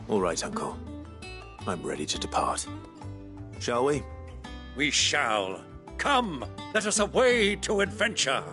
All right, Uncle. I'm ready to depart. Shall we? We shall. Come, let us away to adventure.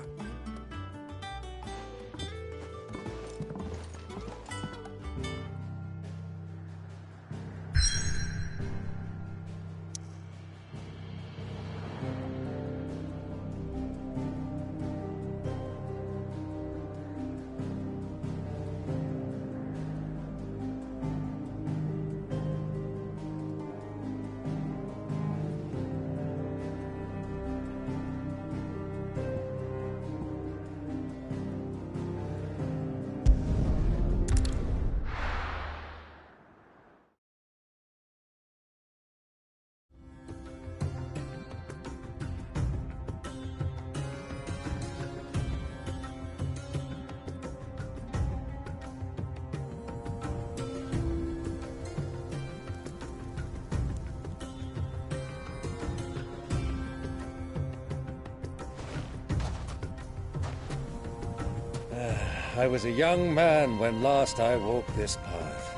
I was a young man when last I walked this path.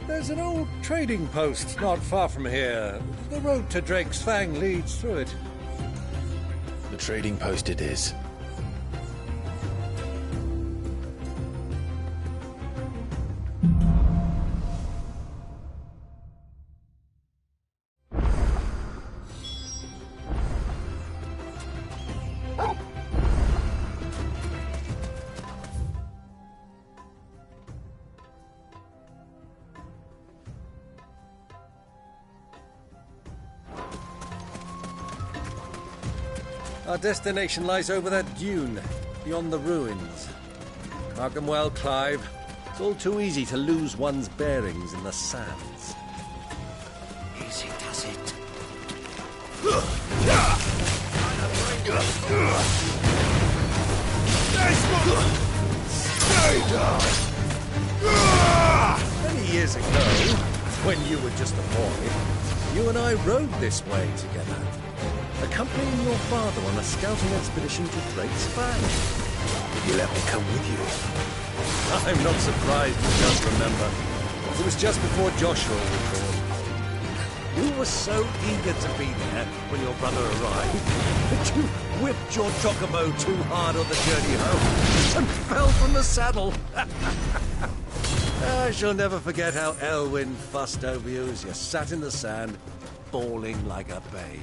There's an old trading post not far from here. The road to Drake's Fang leads through it. The trading post it is. Our destination lies over that dune, beyond the ruins. Mark 'em well, Clive. It's all too easy to lose one's bearings in the sands. Easy does it. Many years ago, when you were just a boy, you and I rode this way together, accompanying your father on a scouting expedition to Drake's Fang. You let me come with you. I'm not surprised you don't remember. It was just before Joshua was born. You were so eager to be there when your brother arrived that you whipped your chocobo too hard on the journey home and fell from the saddle. I shall never forget how Elwyn fussed over you as you sat in the sand, bawling like a babe.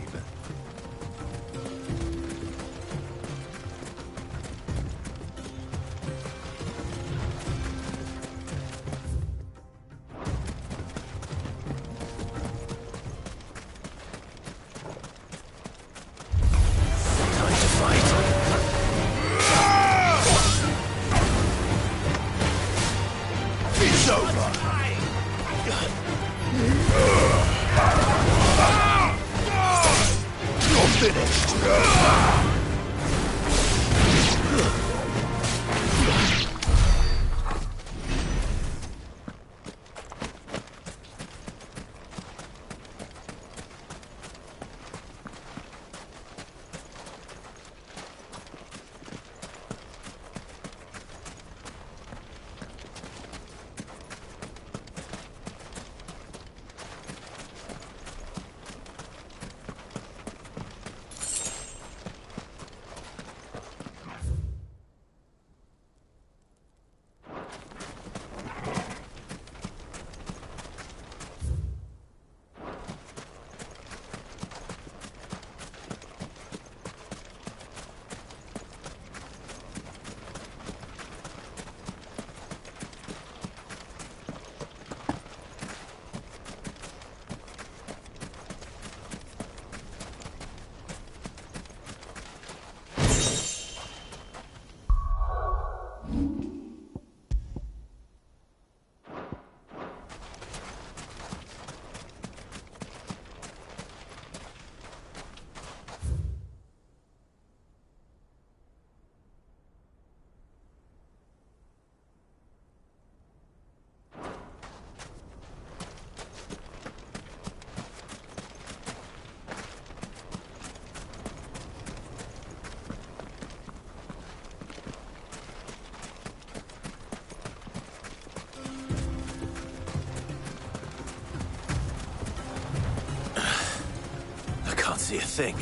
see a thing.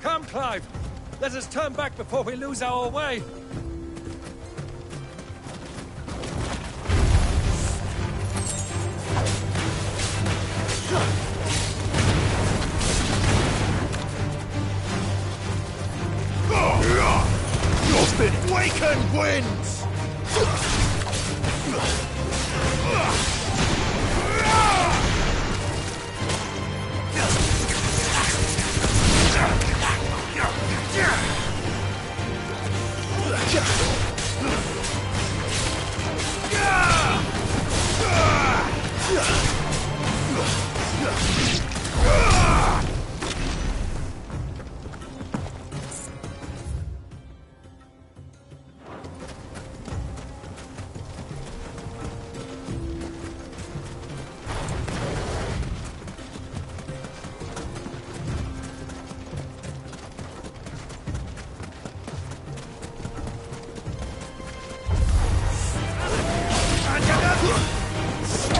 Come, Clive! Let us turn back before we lose our way! You're spinning! Waken winds!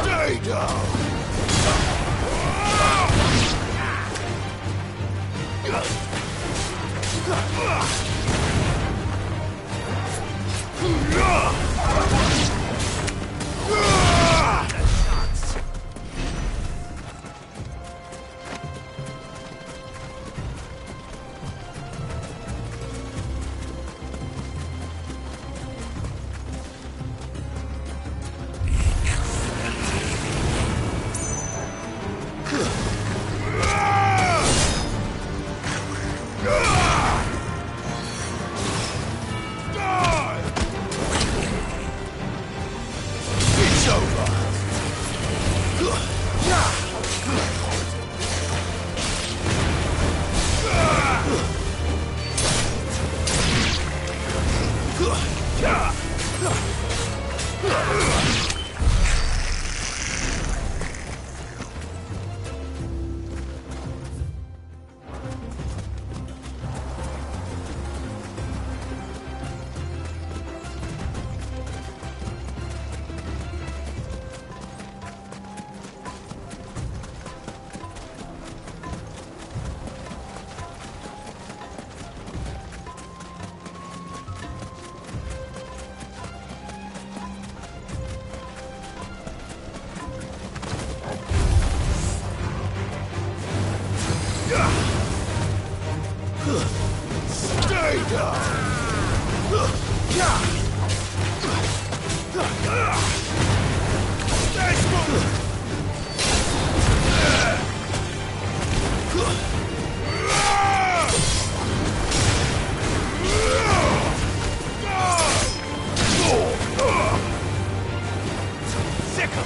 Stay down! Stay down! Stay smooth! Sickle!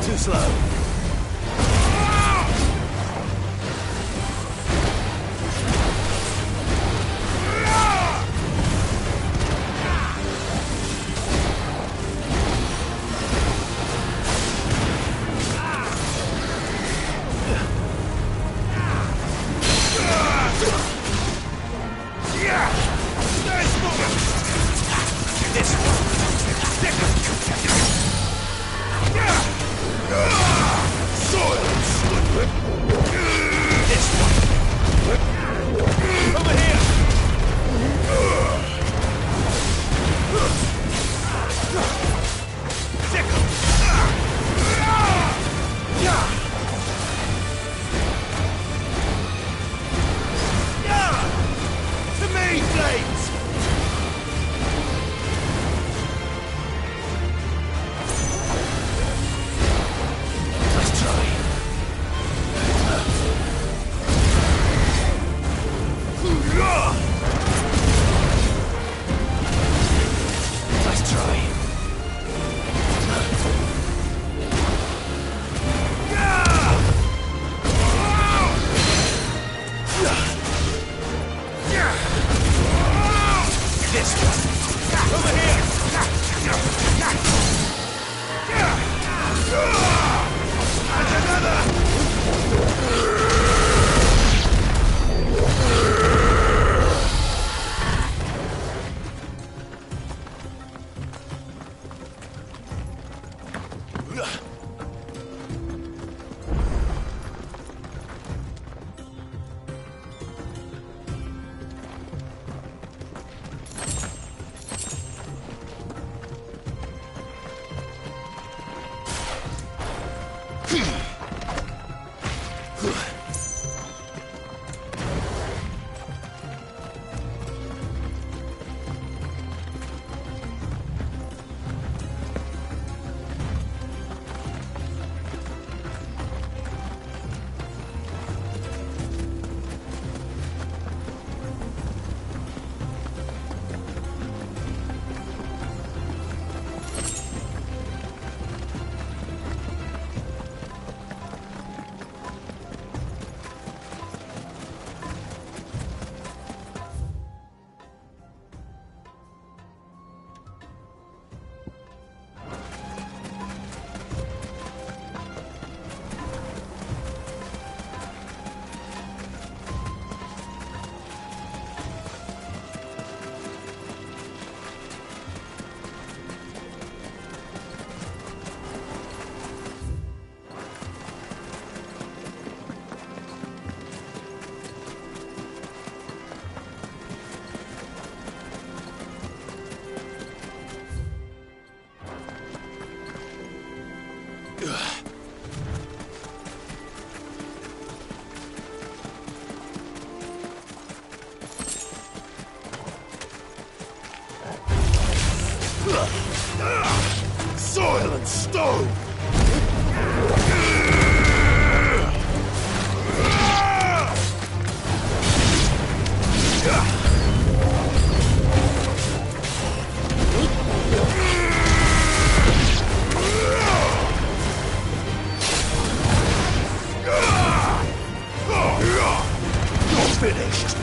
Too slow. This one. Soil and stone! You're finished!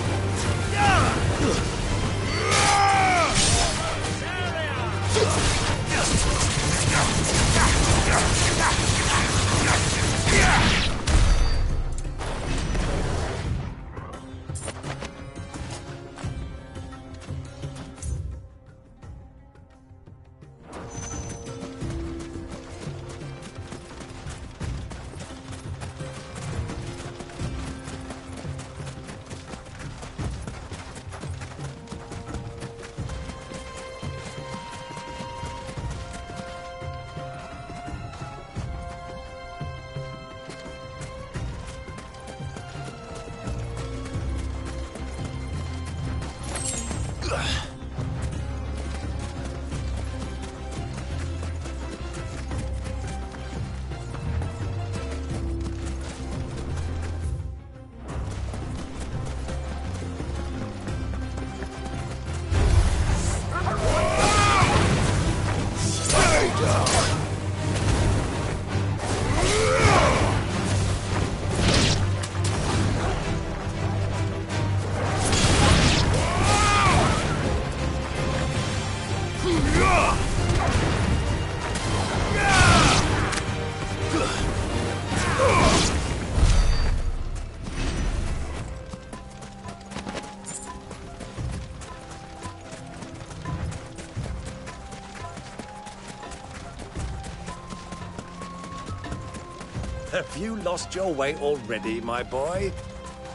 Have you lost your way already, my boy?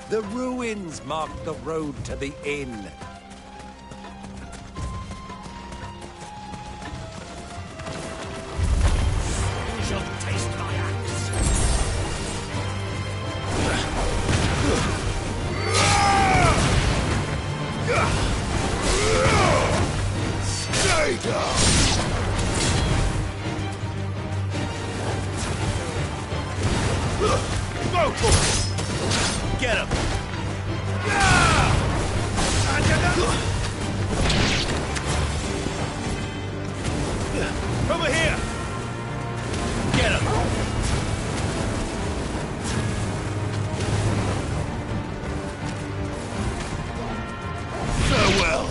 The ruins mark the road to the inn. You shall taste my axe. Stay down! Go for it! Get him! Over here! Get him! Farewell!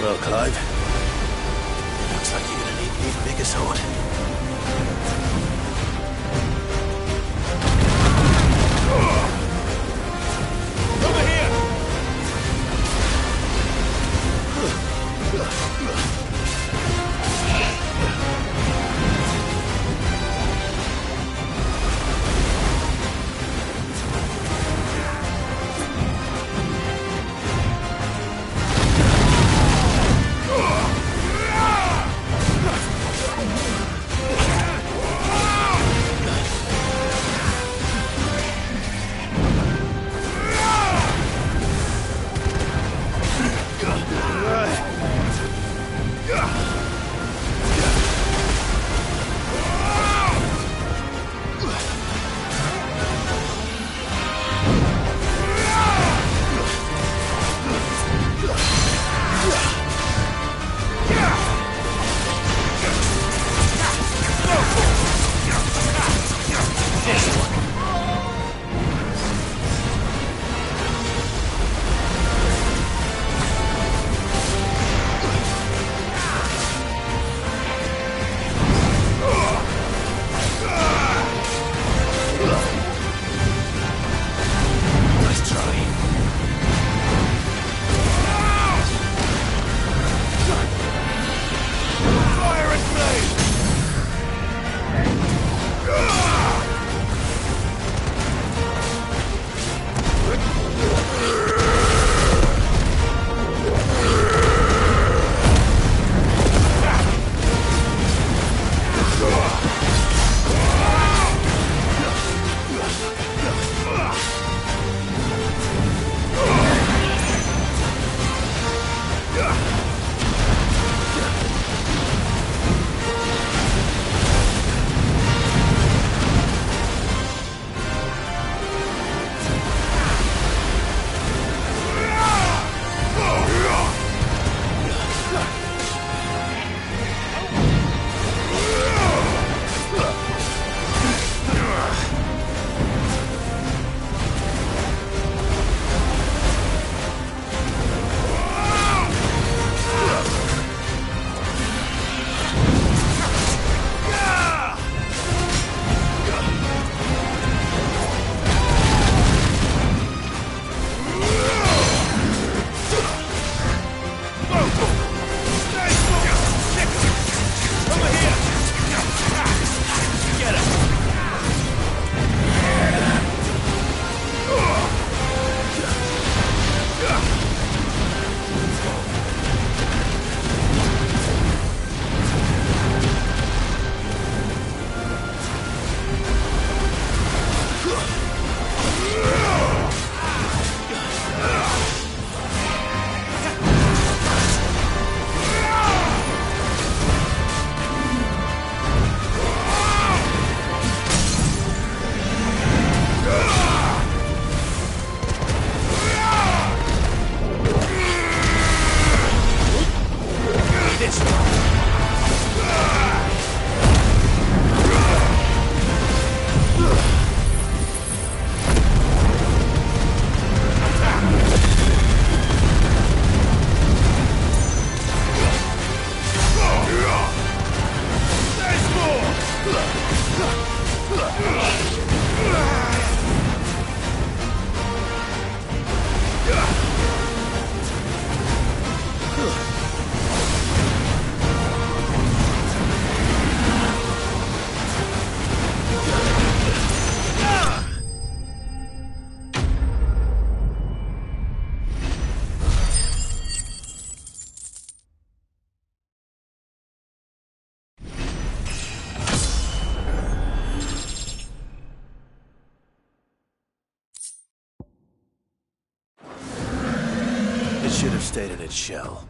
Well, Clive, looks like you're gonna need an even bigger sword. Over here! Should have stayed in its shell.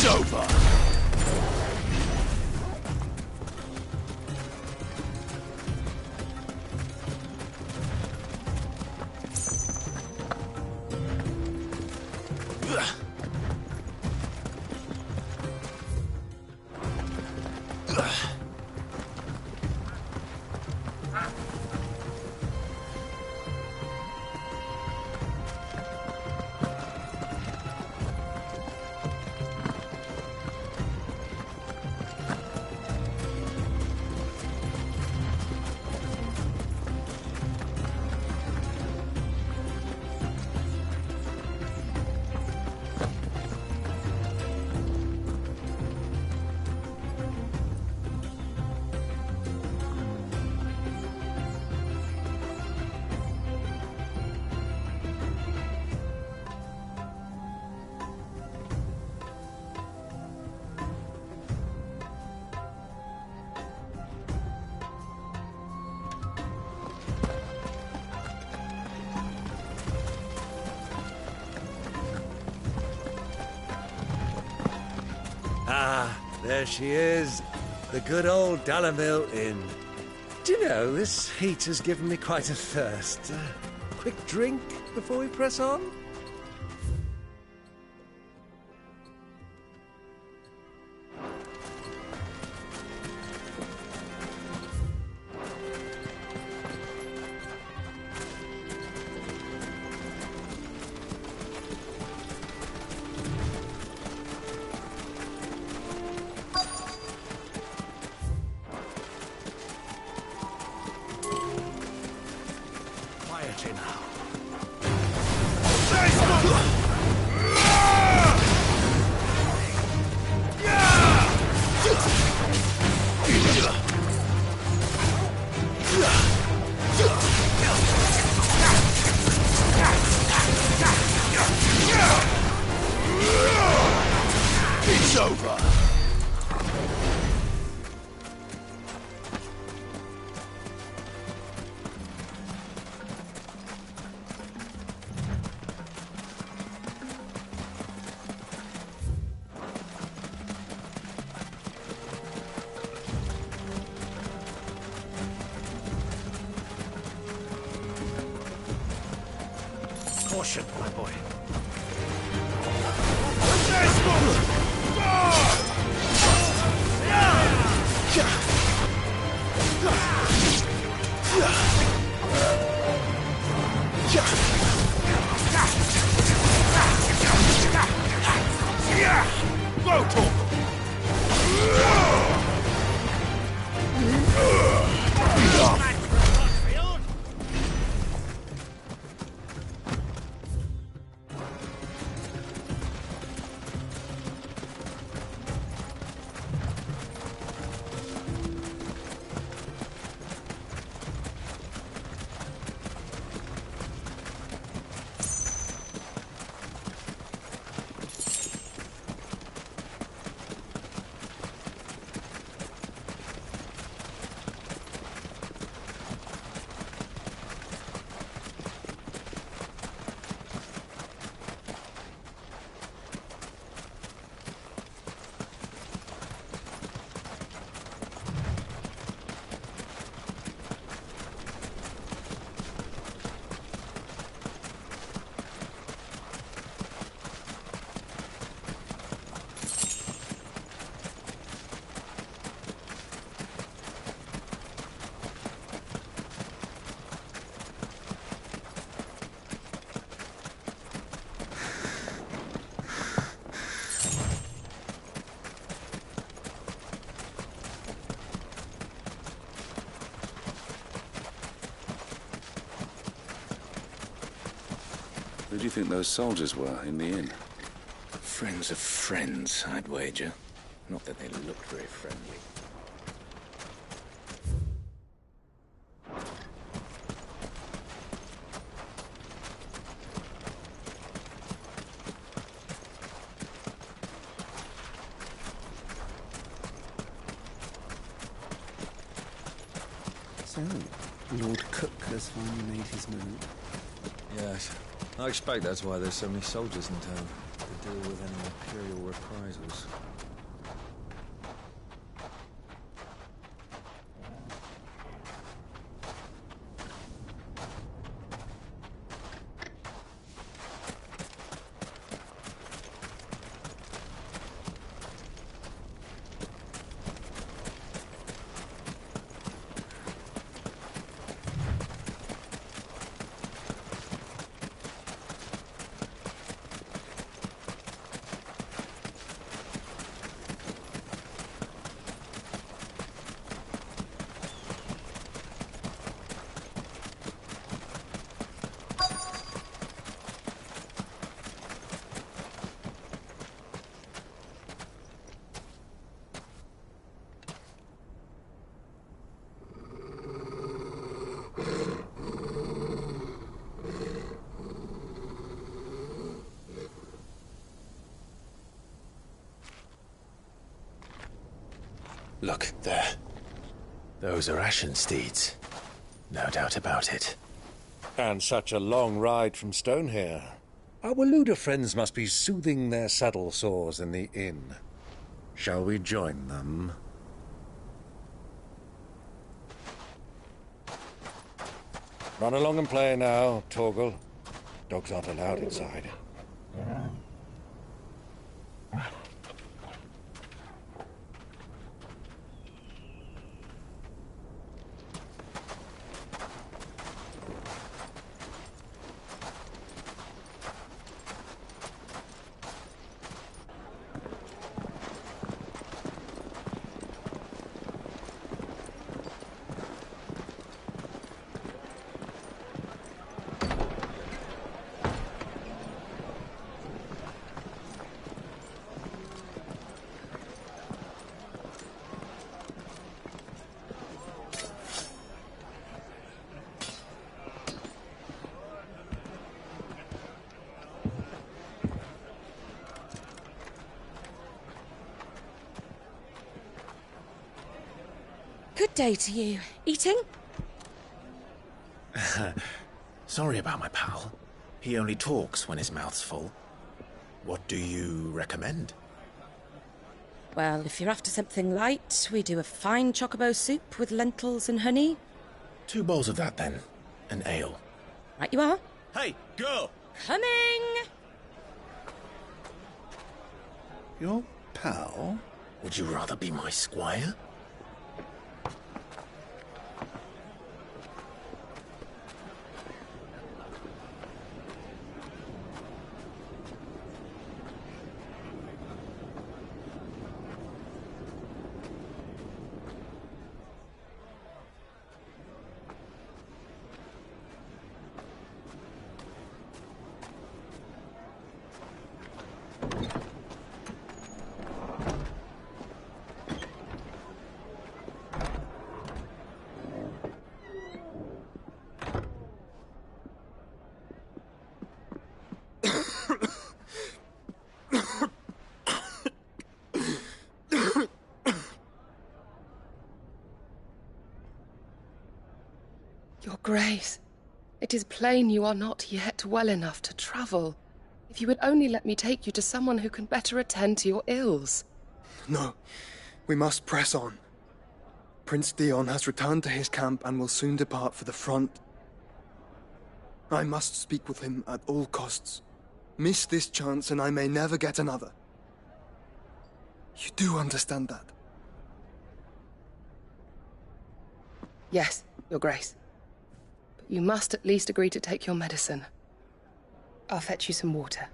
over! Ah, there she is. The good old Dalamil Inn. Do you know, this heat has given me quite a thirst. Quick drink before we press on? Quietly now. It's over! Caution, my boy. Who do you think those soldiers were in the inn? Friends of friends, I'd wager. Not that they looked very friendly. So, Lord Cook has finally made his move. Yes. I expect that's why there's so many soldiers in town, to deal with any imperial reprisals. Look, there. Those are ashen steeds. No doubt about it. And such a long ride from Stone here. Our Waluda friends must be soothing their saddle sores in the inn. Shall we join them? Run along and play now, Torgal. Dogs aren't allowed inside. Good day to you. Eating? Sorry about my pal. He only talks when his mouth's full. What do you recommend? Well, if you're after something light, we do a fine chocobo soup with lentils and honey. 2 bowls of that, then. An ale. Right you are. Hey, girl! Coming! Your pal? Would you rather be my squire? Your Grace, it is plain you are not yet well enough to travel. If you would only let me take you to someone who can better attend to your ills. No, we must press on. Prince Dion has returned to his camp and will soon depart for the front. I must speak with him at all costs. Miss this chance and I may never get another. You do understand that? Yes, Your Grace. But you must at least agree to take your medicine. I'll fetch you some water.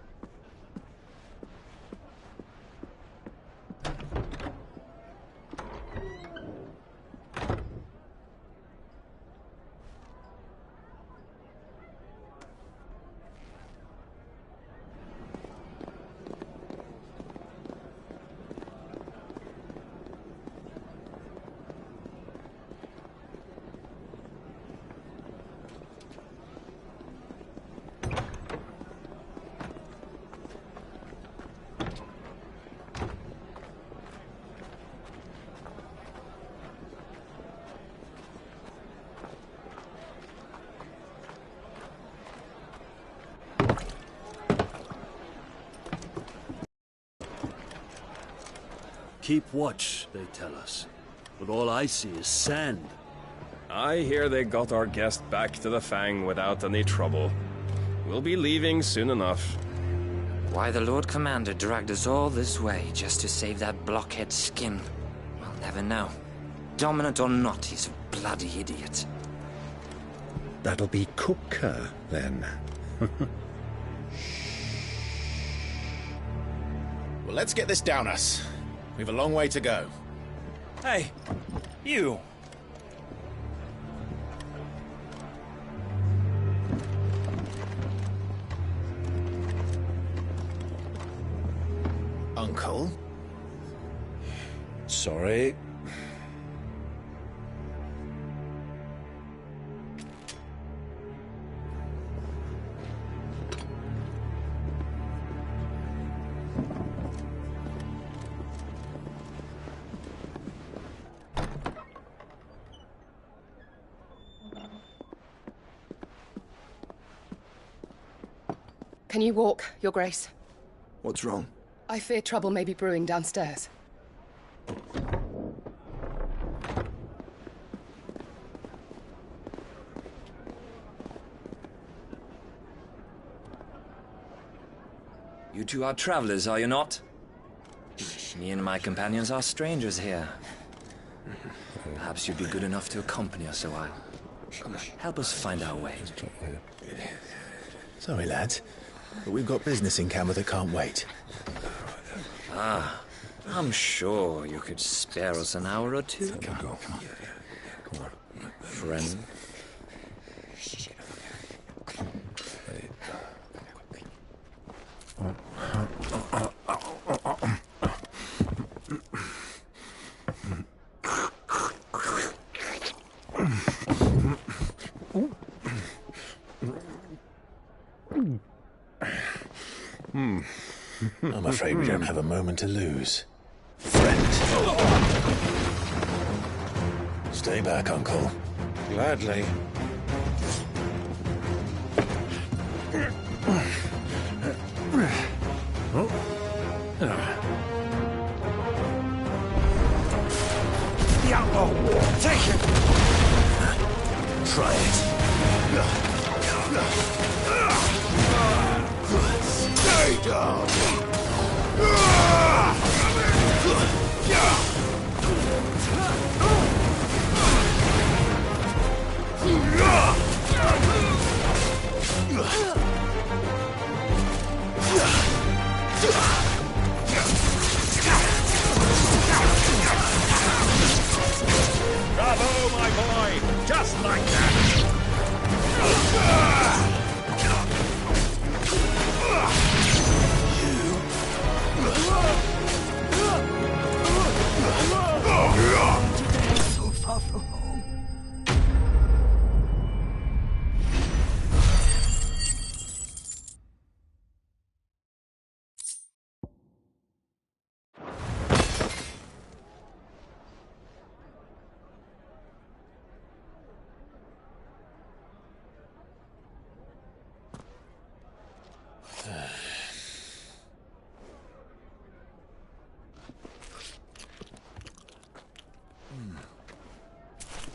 Keep watch, they tell us. But all I see is sand. I hear they got our guest back to the Fang without any trouble. We'll be leaving soon enough. Why the Lord Commander dragged us all this way just to save that blockhead's skin, we'll never know. Dominant or not, he's a bloody idiot. That'll be Cooker, then. Well, let's get this down us. We've a long way to go. Hey, you! Uncle? Sorry. Can you walk, Your Grace? What's wrong? I fear trouble may be brewing downstairs. You two are travelers, are you not? Me and my companions are strangers here. Perhaps you'd be good enough to accompany us a while. Help us find our way. Sorry, lads, but we've got business in camera that can't wait. Ah, I'm sure you could spare us an hour or two. Come on. Friend. I'm afraid we don't have a moment to lose. Friend. Stay back, Uncle. Gladly. Take it! Try it. Stay down! Bravo, my boy! Just like that! So far from home.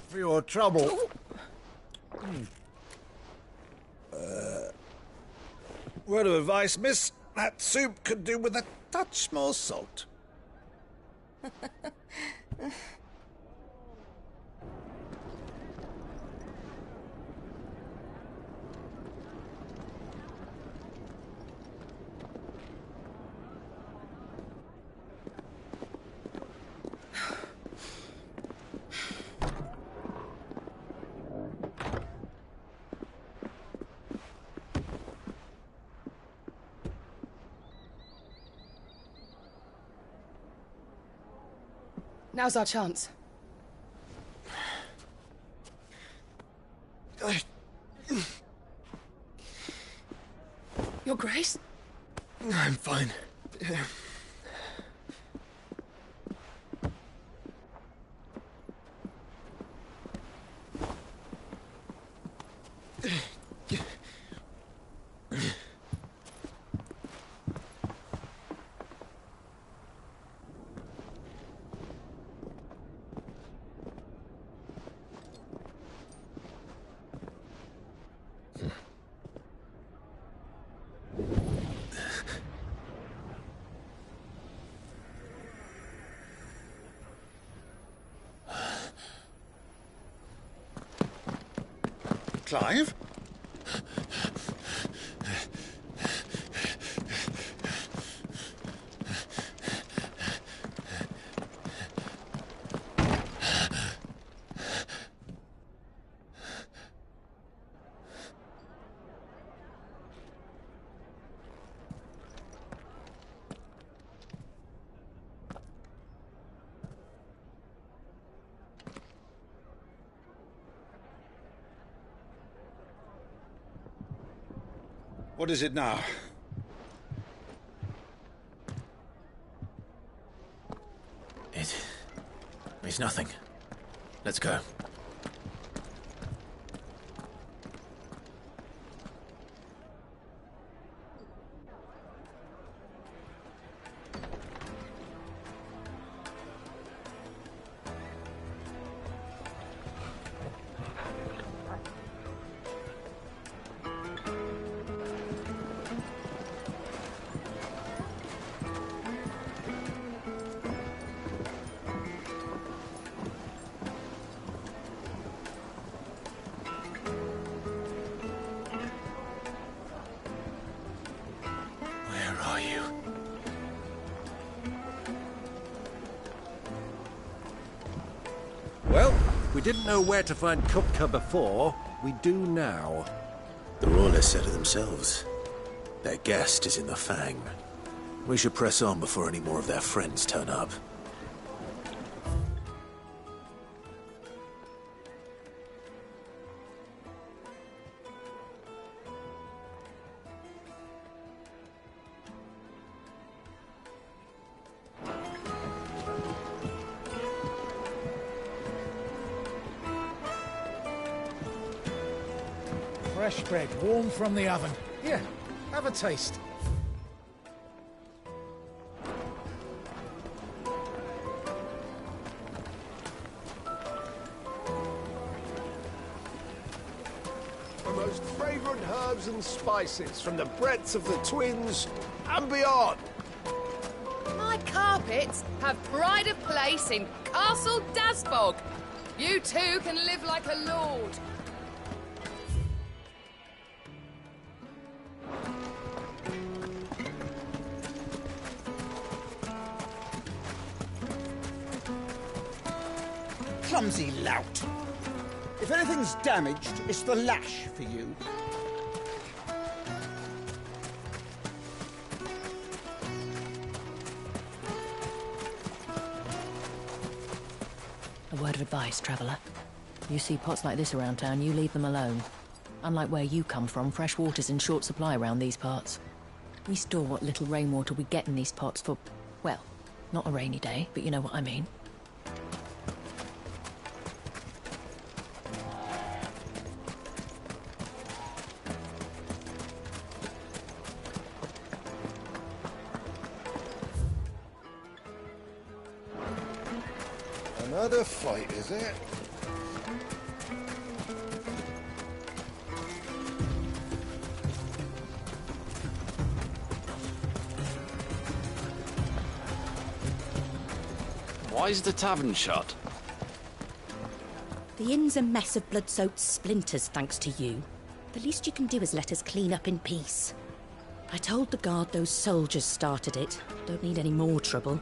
For your trouble. Word of advice, miss. That soup could do with a touch more salt. Now's our chance. Your Grace? I'm fine. Clive? What is it now? It's nothing. Let's go. Well, we didn't know where to find Kupka before. We do now. The Royalists said it themselves. Their guest is in the Fang. We should press on before any more of their friends turn up. Fresh bread, warm from the oven. Here, have a taste. The most fragrant herbs and spices from the breadths of the Twins and beyond. My carpets have pride of place in Castle Dasbog. You too can live like a lord. Clumsy lout. If anything's damaged, it's the lash for you. A word of advice, traveller. You see pots like this around town, you leave them alone. Unlike where you come from, fresh water's in short supply around these parts. We store what little rainwater we get in these pots for, well, not a rainy day, but you know what I mean. Another fight, is it? Why is the tavern shut? The inn's a mess of blood-soaked splinters, thanks to you. The least you can do is let us clean up in peace. I told the guard those soldiers started it. Don't need any more trouble.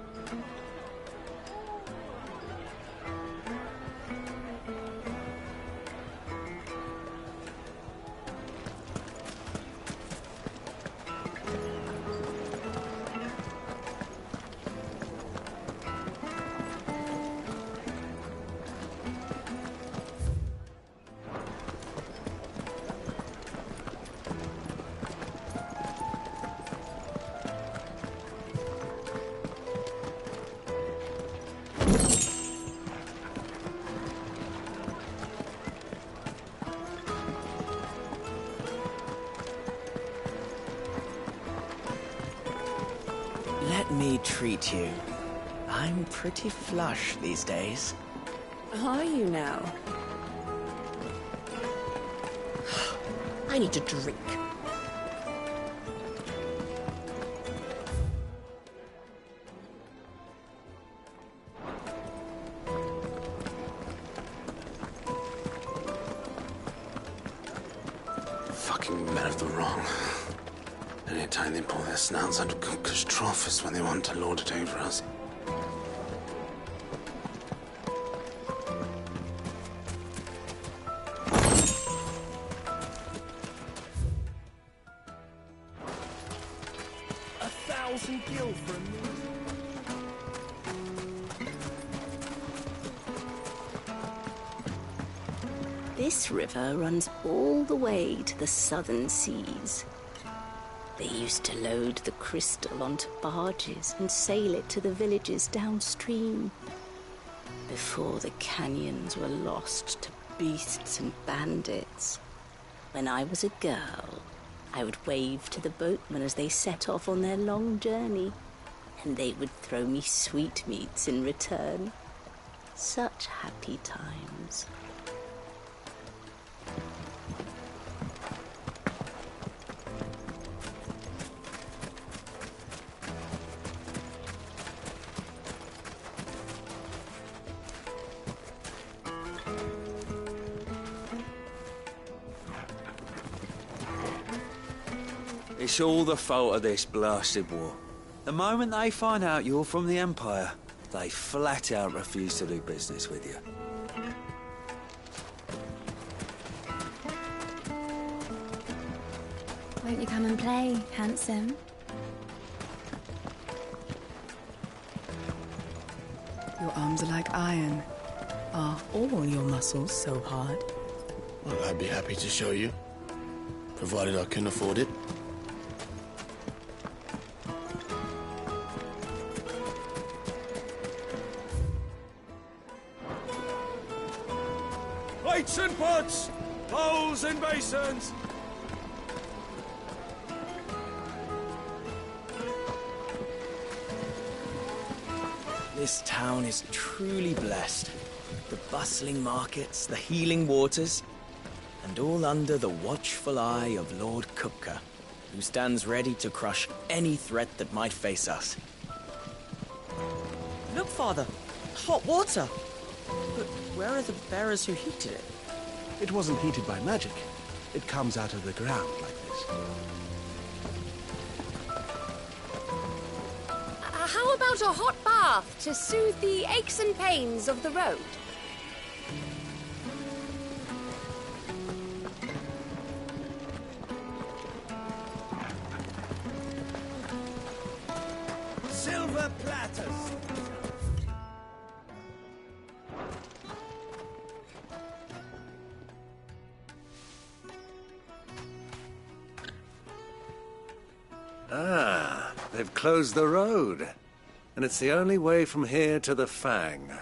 Let me treat you. I'm pretty flush these days. Are you now? I need a drink. Fucking men of the wrong. Anytime they pull their snouts out of cookers' trough is when they want to lord it over us. A 1,000 gil from me. This river runs all the way to the southern seas. They used to load the crystal onto barges and sail it to the villages downstream, before the canyons were lost to beasts and bandits. When I was a girl, I would wave to the boatmen as they set off on their long journey, and they would throw me sweetmeats in return. Such happy times. It's all the fault of this blasted war. The moment they find out you're from the Empire, they flat out refuse to do business with you. Won't you come and play, handsome? Your arms are like iron. Are all your muscles so hard? Well, I'd be happy to show you, provided I can afford it. Plates and pots! Bowls and basins! This town is truly blessed. The bustling markets, the healing waters, and all under the watchful eye of Lord Kupka, who stands ready to crush any threat that might face us. Look, Father! Hot water! But where are the bearers who heated it? It wasn't heated by magic. It comes out of the ground like this. How about a hot bath to soothe the aches and pains of the road? Silver platters! Ah, they've closed the road. And it's the only way from here to the Fang.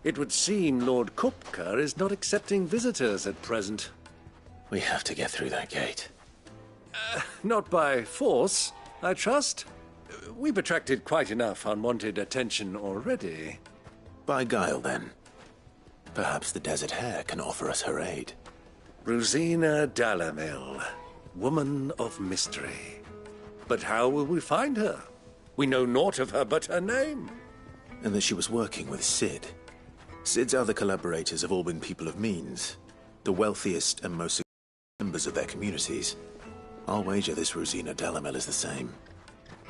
It would seem Lord Kupka is not accepting visitors at present. We have to get through that gate. Not by force, I trust. We've attracted quite enough unwanted attention already. By guile, then. Perhaps the Desert Hare can offer us her aid. Rosina Dalamil, woman of mystery. But how will we find her? We know naught of her but her name. And that she was working with Sid. Sid's other collaborators have all been people of means, the wealthiest and most successful members of their communities. I'll wager this Rosina Dalamel is the same.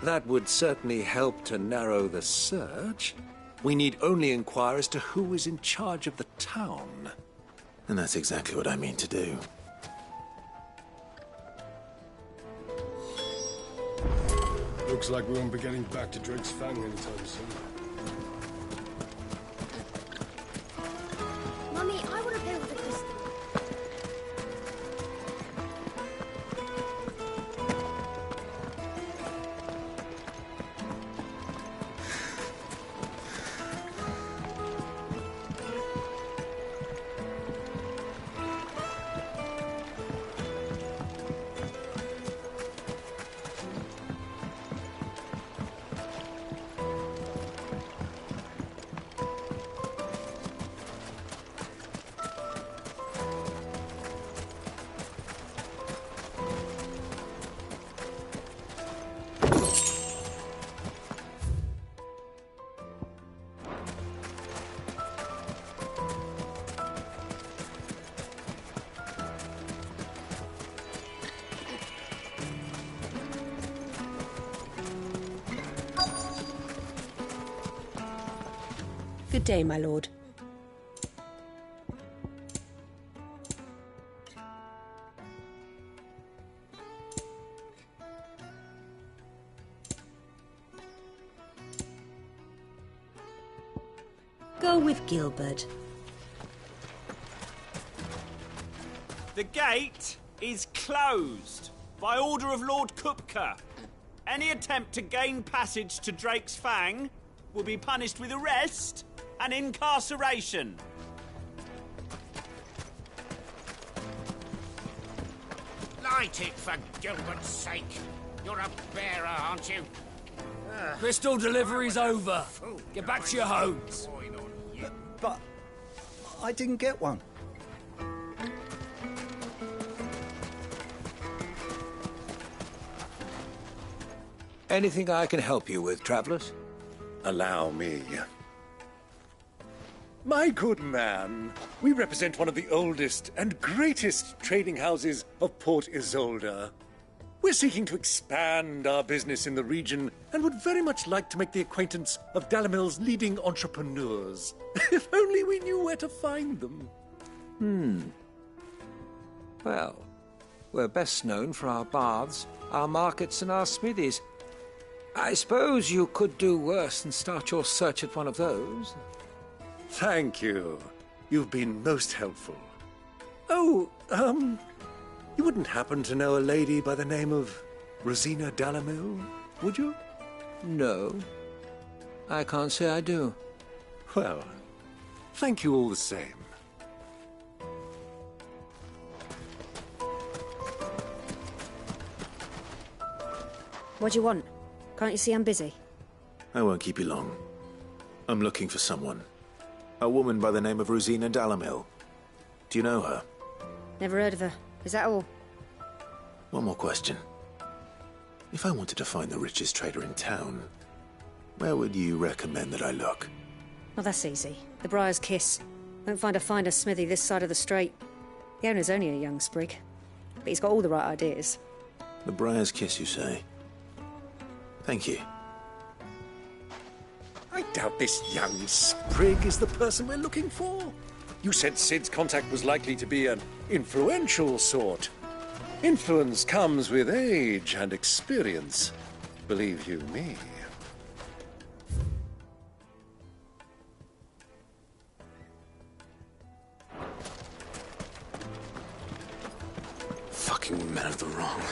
That would certainly help to narrow the search. We need only inquire as to who is in charge of the town. And that's exactly what I mean to do. Looks like we won't be getting back to Drake's Fang anytime soon. Mummy, I want to play with the crystal. Good day, my lord. Go with Gilbert. The gate is closed by order of Lord Kupka. Any attempt to gain passage to Drake's Fang will be punished with arrest and incarceration. Light it, for Gilbert's sake. You're a bearer, aren't you? Crystal delivery's over. Get back to your homes. But I didn't get one. Anything I can help you with, travelers? Allow me. My good man, we represent one of the oldest and greatest trading houses of Port Isolde. We're seeking to expand our business in the region and would very much like to make the acquaintance of Dalamil's leading entrepreneurs. If only we knew where to find them. Well, We're best known for our baths, our markets, and our smithies. I suppose you could do worse than start your search at one of those. Thank you. You've been most helpful. Oh, you wouldn't happen to know a lady by the name of Rosina Dalamil, would you? No. I can't say I do. Well, thank you all the same. What do you want? Can't you see I'm busy? I won't keep you long. I'm looking for someone. A woman by the name of Rosina Dalamil. Do you know her? Never heard of her. Is that all? One more question. If I wanted to find the richest trader in town, where would you recommend that I look? Well, that's easy. The Briar's Kiss. Won't find a finer smithy this side of the strait. The owner's only a young sprig, but he's got all the right ideas. The Briar's Kiss, you say? Thank you. I doubt this young sprig is the person we're looking for. You said Sid's contact was likely to be an influential sort. Influence comes with age and experience, believe you me. Fucking men of the wrong.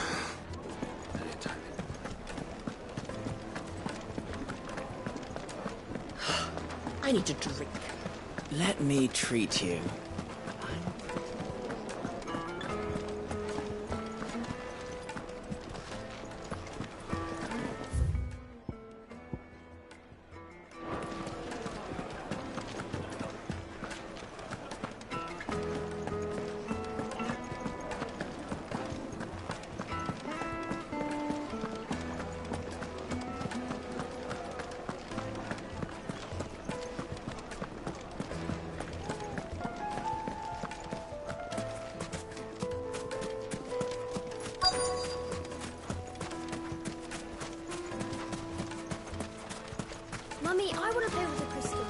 I need a drink. Let me treat you. Mummy, I want to play with the crystal.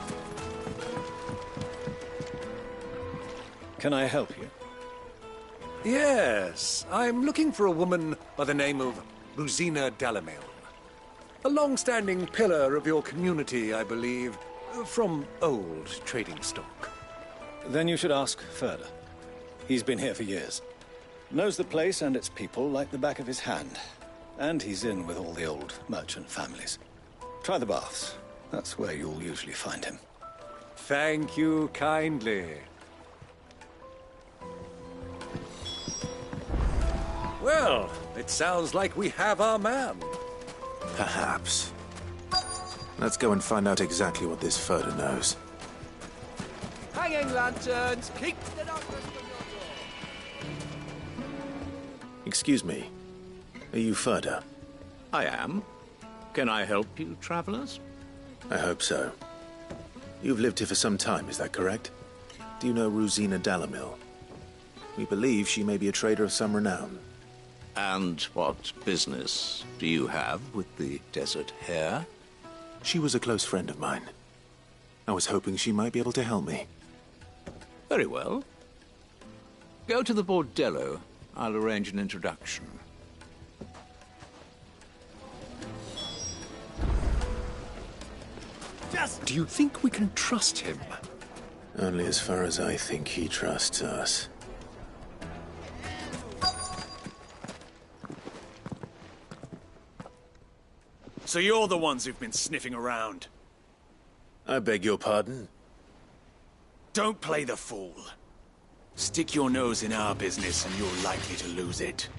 Can I help you? Yes, I'm looking for a woman by the name of Rosina Dalamil. A long-standing pillar of your community, I believe, from old trading stock. Then you should ask Ferda. He's been here for years. Knows the place and its people like the back of his hand. And he's in with all the old merchant families. Try the baths. That's where you'll usually find him. Thank you kindly. Well, it sounds like we have our man. Perhaps. Let's go and find out exactly what this Ferda knows. Hanging lanterns, keep the darkness from your door. Excuse me. Are you Ferda? I am. Can I help you, travelers? I hope so. You've lived here for some time, is that correct? Do you know Rosina Dalamil? We believe she may be a trader of some renown. And what business do you have with the desert hare? She was a close friend of mine. I was hoping she might be able to help me. Very well. Go to the bordello. I'll arrange an introduction. Do you think we can trust him? Only as far as I think he trusts us. So you're the ones who've been sniffing around? I beg your pardon? Don't play the fool. Stick your nose in our business and you're likely to lose it.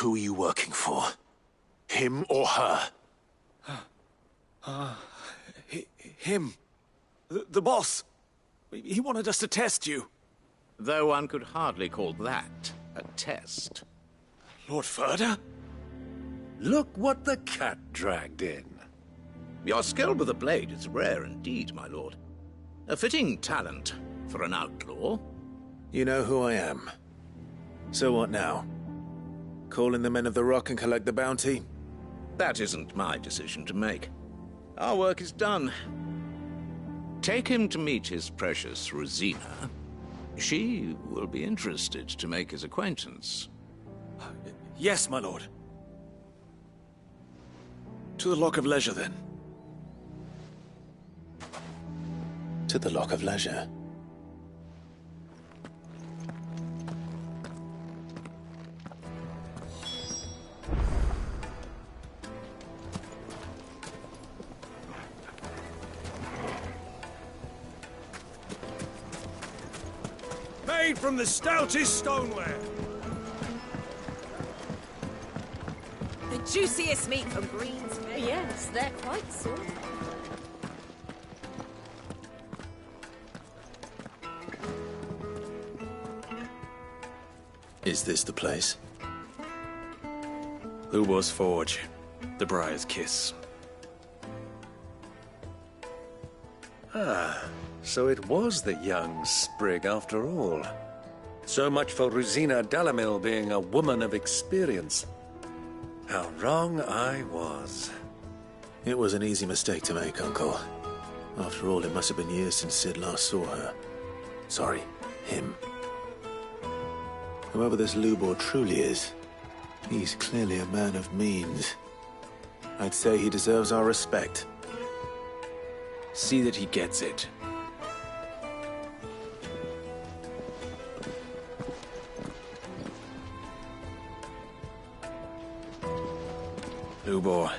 Who are you working for? Him or her? Him. The boss. He wanted us to test you. Though one could hardly call that a test. Lord Ferda? Look what the cat dragged in. Your skill with a blade is rare indeed, my lord. A fitting talent for an outlaw. You know who I am. So what now? Call in the Men of the Rock and collect the bounty? That isn't my decision to make. Our work is done. Take him to meet his precious Rosina. She will be interested to make his acquaintance. Yes, my lord. To the Lock of Leisure, then. To the Lock of Leisure. Made from the stoutest stoneware. The juiciest meat from Greens. Yes, they're quite soft. Is this the place? Lubor's Forge. The Briar's Kiss. Ah, so it was the young sprig after all. So much for Rosina Dalamil being a woman of experience. How wrong I was. It was an easy mistake to make, Uncle. After all, it must have been years since Sid last saw her. Sorry, him. Whoever this Lubor truly is, he's clearly a man of means. I'd say he deserves our respect. See that he gets it. Lubor,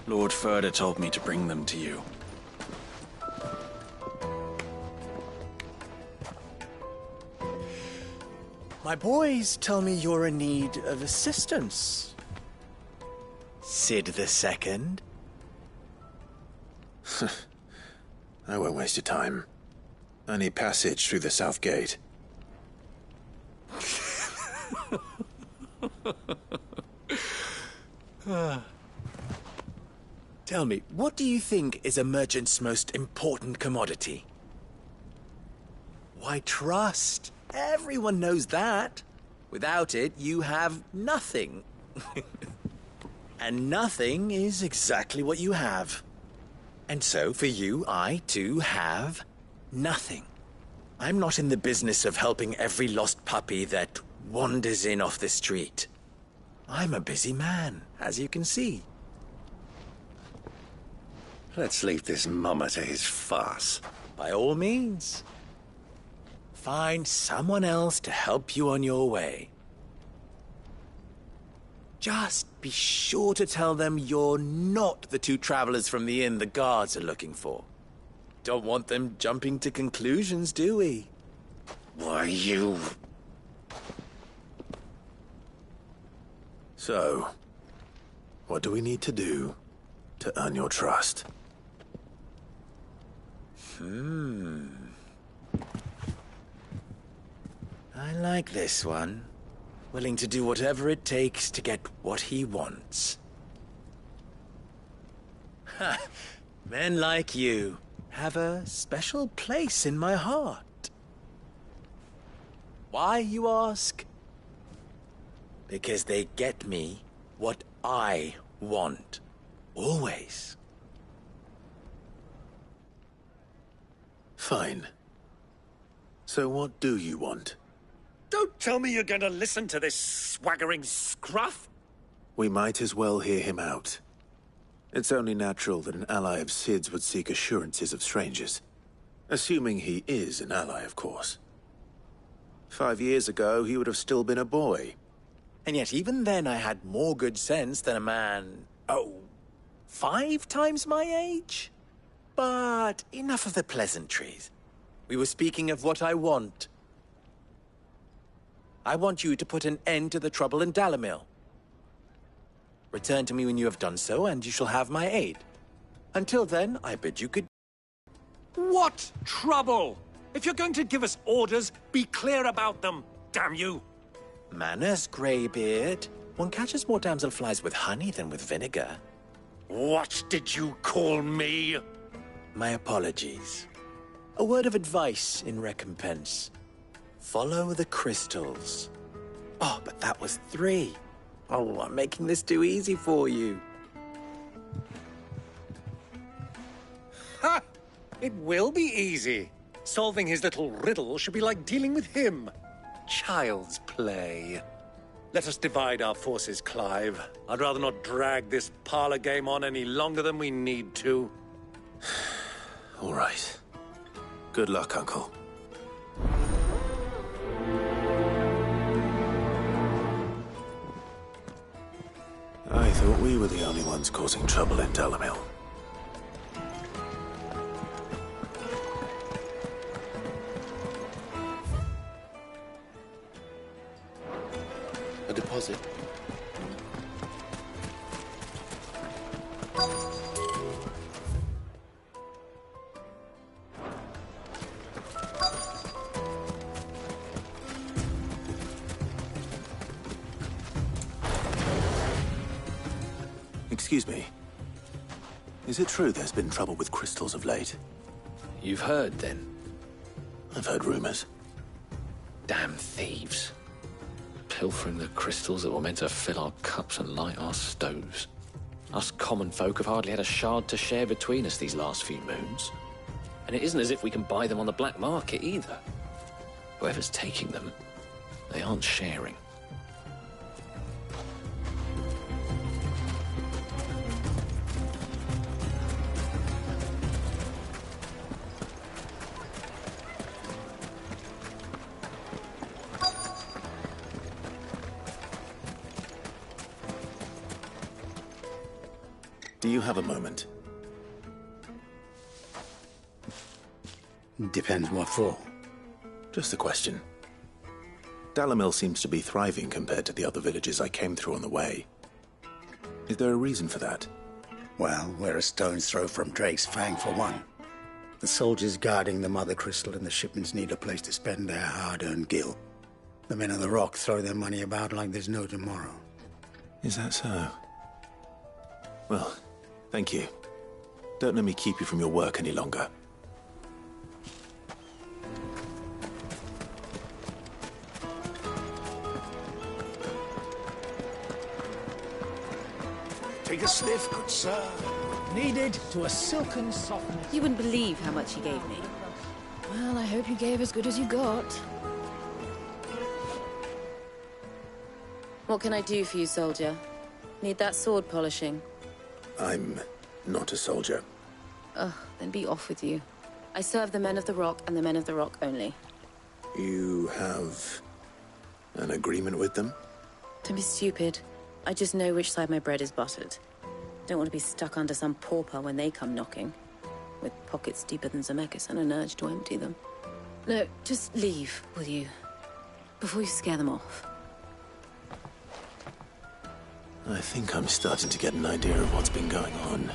Lord Ferda told me to bring them to you. My boys tell me you're in need of assistance. Sid the Second. I won't waste your time. I need passage through the south gate. Tell me, what do you think is a merchant's most important commodity? Why, trust. Everyone knows that. Without it, you have nothing. And nothing is exactly what you have. And so, for you, I, too, have nothing. I'm not in the business of helping every lost puppy that wanders in off the street. I'm a busy man, as you can see. Let's leave this mummer to his farce. By all means. Find someone else to help you on your way. Just be sure to tell them you're not the two travelers from the inn the guards are looking for. Don't want them jumping to conclusions, do we? Why, you... So, what do we need to do to earn your trust? I like this one. Willing to do whatever it takes to get what he wants. Ha! Men like you have a special place in my heart. Why, you ask? Because they get me what I want. Always. Fine. So what do you want? Don't tell me you're going to listen to this swaggering scruff! We might as well hear him out. It's only natural that an ally of Sid's would seek assurances of strangers. Assuming he is an ally, of course. 5 years ago, he would have still been a boy. And yet even then I had more good sense than a man... 5 times my age? But enough of the pleasantries. We were speaking of what I want. I want you to put an end to the trouble in Dalamil. Return to me when you have done so, and you shall have my aid. Until then, I bid you good. What trouble? If you're going to give us orders, be clear about them, damn you! Manners, Greybeard. One catches more damselflies with honey than with vinegar. What did you call me? My apologies. A word of advice in recompense. Follow the crystals. Oh, but that was 3. Oh, I'm making this too easy for you. Ha! It will be easy. Solving his little riddle should be like dealing with him. Child's play. Let us divide our forces, Clive. I'd rather not drag this parlor game on any longer than we need to. All right. Good luck, Uncle. I thought we were the only ones causing trouble in Dalamil. A deposit. Excuse me. Is it true there's been trouble with crystals of late? You've heard, then? I've heard rumors. Damn thieves. Pilfering the crystals that were meant to fill our cups and light our stoves. Us common folk have hardly had a shard to share between us these last few moons. And it isn't as if we can buy them on the black market either. Whoever's taking them, they aren't sharing. Do you have a moment? Depends what for. Just a question. Dalamil seems to be thriving compared to the other villages I came through on the way. Is there a reason for that? Well, we're a stone's throw from Drake's Fang, for one. The soldiers guarding the Mother Crystal and the shipments need a place to spend their hard-earned gil. The men of the Rock throw their money about like there's no tomorrow. Is that so? Well, thank you. Don't let me keep you from your work any longer. Take a sniff, good sir. Needed to a silken softness. You wouldn't believe how much he gave me. Well, I hope you gave as good as you got. What can I do for you, soldier? Need that sword polishing? I'm not a soldier. Ugh, then be off with you. I serve the men of the Rock and the men of the Rock only. You have an agreement with them? Don't be stupid. I just know which side my bread is buttered. Don't want to be stuck under some pauper when they come knocking. With pockets deeper than Zemeckis and an urge to empty them. No, just leave, will you? Before you scare them off. I think I'm starting to get an idea of what's been going on.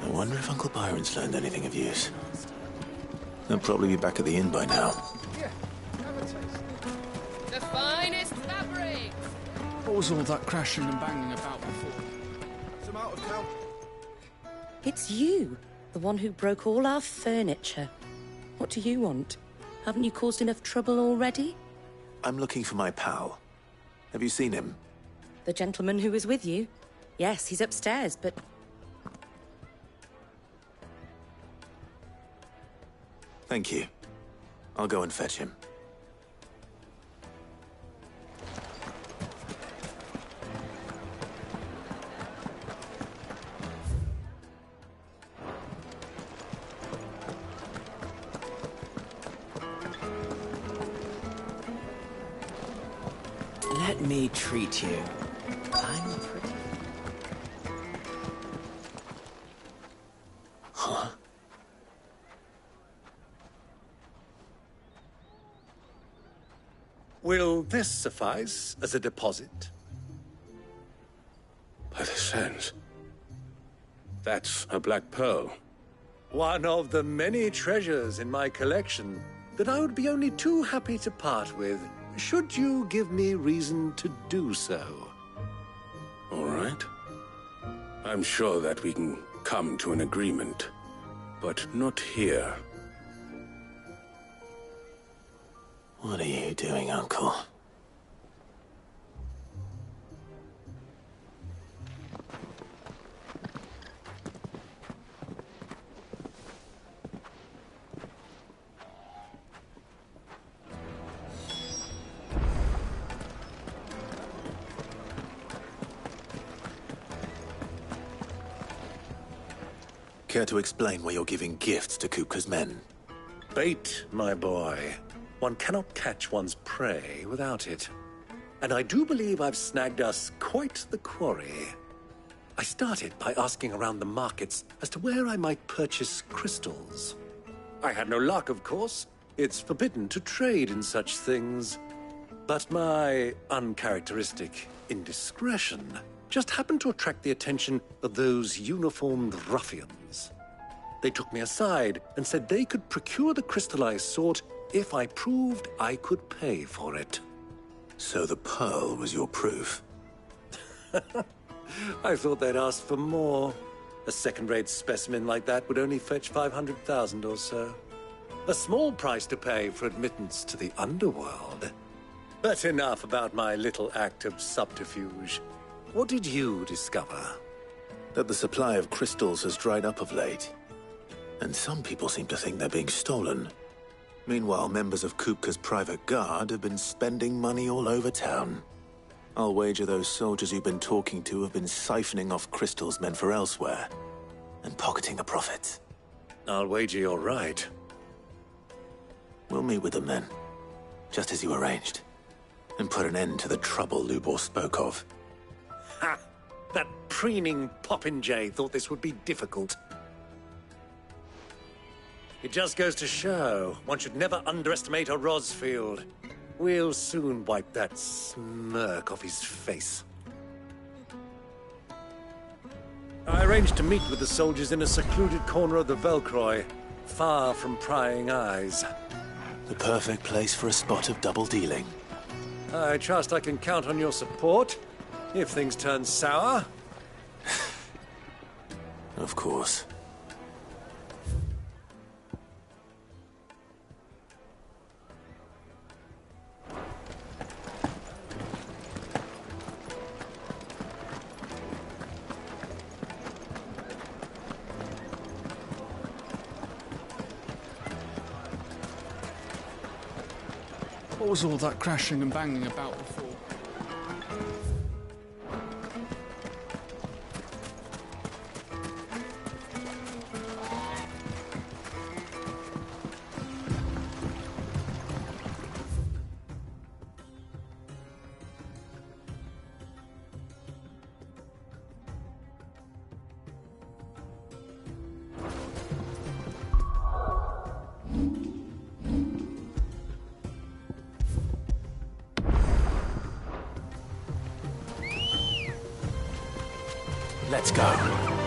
I wonder if Uncle Byron's learned anything of use. They'll probably be back at the inn by now. Yeah, have a taste. The finest fabrics! What was all that crashing and banging about before? Some out of town. It's you, the one who broke all our furniture. What do you want? Haven't you caused enough trouble already? I'm looking for my pal. Have you seen him? The gentleman who was with you? Yes, he's upstairs, but... Thank you. I'll go and fetch him. Let me treat you. I'm pretty. Huh? Will this suffice as a deposit? By the sands. That's a black pearl. One of the many treasures in my collection that I would be only too happy to part with, should you give me reason to do so. All right. I'm sure that we can come to an agreement, but not here. What are you doing, Uncle? Care to explain why you're giving gifts to Kupka's men? Bait, my boy. One cannot catch one's prey without it. And I do believe I've snagged us quite the quarry. I started by asking around the markets as to where I might purchase crystals. I had no luck, of course. It's forbidden to trade in such things. But my uncharacteristic indiscretion just happened to attract the attention of those uniformed ruffians. They took me aside and said they could procure the crystal I sought if I proved I could pay for it. So the pearl was your proof? I thought they'd ask for more. A second-rate specimen like that would only fetch 500,000 or so. A small price to pay for admittance to the underworld. But enough about my little act of subterfuge. What did you discover? That the supply of crystals has dried up of late. And some people seem to think they're being stolen. Meanwhile, members of Kupka's private guard have been spending money all over town. I'll wager those soldiers you've been talking to have been siphoning off crystals meant for elsewhere, and pocketing the profits. I'll wager you're right. We'll meet with them then, just as you arranged, and put an end to the trouble Lubor spoke of. Ha! That preening popinjay thought this would be difficult. It just goes to show one should never underestimate a Rosfield. We'll soon wipe that smirk off his face. I arranged to meet with the soldiers in a secluded corner of the Velcroy, far from prying eyes. The perfect place for a spot of double dealing. I trust I can count on your support, if things turn sour. Of course. What was all that crashing and banging about before? Let's go.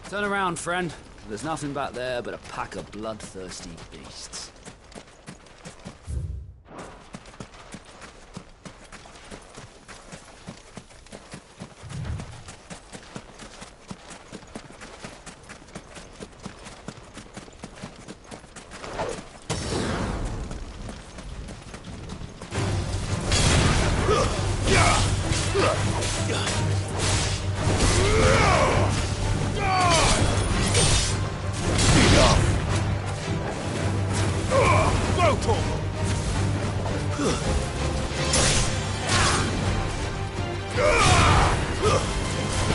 Turn around, friend. There's nothing back there but a pack of bloodthirsty beasts.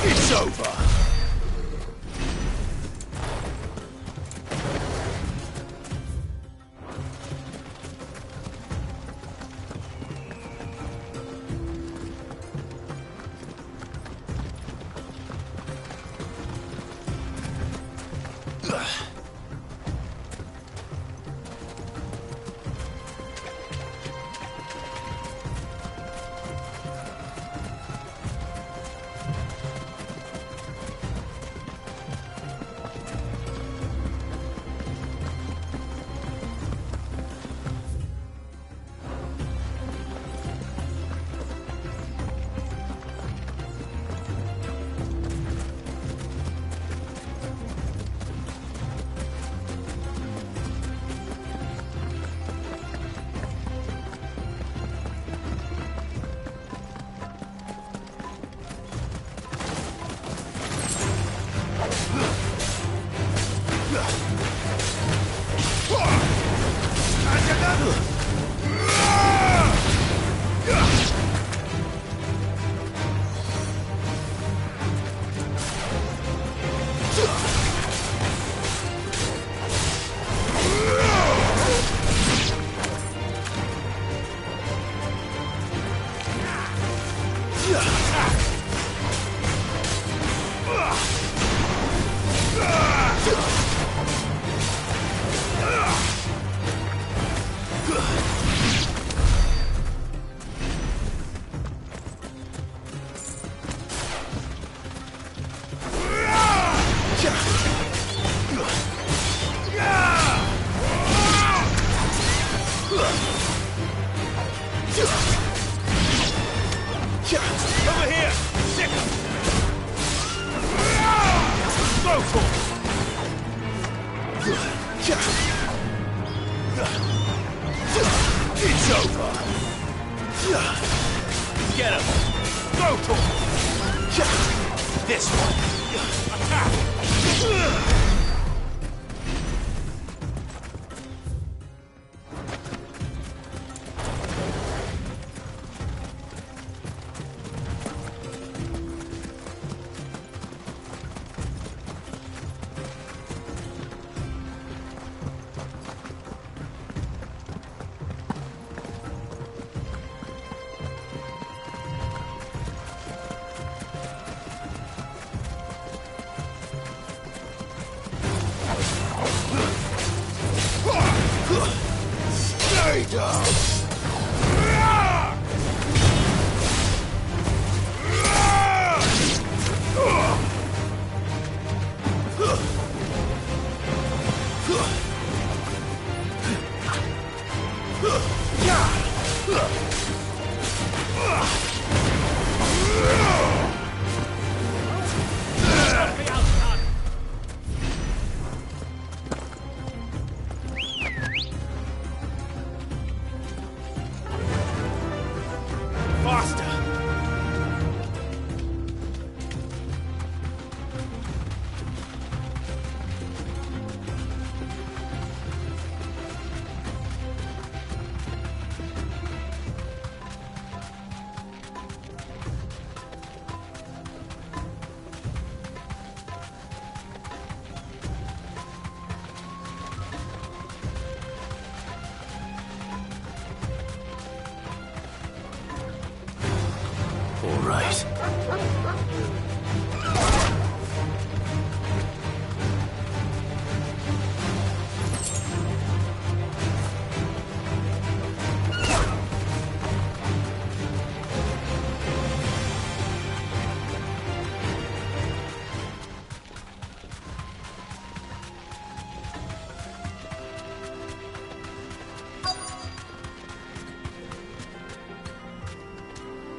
It's over! Over here! Sick! Go for It's over! Get him! Go for This one! Attack! traitor! All right.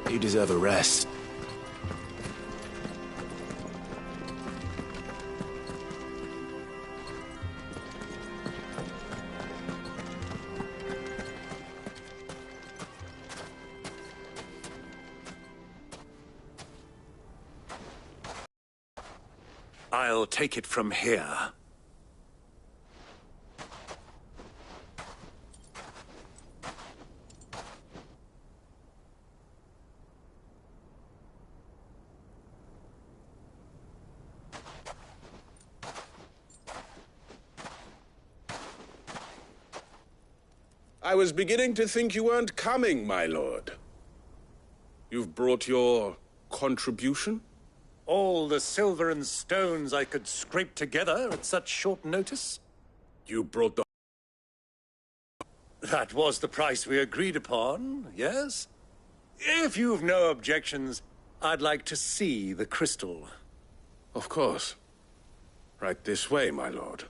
You deserve a rest. I'll take it from here. I was beginning to think you weren't coming, my lord. You've brought your contribution? All the silver and stones I could scrape together at such short notice? You brought the... That was the price we agreed upon, yes? If you've no objections, I'd like to see the crystal. Of course. Right this way, my lord.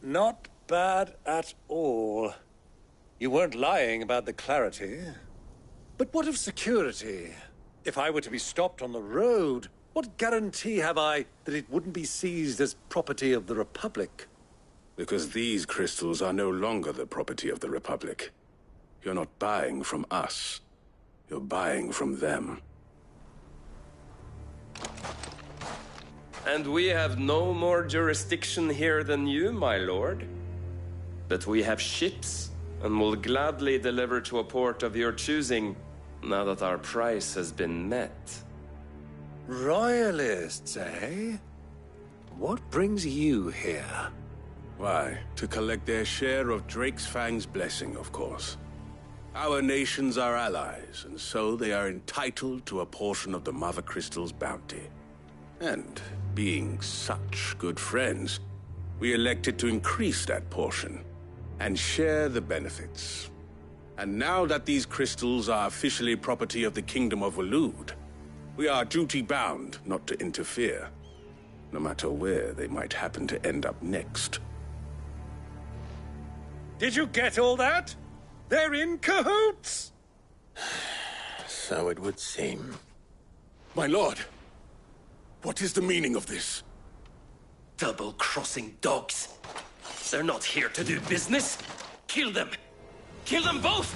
Not bad at all. You weren't lying about the clarity. But what of security? If I were to be stopped on the road, what guarantee have I that it wouldn't be seized as property of the Republic? Because these crystals are no longer the property of the Republic. You're not buying from us. You're buying from them. And we have no more jurisdiction here than you, my lord. But we have ships, and will gladly deliver to a port of your choosing, now that our price has been met. Royalists, eh? What brings you here? Why, to collect their share of Drake's Fang's blessing, of course. Our nations are allies, and so they are entitled to a portion of the Mother Crystal's bounty. And being such good friends, we elected to increase that portion and share the benefits. And now that these crystals are officially property of the Kingdom of Waloed, we are duty-bound not to interfere, no matter where they might happen to end up next. Did you get all that? They're in cahoots! So it would seem. My lord, what is the meaning of this? Double-crossing dogs. They're not here to do business. Kill them! Kill them both!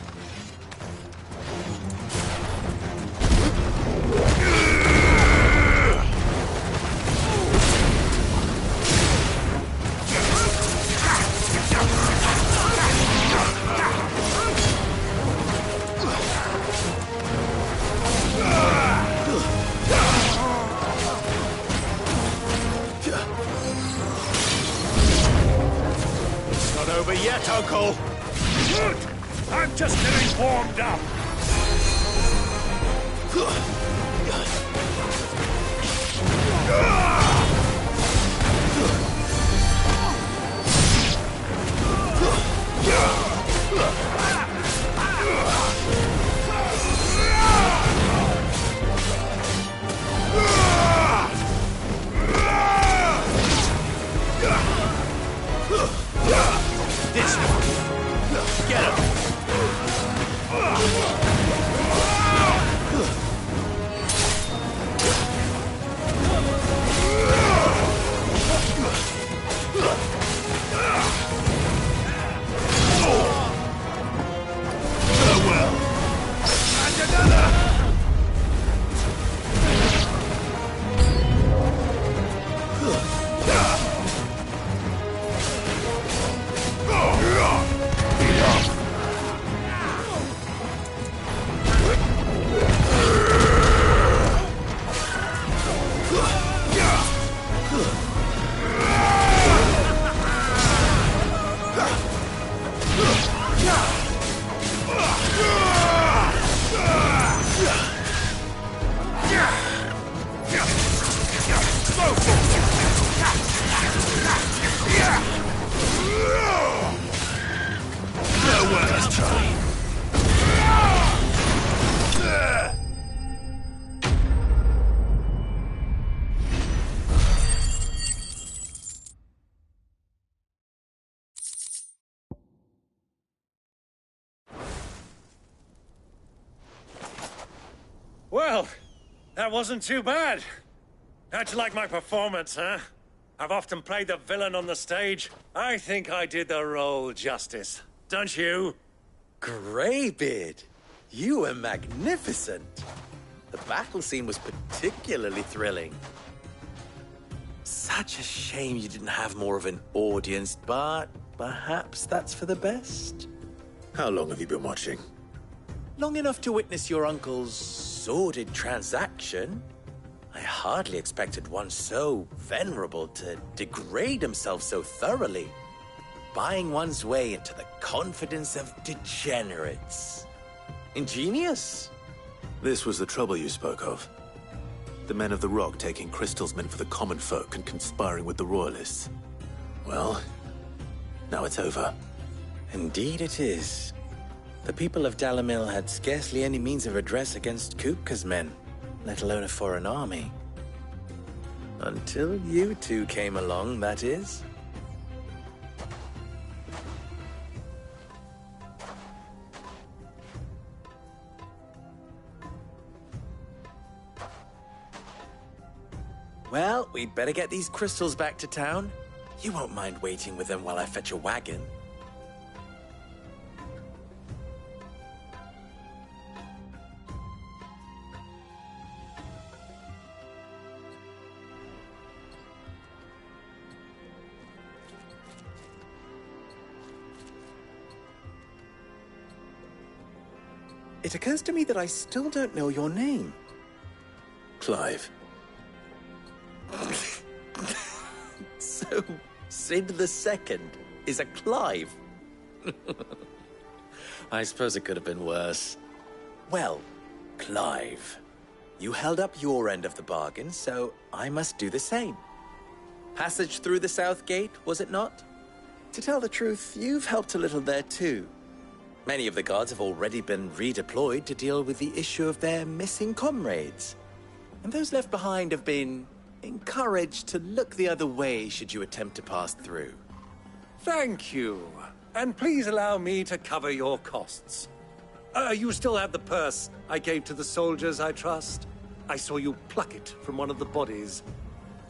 Not over yet, Uncle. Good! I'm just getting warmed up. Well, that wasn't too bad. How'd you like my performance, huh? I've often played the villain on the stage. I think I did the role justice. Don't you? Greybeard, you were magnificent. The battle scene was particularly thrilling. Such a shame you didn't have more of an audience, but perhaps that's for the best. How long have you been watching? Long enough to witness your uncle's sordid transaction. I hardly expected one so venerable to degrade himself so thoroughly, buying one's way into the confidence of degenerates. Ingenious. This was the trouble you spoke of. The men of the Rock taking Crystal's men for the common folk and conspiring with the Royalists. Well, now it's over. Indeed it is. The people of Dalamil had scarcely any means of redress against Kupka's men, let alone a foreign army. Until you two came along, that is. Well, we'd better get these crystals back to town. You won't mind waiting with them while I fetch a wagon. It occurs to me that I still don't know your name. Clive. So, Sid the Second is a Clive? I suppose it could have been worse. Well, Clive, you held up your end of the bargain, so I must do the same. Passage through the South Gate, was it not? To tell the truth, you've helped a little there too. Many of the guards have already been redeployed to deal with the issue of their missing comrades. And those left behind have been encouraged to look the other way should you attempt to pass through. Thank you. And please allow me to cover your costs. You still have the purse I gave to the soldiers, I trust? I saw you pluck it from one of the bodies.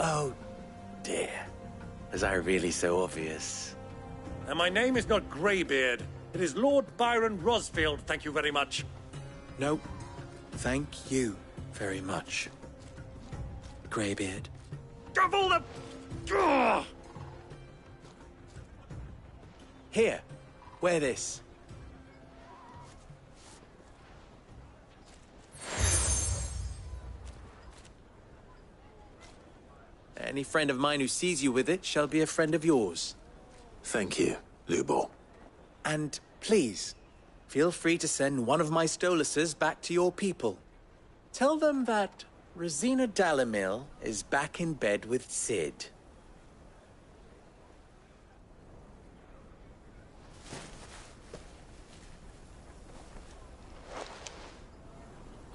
Oh, dear. Was I really so obvious? And my name is not Greybeard. It is Lord Byron Rosfield, thank you very much. No, thank you very much, Greybeard. Of all the... Ugh! Here, wear this. Any friend of mine who sees you with it shall be a friend of yours. Thank you, Lubor. And please, feel free to send one of my Stoluses back to your people. Tell them that Rosina Dalamil is back in bed with Sid.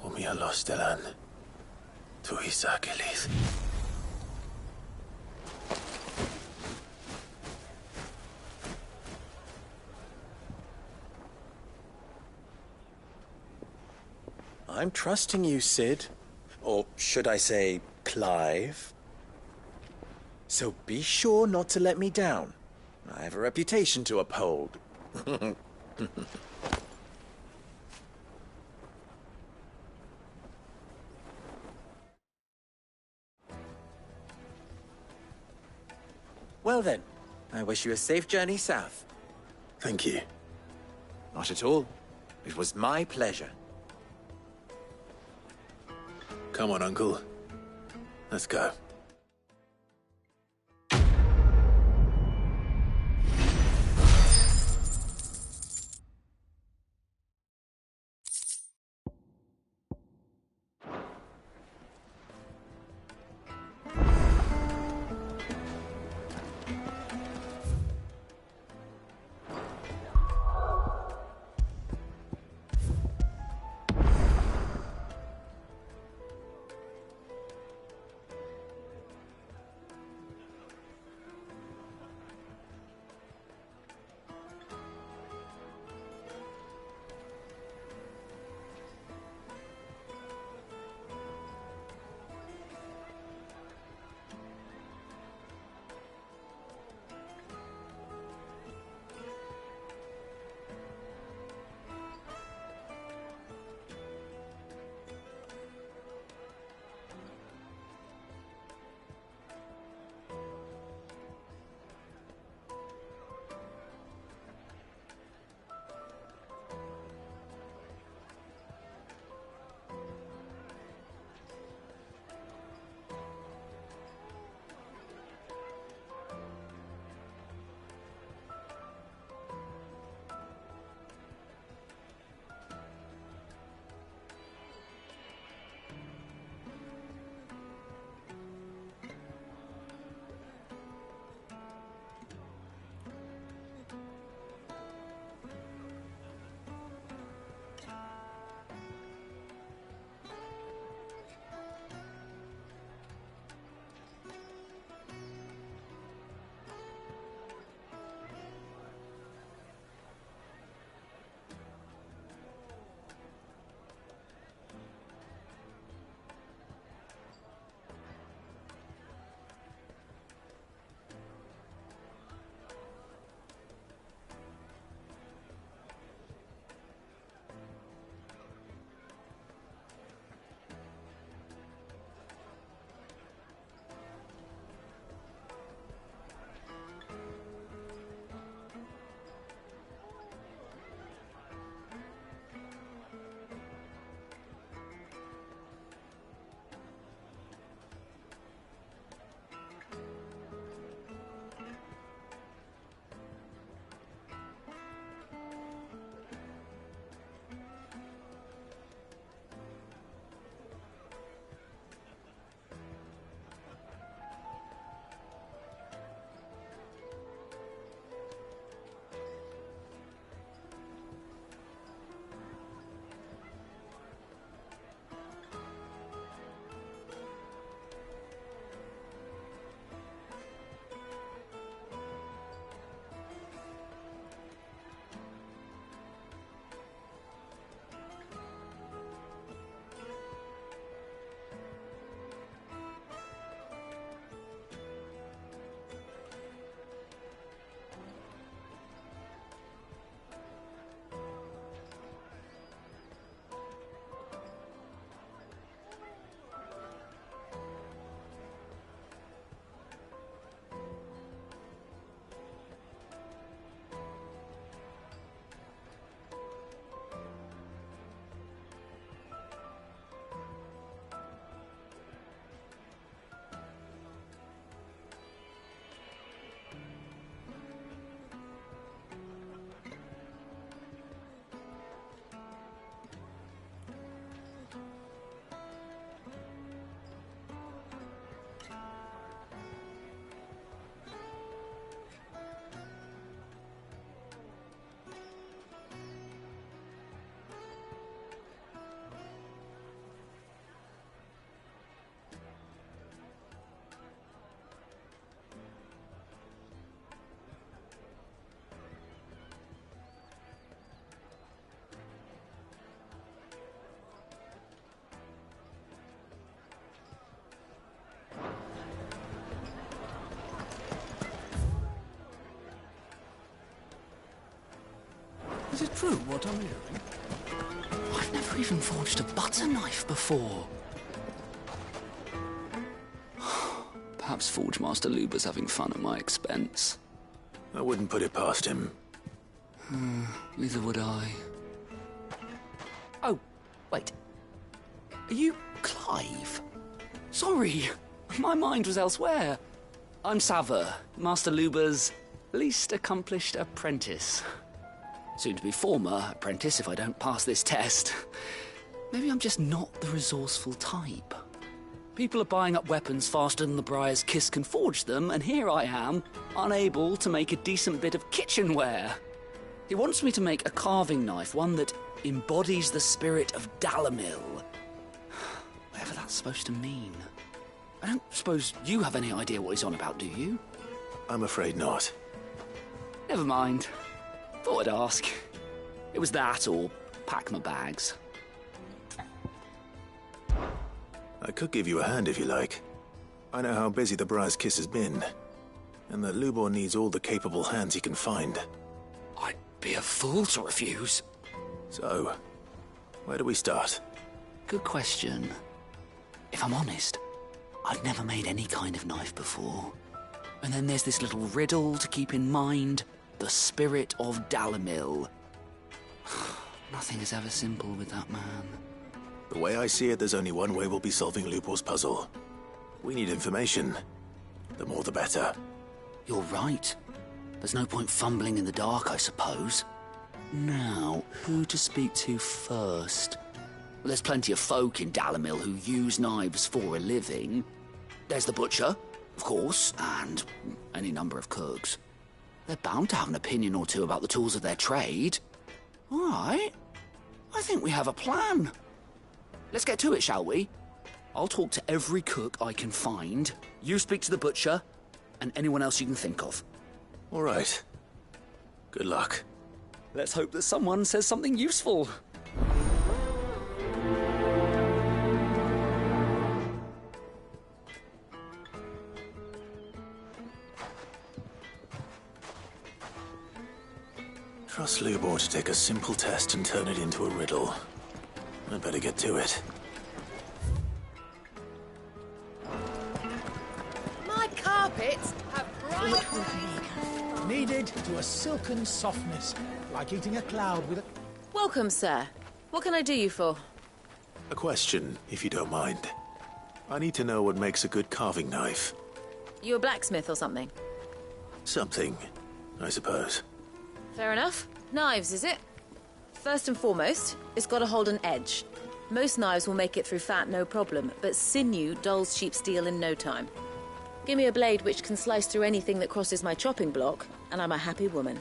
Umia Lostelan. Tu Isakelis. I'm trusting you, Sid. Or should I say, Clive? So be sure not to let me down. I have a reputation to uphold. Well then, I wish you a safe journey south. Thank you. Not at all. It was my pleasure. Come on, Uncle. Let's go. Is it true what I'm hearing? I've never even forged a butter knife before. Perhaps Forge Master Luber's having fun at my expense. I wouldn't put it past him. Neither would I. Oh, wait. Are you Clive? Sorry, my mind was elsewhere. I'm Sava, Master Luber's least accomplished apprentice. Soon to be former apprentice if I don't pass this test. Maybe I'm just not the resourceful type. People are buying up weapons faster than the Briar's Kiss can forge them, and here I am, unable to make a decent bit of kitchenware. He wants me to make a carving knife, one that embodies the spirit of Dalamil. Whatever that's supposed to mean. I don't suppose you have any idea what he's on about, do you? I'm afraid not. Never mind. Thought I'd ask. It was that or pack my bags. I could give you a hand if you like. I know how busy the Briar's Kiss has been, and that Lubor needs all the capable hands he can find. I'd be a fool to refuse. So, where do we start? Good question. If I'm honest, I've never made any kind of knife before. And then there's this little riddle to keep in mind. The spirit of Dalamil. Nothing is ever simple with that man. The way I see it, there's only one way we'll be solving Lubor's puzzle. We need information. The more the better. You're right. There's no point fumbling in the dark, I suppose. Now, who to speak to first? Well, there's plenty of folk in Dalamil who use knives for a living. There's the butcher, of course, and any number of cooks. They're bound to have an opinion or two about the tools of their trade. All right. I think we have a plan. Let's get to it, shall we? I'll talk to every cook I can find. You speak to the butcher, and anyone else you can think of. All right. Good luck. Let's hope that someone says something useful. Trust Lubor to take a simple test and turn it into a riddle. I'd better get to it. My carpets have bright... Kneaded to a silken softness, like eating a cloud with a... Welcome, sir. What can I do you for? A question, if you don't mind. I need to know what makes a good carving knife. You a blacksmith or something? Something, I suppose. Fair enough. Knives, is it? First and foremost, it's got to hold an edge. Most knives will make it through fat, no problem, but sinew dulls cheap steel in no time. Give me a blade which can slice through anything that crosses my chopping block, and I'm a happy woman.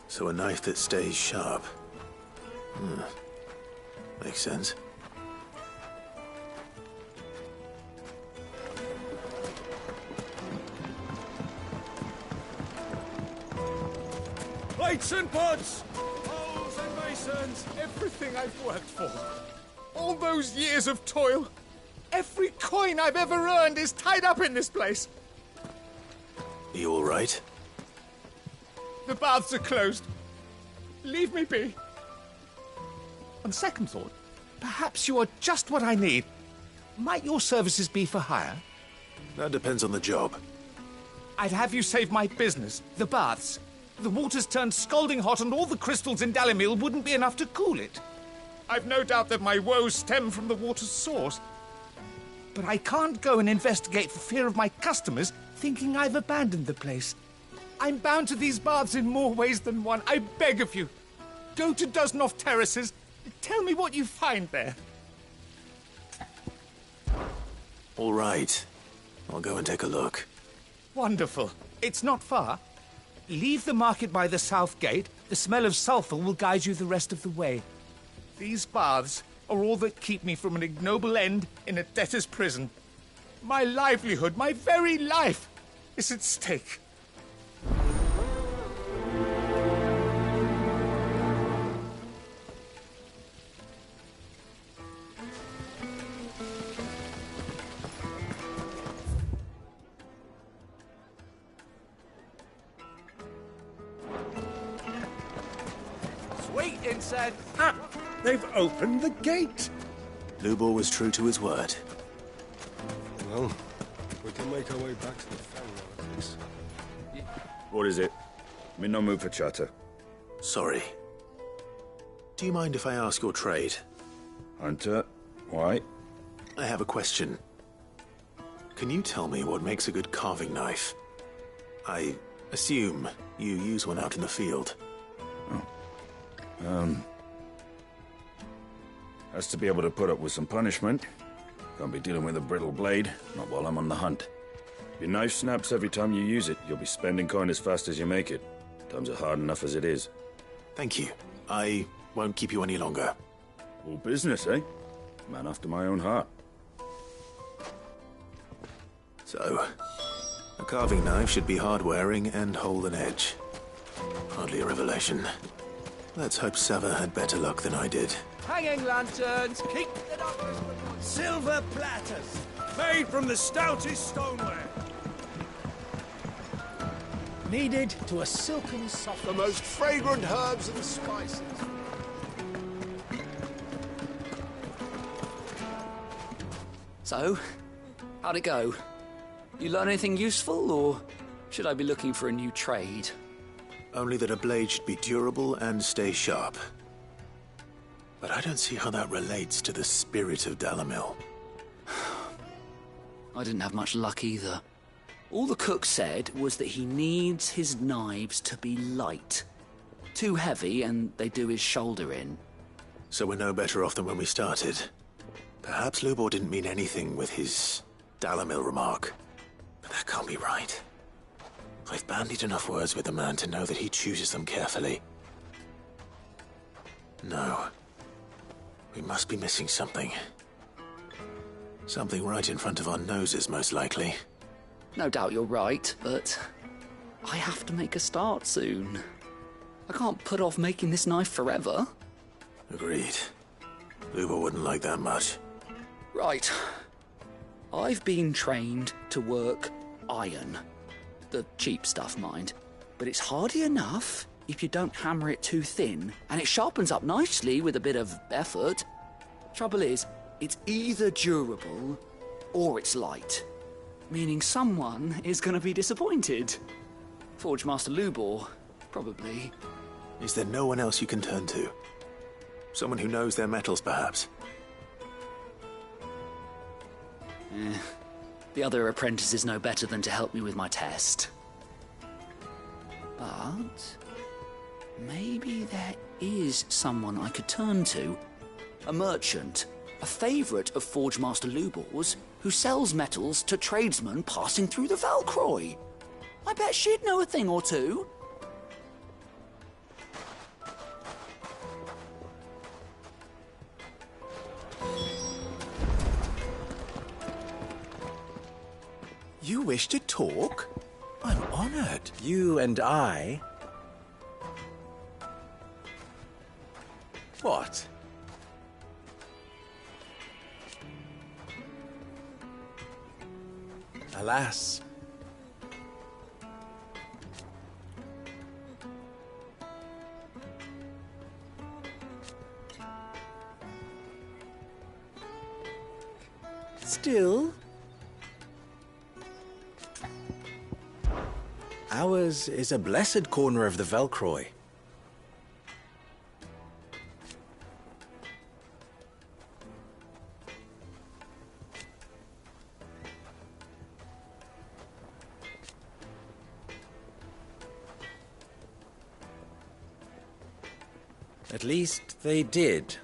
So a knife that stays sharp. Makes sense. Plates and pots! Poles and masons! Everything I've worked for. All those years of toil. Every coin I've ever earned is tied up in this place. Are you all right? The baths are closed. Leave me be. On second thought, perhaps you are just what I need. Might your services be for hire? That depends on the job. I'd have you save my business, the baths. The water's turned scalding hot and all the crystals in Dalamil wouldn't be enough to cool it. I've no doubt that my woes stem from the water's source. But I can't go and investigate for fear of my customers thinking I've abandoned the place. I'm bound to these baths in more ways than one. I beg of you. Go to Dusnoff Terraces. Tell me what you find there. All right. I'll go and take a look. Wonderful. It's not far. Leave the market by the south gate. The smell of sulphur will guide you the rest of the way. These baths are all that keep me from an ignoble end in a debtor's prison. My livelihood, my very life, is at stake. incense! Ah! They've opened the gate! Lubor was true to his word. Well, we can make our way back to the Fang now, at least. What is it? I'm in no mood for chatter. Sorry. Do you mind if I ask your trade? Hunter, why? I have a question. Can you tell me what makes a good carving knife? I assume you use one out in the field. Has to be able to put up with some punishment. Can't be dealing with a brittle blade, not while I'm on the hunt. If your knife snaps every time you use it, you'll be spending coin as fast as you make it. Times are hard enough as it is. Thank you. I won't keep you any longer. All business, eh? Man after my own heart. So, a carving knife should be hard-wearing and hold an edge. Hardly a revelation. Let's hope Sava had better luck than I did. Hanging lanterns, keep it up! Silver platters, made from the stoutest stoneware. Kneaded to a silken softness. The most fragrant herbs and spices. So, how'd it go? You learn anything useful, or should I be looking for a new trade? Only that a blade should be durable and stay sharp. But I don't see how that relates to the spirit of Dalamil. I didn't have much luck either. All the cook said was that he needs his knives to be light. Too heavy and they do his shoulder in. So we're no better off than when we started. Perhaps Lubor didn't mean anything with his Dalamil remark. But that can't be right. I've bandied enough words with the man to know that he chooses them carefully. No. We must be missing something. Something right in front of our noses, most likely. No doubt you're right, but I have to make a start soon. I can't put off making this knife forever. Agreed. Lubor wouldn't like that much. Right. I've been trained to work iron. The cheap stuff, mind. But it's hardy enough if you don't hammer it too thin, and it sharpens up nicely with a bit of effort. Trouble is, it's either durable or it's light. Meaning someone is going to be disappointed. Forge Master Lubor, probably. Is there no one else you can turn to? Someone who knows their metals, perhaps? The other apprentices know better than to help me with my test. But maybe there is someone I could turn to. A merchant, a favourite of Forge Master Lubor's, who sells metals to tradesmen passing through the Valcroy. I bet she'd know a thing or two. You wish to talk? I'm honored. You and I... What? Alas. Still... Ours is a blessed corner of the Valcroy. At least they did.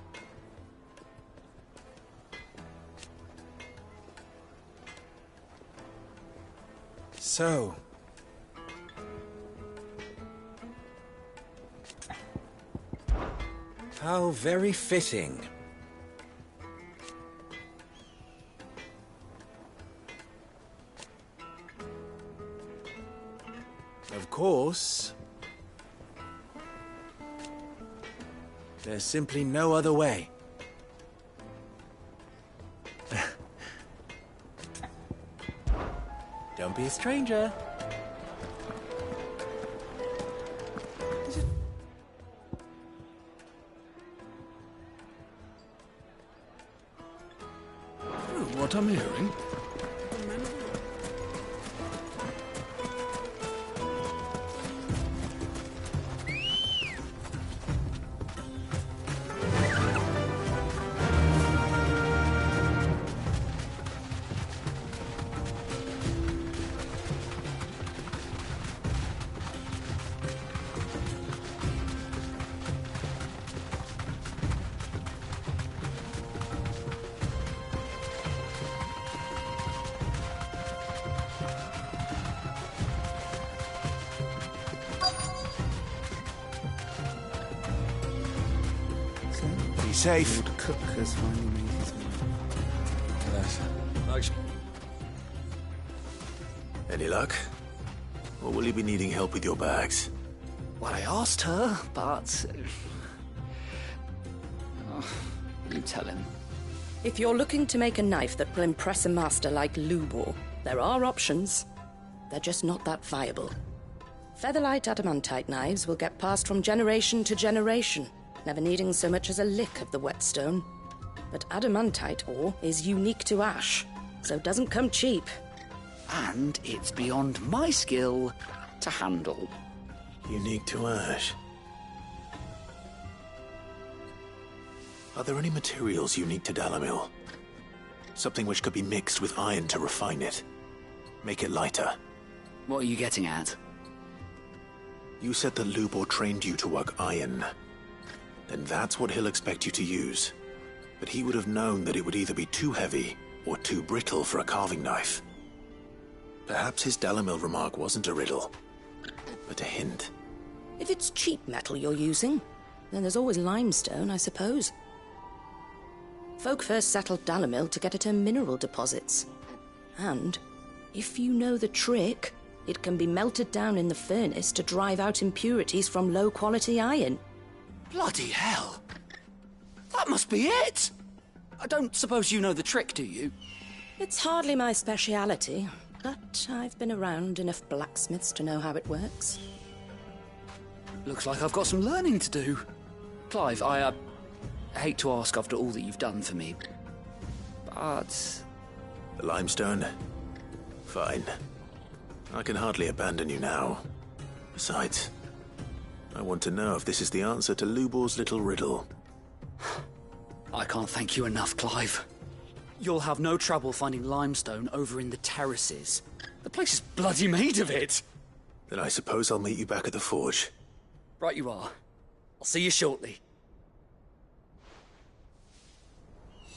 So... how very fitting. Of course, there's simply no other way. Don't be a stranger. what I'm hearing? Be safe. Lord Cook has finally made his mind. Any luck? Or will you be needing help with your bags? Well, I asked her, but... Oh, you tell him. If you're looking to make a knife that will impress a master like Lubor, there are options. They're just not that viable. Featherlight adamantite knives will get passed from generation to generation, never needing so much as a lick of the whetstone. But adamantite ore is unique to ash, so it doesn't come cheap. And it's beyond my skill to handle. Unique to ash. Are there any materials unique to Dalamil? Something which could be mixed with iron to refine it. Make it lighter. What are you getting at? You said that Lubor trained you to work iron. Then that's what he'll expect you to use. But he would have known that it would either be too heavy or too brittle for a carving knife. Perhaps his Dalamil remark wasn't a riddle, but a hint. If it's cheap metal you're using, then there's always limestone, I suppose. Folk first settled Dalamil to get at her mineral deposits. And, if you know the trick, it can be melted down in the furnace to drive out impurities from low-quality iron. Bloody hell! That must be it! I don't suppose you know the trick, do you? It's hardly my speciality, but I've been around enough blacksmiths to know how it works. Looks like I've got some learning to do. Clive, I hate to ask after all that you've done for me, but... The limestone? Fine. I can hardly abandon you now. Besides, I want to know if this is the answer to Lubor's little riddle. I can't thank you enough, Clive. You'll have no trouble finding limestone over in the terraces. The place is bloody made of it. Then I suppose I'll meet you back at the forge. Right you are. I'll see you shortly.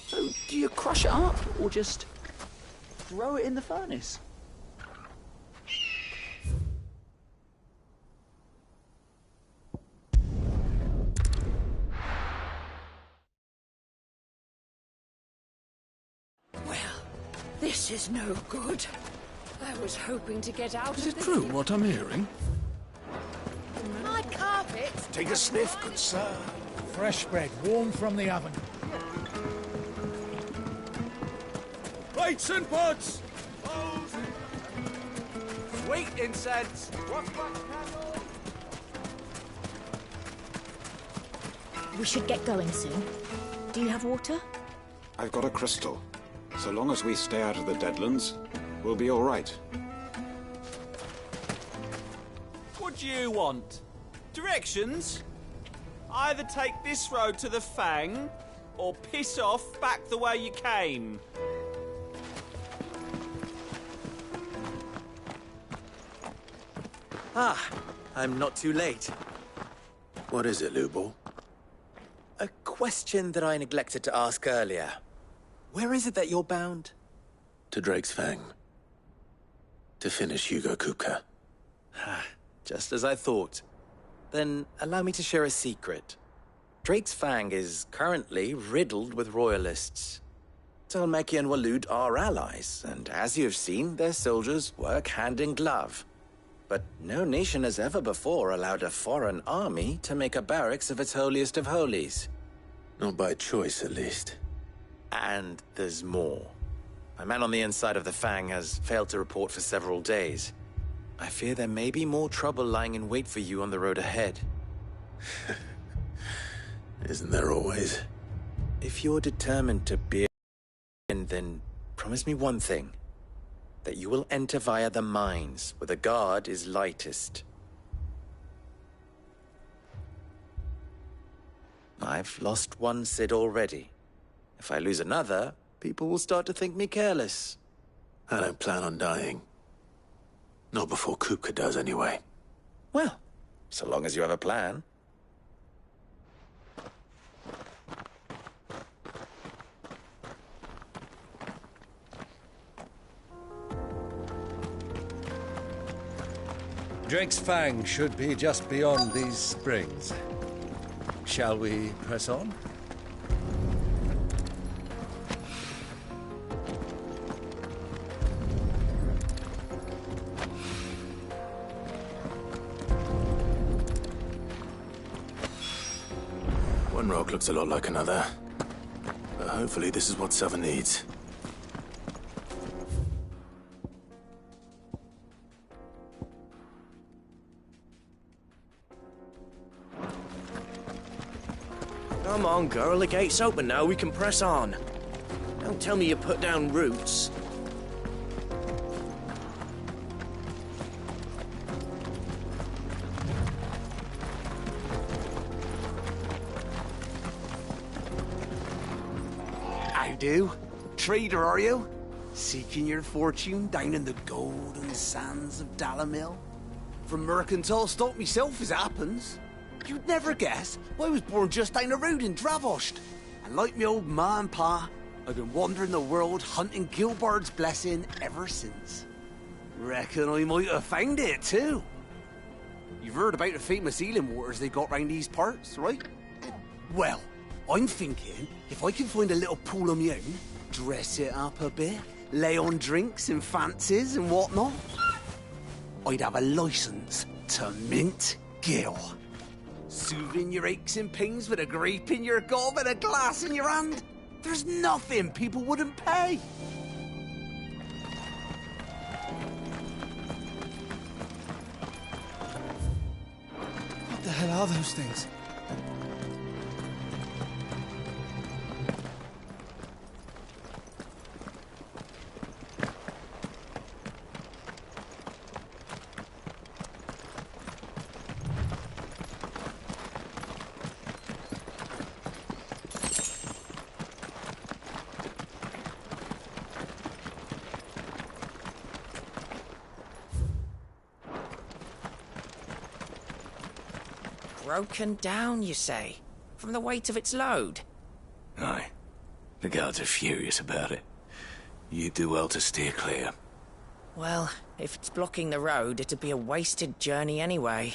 So, do you crush it up, or just throw it in the furnace? Well, this is no good. I was hoping to get out Is of it true what I'm hearing? My carpet. Take a sniff, good sir. Fresh bread, warm from the oven. Plates and pots! Sweet incense! We should get going soon. Do you have water? I've got a crystal. So long as we stay out of the Deadlands, we'll be all right. What do you want? Directions? Either take this road to the Fang, or piss off back the way you came. Ah, I'm not too late. What is it, Lubor? A question that I neglected to ask earlier. Where is it that you're bound? To Drake's Fang. To finish Hugo Kupka. Just as I thought. Then allow me to share a secret. Drake's Fang is currently riddled with royalists. Talmeki and Walud are allies, and as you've seen, their soldiers work hand in glove. But no nation has ever before allowed a foreign army to make a barracks of its holiest of holies. Not by choice, at least. And there's more. A man on the inside of the Fang has failed to report for several days. I fear there may be more trouble lying in wait for you on the road ahead. Isn't there always? If you're determined to be in, then promise me one thing. That you will enter via the mines, where the guard is lightest. I've lost one Cid already. If I lose another, people will start to think me careless. I don't plan on dying. Not before Kupka does, anyway. Well, so long as you have a plan. Drake's Fang should be just beyond these springs. Shall we press on? One rock looks a lot like another. But hopefully this is what Sava needs. Come on, girl, the gate's open now, we can press on. Don't tell me you put down roots. How do? Trader, are you? Seeking your fortune down in the golden sands of Dalamil? From mercantile stock myself, as it happens. You'd never guess, I was born just down the road in Dravost. And like me old ma and pa, I've been wandering the world hunting Gilbard's blessing ever since. Reckon I might have found it too. You've heard about the famous healing waters they got round these parts, right? Well, I'm thinking, if I can find a little pool of my own, dress it up a bit, lay on drinks and fancies and whatnot, I'd have a license to mint Gil. Soothing your aches and pains with a grape in your gob and a glass in your hand. There's nothing people wouldn't pay. What the hell are those things? Broken down, you say? From the weight of its load? Aye. The guards are furious about it. You do well to steer clear. Well, if it's blocking the road, it'd be a wasted journey anyway.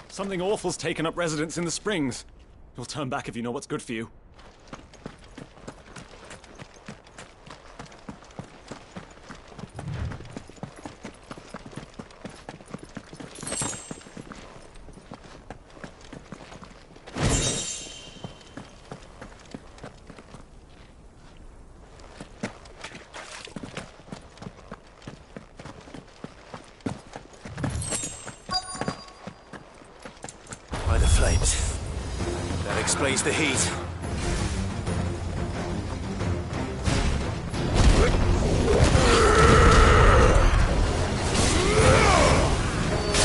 Something awful's taken up residence in the springs. You'll turn back if you know what's good for you. By the flames. That explains the heat.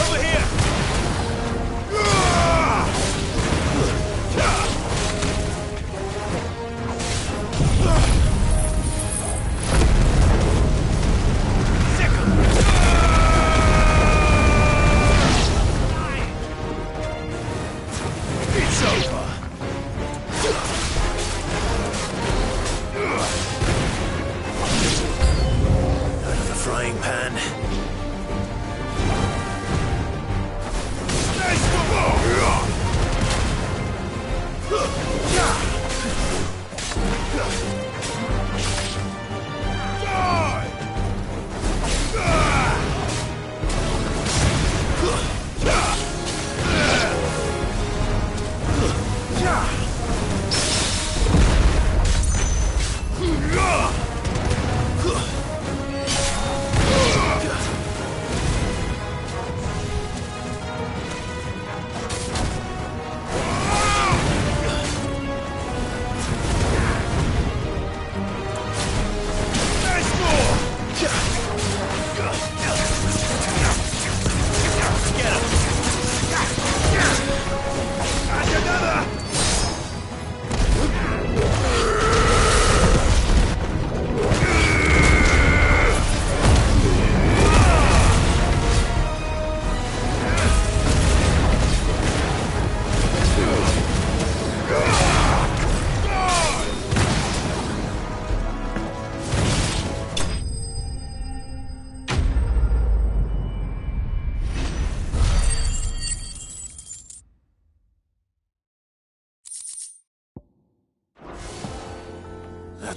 Over here! It's over.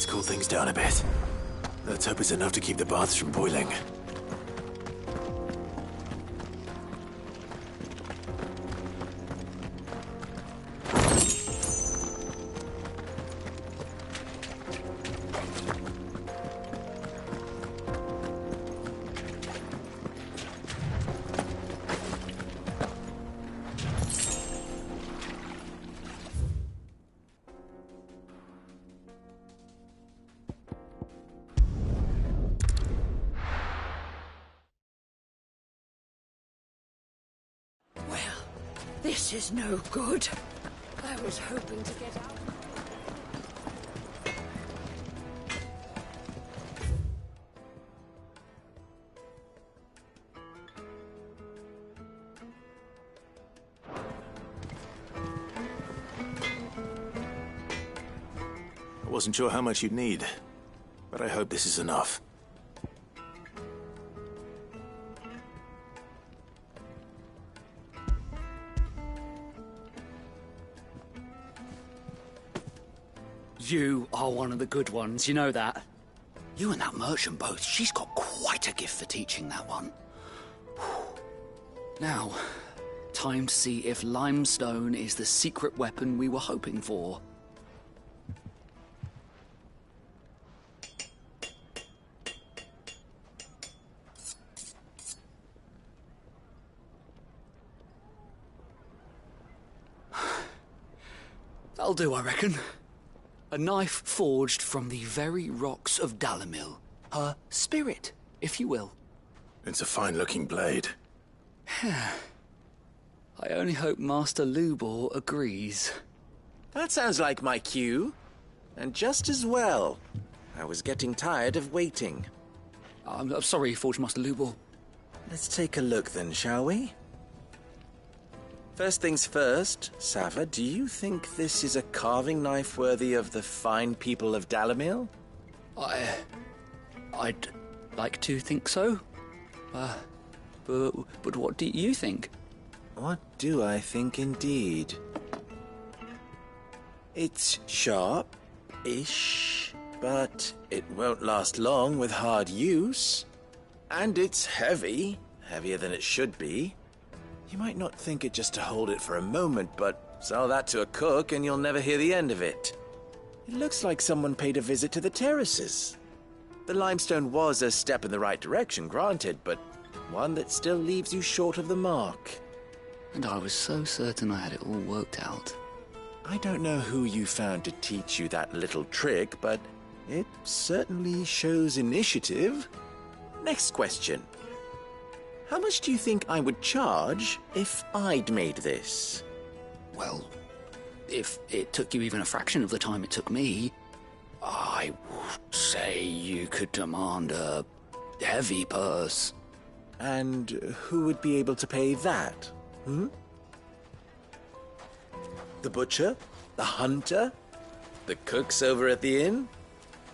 Let's cool things down a bit. Let's hope it's enough to keep the baths from boiling. This is no good. I was hoping to get out. I wasn't sure how much you'd need, but I hope this is enough. You are one of the good ones, you know that? You and that merchant both, she's got quite a gift for teaching that one. Now, time to see if limestone is the secret weapon we were hoping for. That'll do, I reckon. A knife forged from the very rocks of Dalamil. Her spirit, if you will. It's a fine-looking blade. I only hope Master Lubor agrees. That sounds like my cue. And just as well. I was getting tired of waiting. I'm sorry, Forge Master Lubor. Let's take a look then, shall we? First things first, Sava, do you think this is a carving knife worthy of the fine people of Dalamil? I'd like to think so. But what do you think? What do I think indeed? It's sharp-ish, but it won't last long with hard use. And it's heavy, heavier than it should be. You might not think it just to hold it for a moment, but sell that to a cook and you'll never hear the end of it. It looks like someone paid a visit to the terraces. The limestone was a step in the right direction, granted, but one that still leaves you short of the mark. And I was so certain I had it all worked out. I don't know who you found to teach you that little trick, but it certainly shows initiative. Next question. How much do you think I would charge if I'd made this? Well, if it took you even a fraction of the time it took me, I would say you could demand a heavy purse. And who would be able to pay that? The butcher? The hunter? The cooks over at the inn?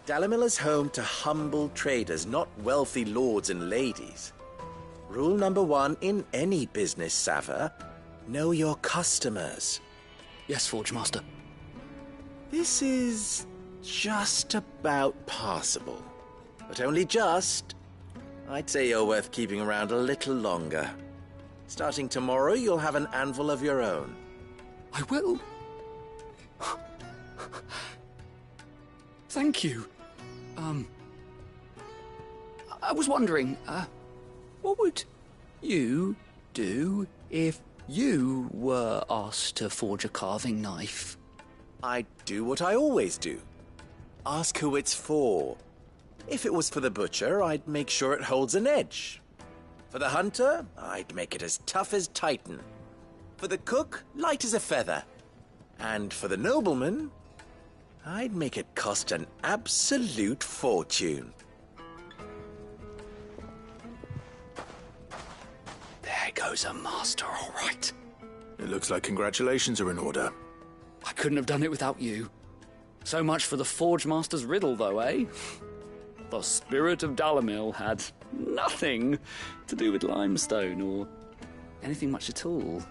Dalamil is home to humble traders, not wealthy lords and ladies. Rule number 1 in any business, Sava. Know your customers. Yes, Forge Master. This is just about passable. But only just. I'd say you're worth keeping around a little longer. Starting tomorrow, you'll have an anvil of your own. I will. Thank you. I was wondering, what would you do if you were asked to forge a carving knife? I'd do what I always do. Ask who it's for. If it was for the butcher, I'd make sure it holds an edge. For the hunter, I'd make it as tough as Titan. For the cook, light as a feather. And for the nobleman, I'd make it cost an absolute fortune. There goes a master, all right. It looks like congratulations are in order. I couldn't have done it without you. So much for the Forge Master's riddle, though, eh? The spirit of Dalamil had nothing to do with limestone or anything much at all.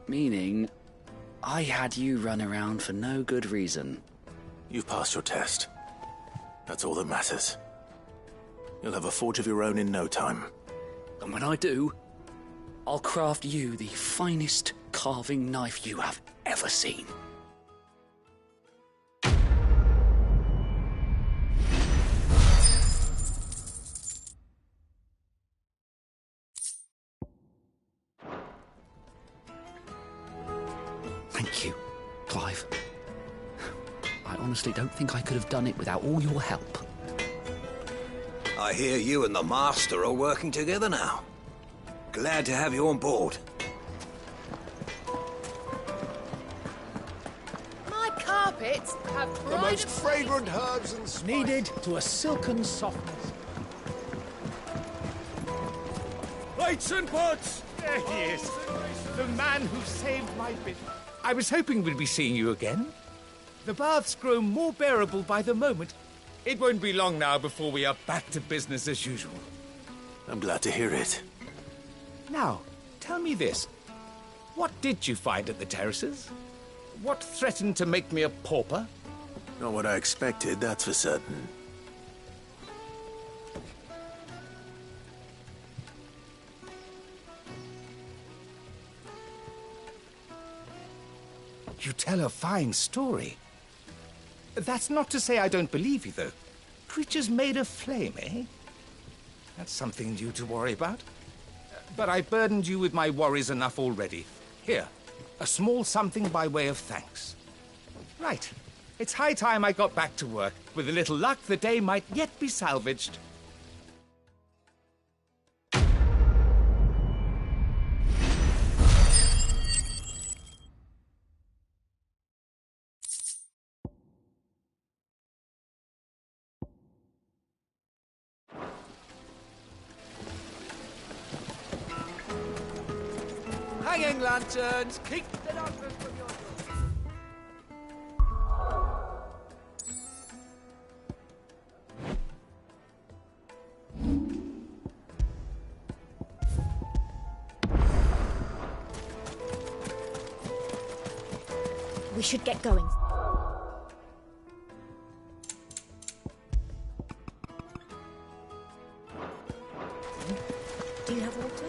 Meaning, I had you run around for no good reason. You've passed your test. That's all that matters. You'll have a forge of your own in no time. And when I do, I'll craft you the finest carving knife you have ever seen. Thank you, Clive. I honestly don't think I could have done it without all your help. I hear you and the Master are working together now. Glad to have you on board. My carpets have The most fragrant herbs and spices. Kneaded to a silken softness. Plates and pots! There he is. The man who saved my business. I was hoping we'd be seeing you again. The baths grow more bearable by the moment. It won't be long now before we are back to business as usual. I'm glad to hear it. Now, tell me this. What did you find at the terraces? What threatened to make me a pauper? Not what I expected, that's for certain. You tell a fine story. That's not to say I don't believe you, though. Creatures made of flame, eh? That's something new to worry about. But I've burdened you with my worries enough already. Here, a small something by way of thanks. Right. It's high time I got back to work. With a little luck, the day might yet be salvaged. Hanging lanterns, keep the darkness from your door. We should get going. Do you have water?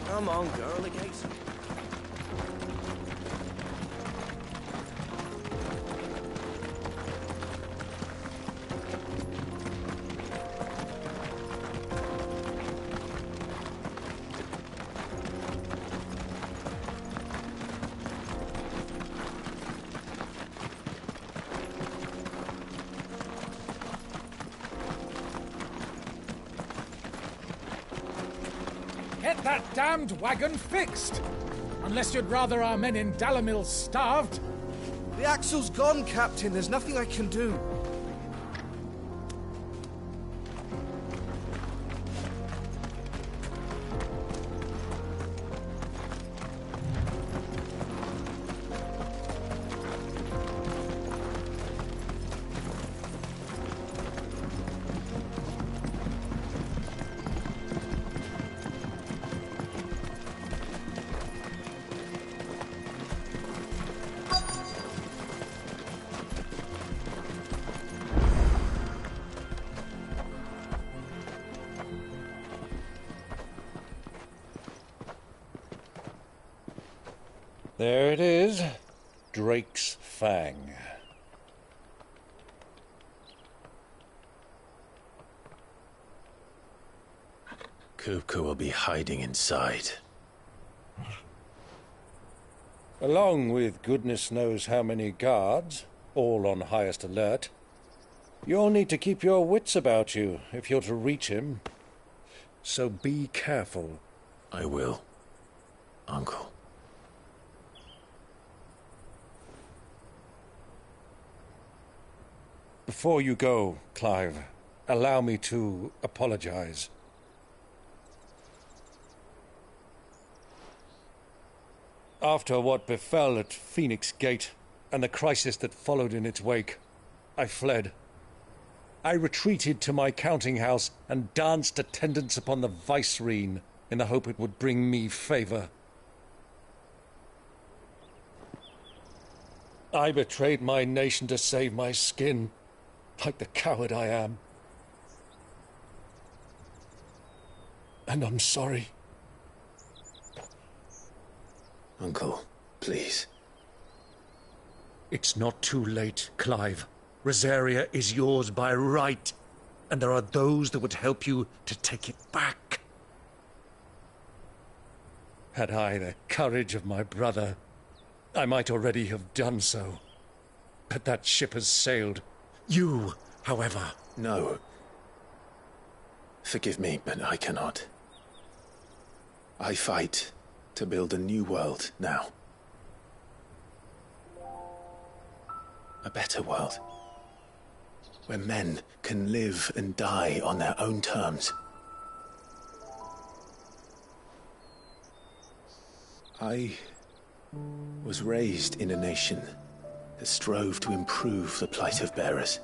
Come on, girl, the gates. Get that damned wagon fixed! Unless you'd rather our men in Dalamil starved. The axle's gone, Captain. There's nothing I can do. There it is. Drake's Fang. Kupka will be hiding inside. Along with goodness knows how many guards, all on highest alert. You'll need to keep your wits about you if you're to reach him. So be careful. I will, Uncle. Before you go, Clive, allow me to apologize. After what befell at Phoenix Gate and the crisis that followed in its wake, I fled. I retreated to my counting house and danced attendance upon the vicereine in the hope it would bring me favor. I betrayed my nation to save my skin, like the coward I am. And I'm sorry. Uncle, please. It's not too late, Clive. Rosaria is yours by right, and there are those that would help you to take it back. Had I the courage of my brother, I might already have done so. But that ship has sailed. You, however... No. Forgive me, but I cannot. I fight to build a new world now. A better world. Where men can live and die on their own terms. I was raised in a nation that strove to improve the plight of bearers.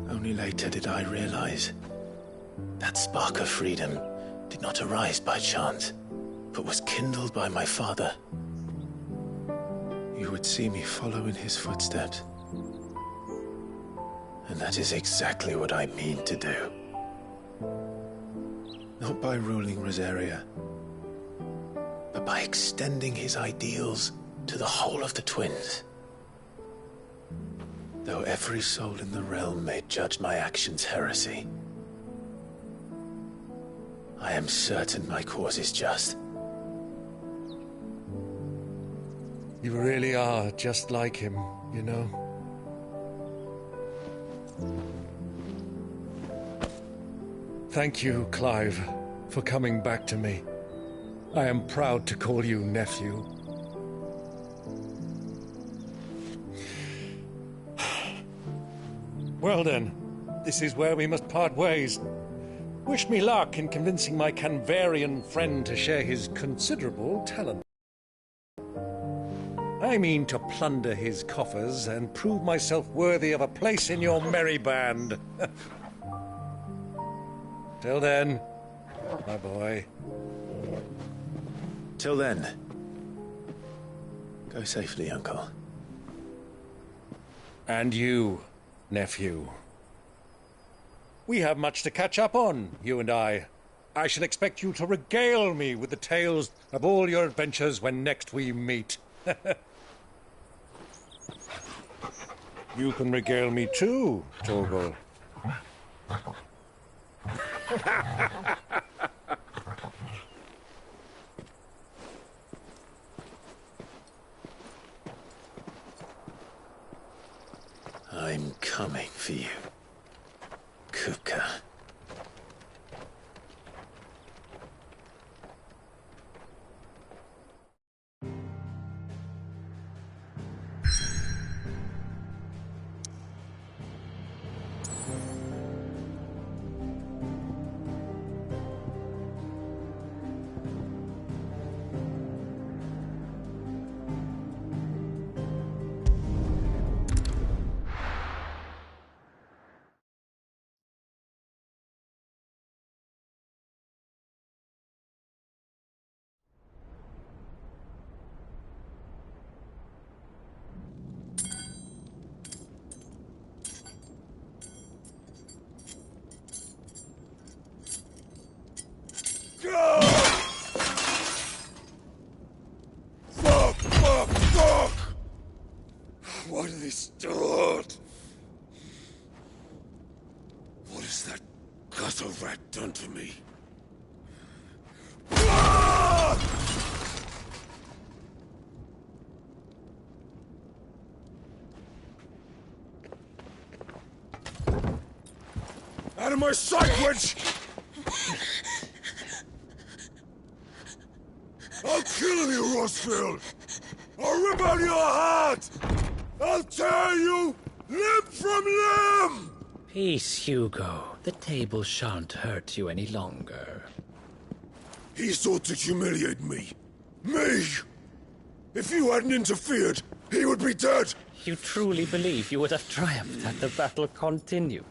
Only later did I realize that spark of freedom did not arise by chance, but was kindled by my father. You would see me follow in his footsteps. And that is exactly what I mean to do. Not by ruling Rosaria, but by extending his ideals to the whole of the twins. Though every soul in the realm may judge my actions heresy, I am certain my cause is just. You really are just like him, you know. Thank you, Clive, for coming back to me. I am proud to call you nephew. Well then, this is where we must part ways. Wish me luck in convincing my Canvarian friend to share his considerable talent. I mean to plunder his coffers and prove myself worthy of a place in your merry band. Till then, my boy. Till then, go safely, Uncle. And you, nephew. We have much to catch up on, you and I. I shall expect you to regale me with the tales of all your adventures when next we meet. You can regale me too, Torgal. I'm coming for you, Kupka. Fuck! Why do they start? What has that gutter rat done to me? Out of my sight, witch! I'll kill you, Rossfield! I'll rip out your heart! I'll tear you limb from limb! Peace, Hugo. The table shan't hurt you any longer. He sought to humiliate me. Me! If you hadn't interfered, he would be dead! You truly believe you would have triumphed had the battle continued?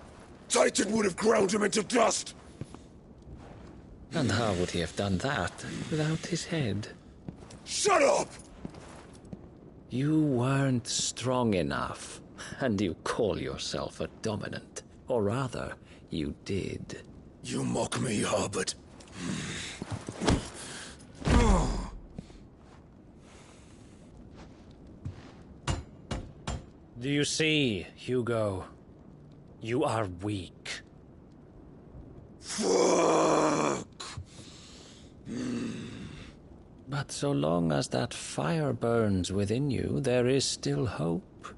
Titan would have ground him into dust! And how would he have done that without his head? Shut up! You weren't strong enough, and you call yourself a dominant. Or rather, you did. You mock me, Harbert. Do you see, Hugo? You are weak. Fuck! But so long as that fire burns within you, there is still hope.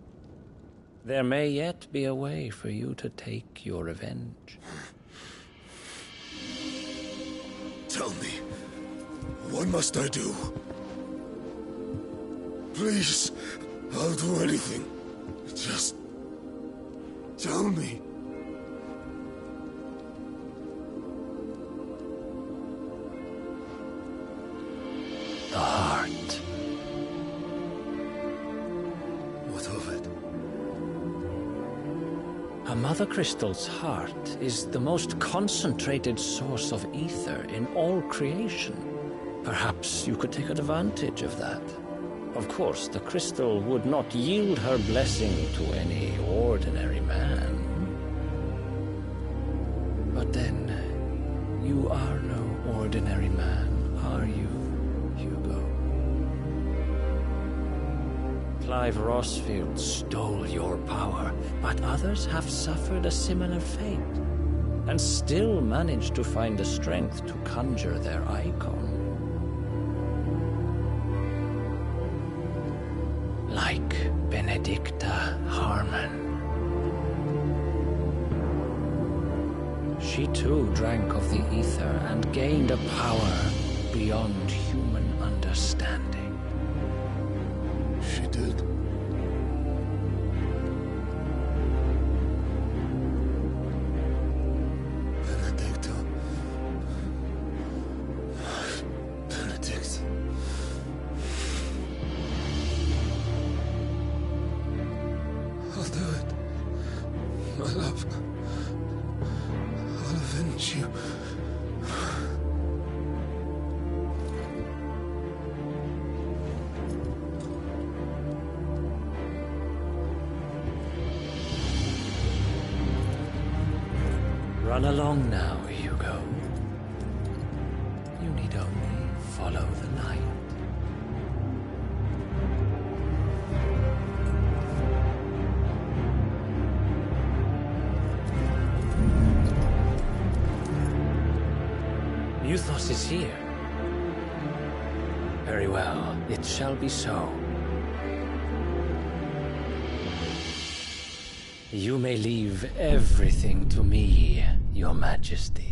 There may yet be a way for you to take your revenge. Tell me, what must I do? Please, I'll do anything. Just tell me. The heart. What of it? A Mother Crystal's heart is the most concentrated source of ether in all creation. Perhaps you could take advantage of that. Of course, the crystal would not yield her blessing to any ordinary man. But then, you are no ordinary man, are you, Hugo? Clive Rossfield stole your power, but others have suffered a similar fate, and still managed to find the strength to conjure their icon. Like Benedicta Harmon. She too drank of the ether and gained a power beyond human understanding. She did. Benedicta. Benedict. I'll do it. My love. I'll avenge you. Run along now, Hugo. You need only follow the light. Euthos is here. Very well, it shall be so. You may leave everything to me, Your Majesty.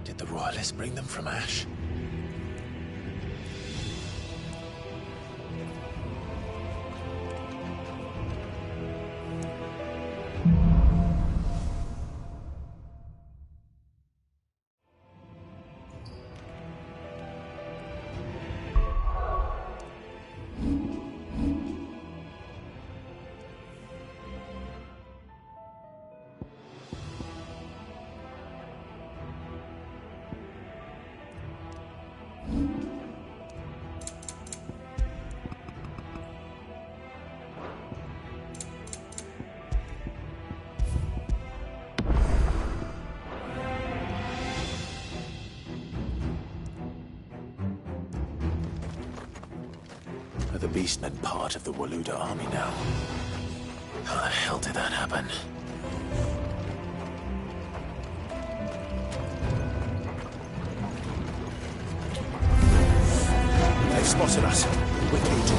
Did the royalists bring them from Ash? beastmen part of the Waluda army now? How the hell did that happen? They've spotted us. We need to...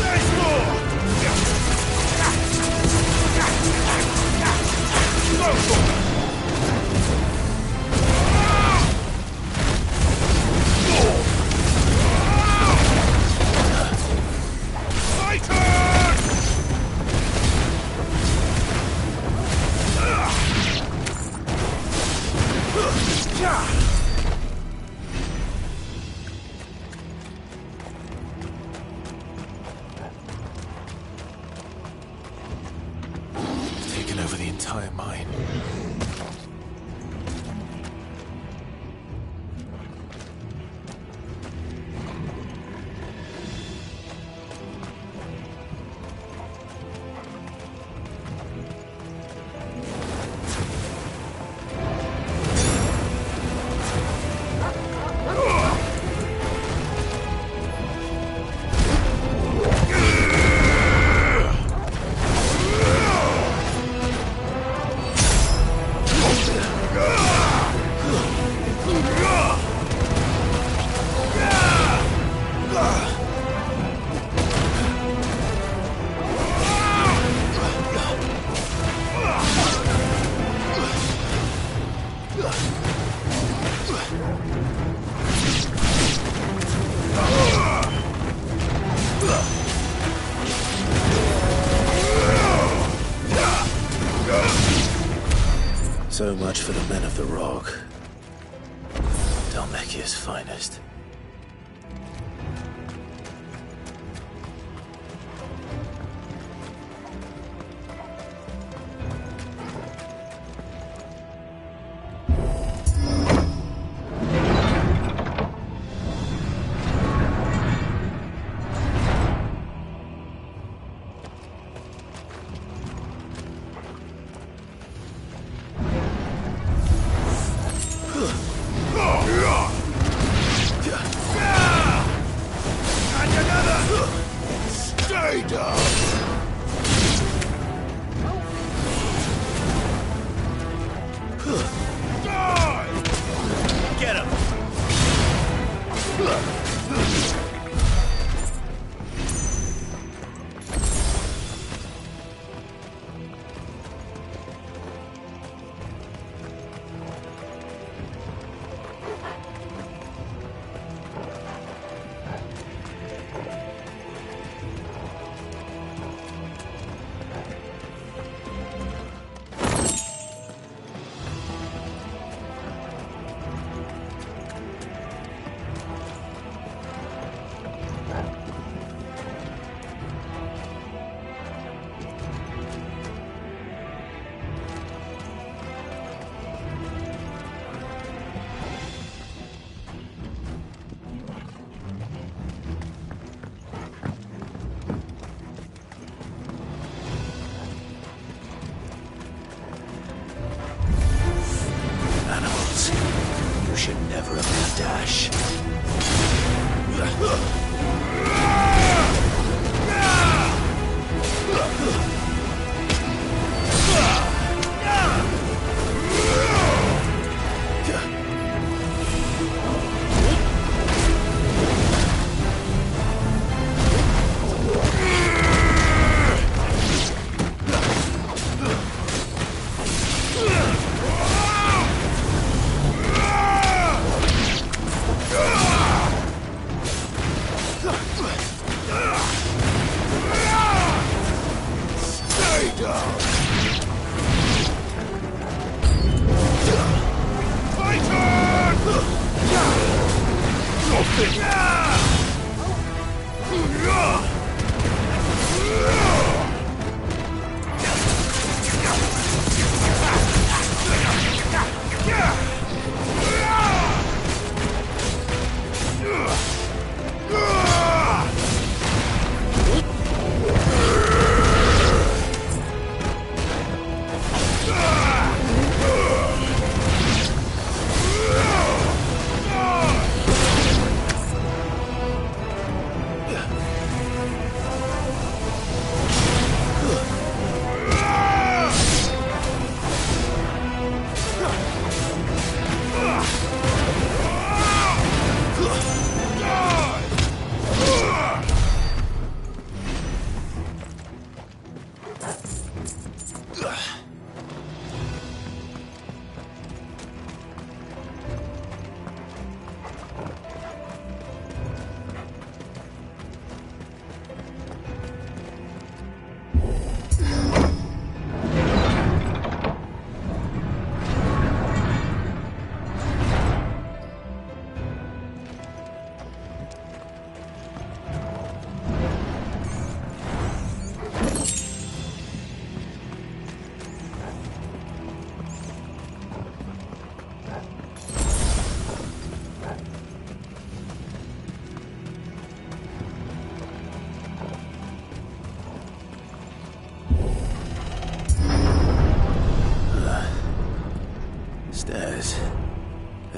There's more! Go for it! Taken over the entire mine. So much for the men of the Rock. Dalmekia's finest. Stay down! Get him! You should never have made a dash.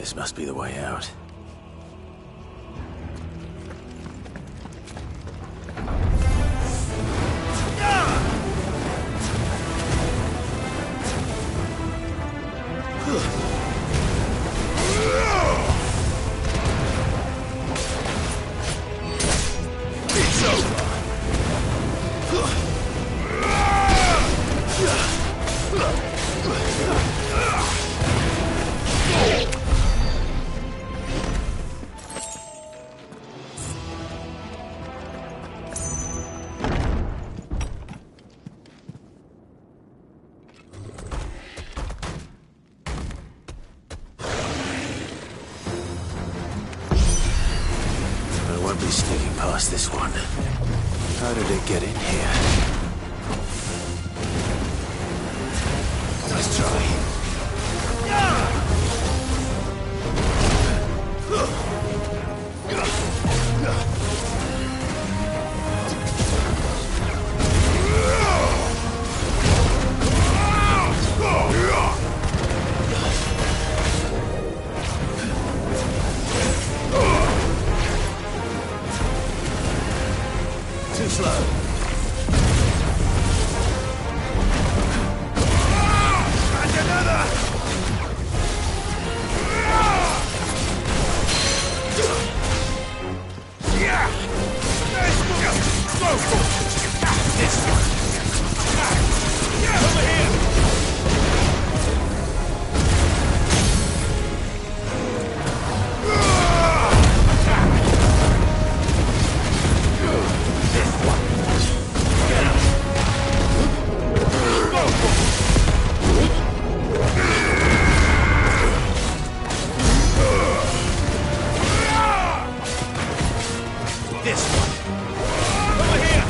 This must be the way out. This one. How did it get in here? Nice try. Too slow. And another! Yeah! Nice move! Go! This one! Yeah! Over here!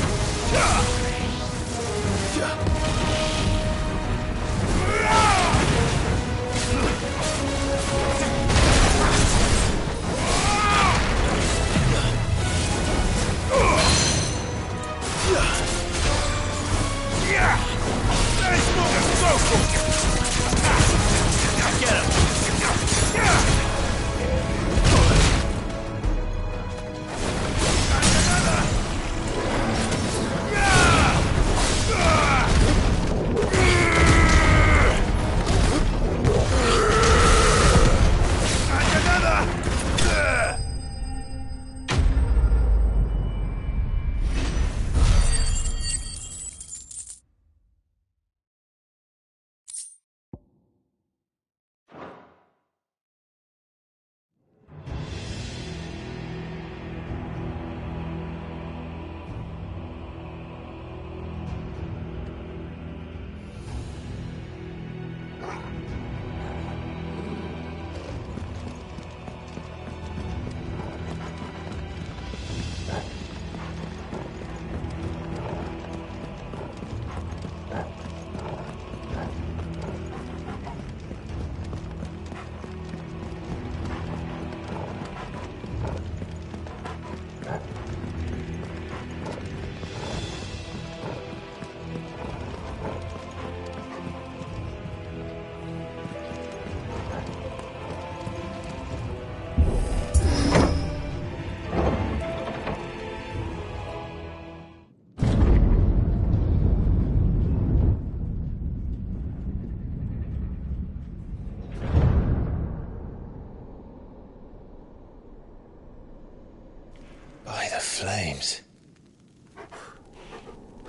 By the flames.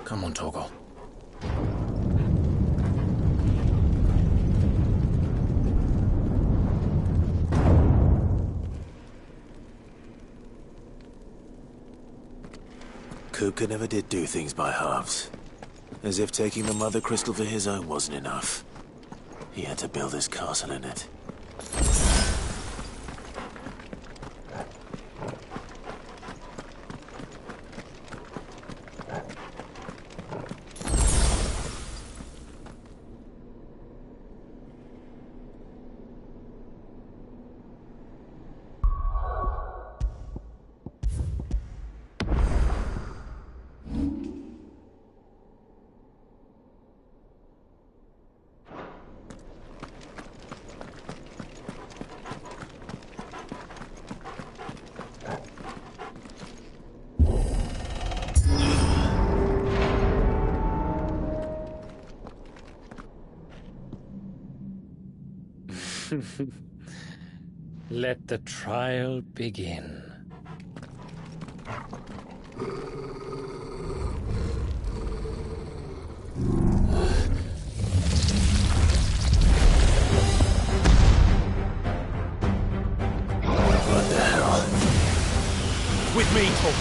Come on, Togo. Kupka never did do things by halves. As if taking the Mother Crystal for his own wasn't enough. He had to build his castle in it. Let the trial begin. What the hell? With me, Tom.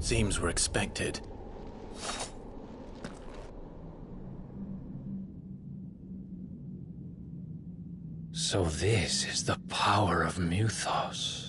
Seems we're expected. So this is the power of Mythos.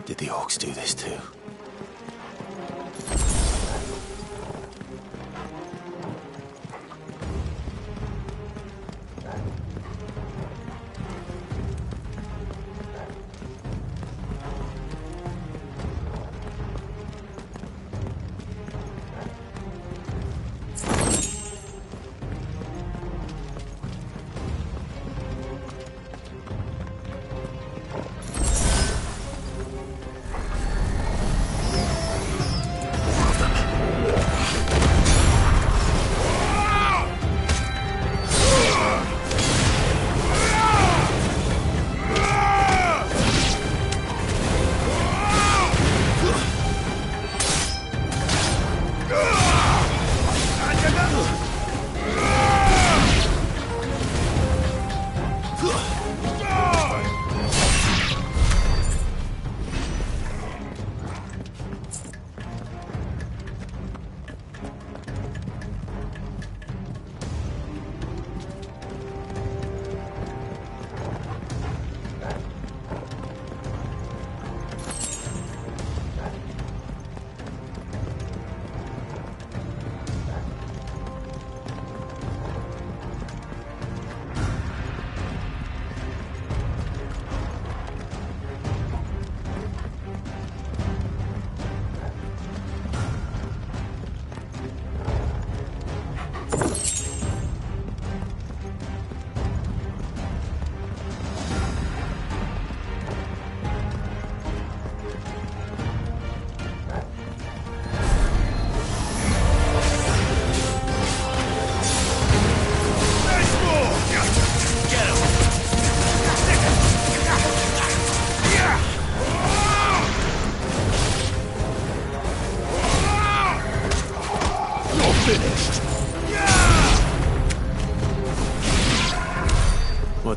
Did the orcs do this too?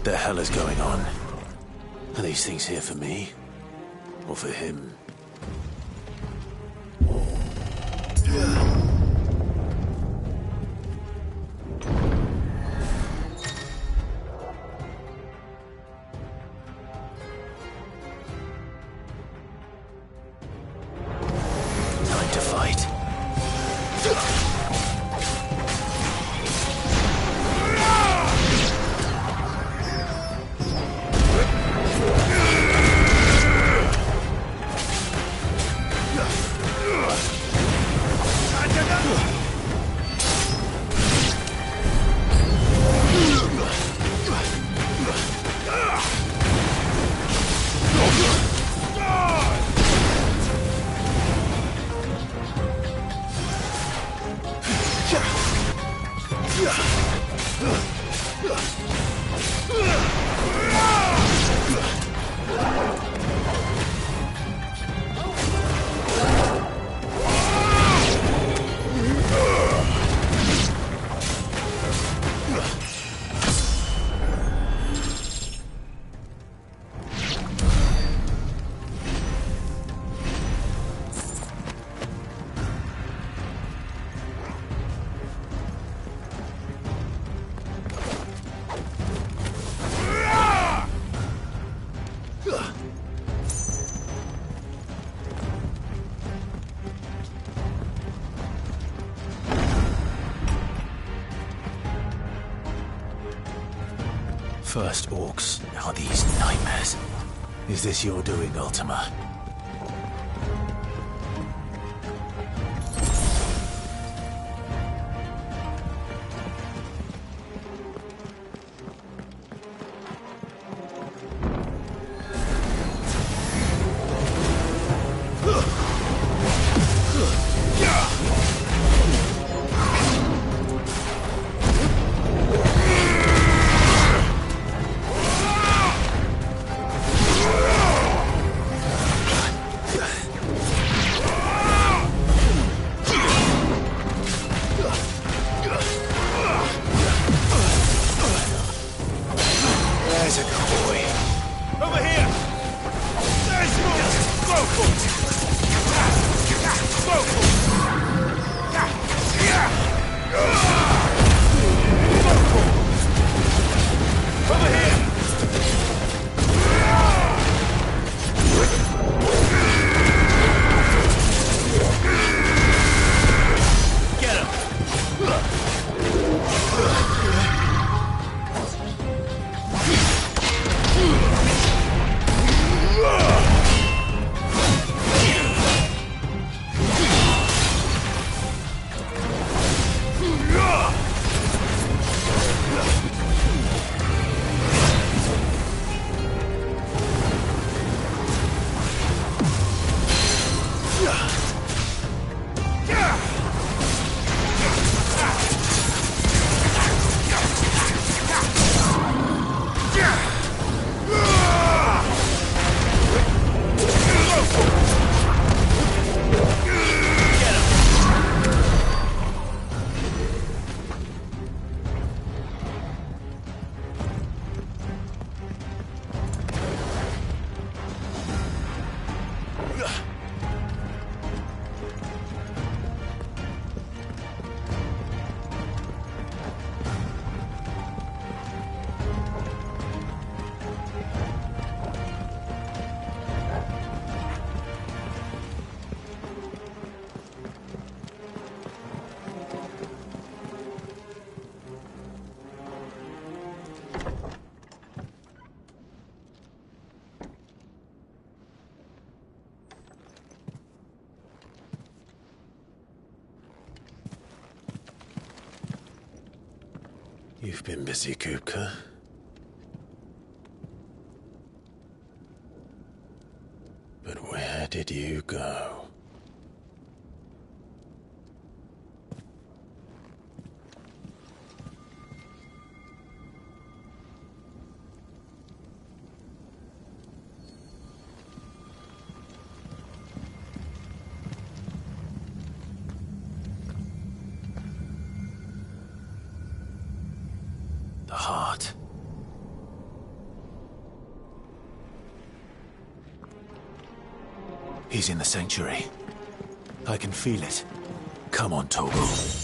the hell is going on? Are these things here for me? Or for him? Time to fight. First orcs, now these nightmares. Is this your doing, Ultima? You've been busy, Kupka. But where did you go? The heart. He's in the sanctuary. I can feel it. Come on, Torgal.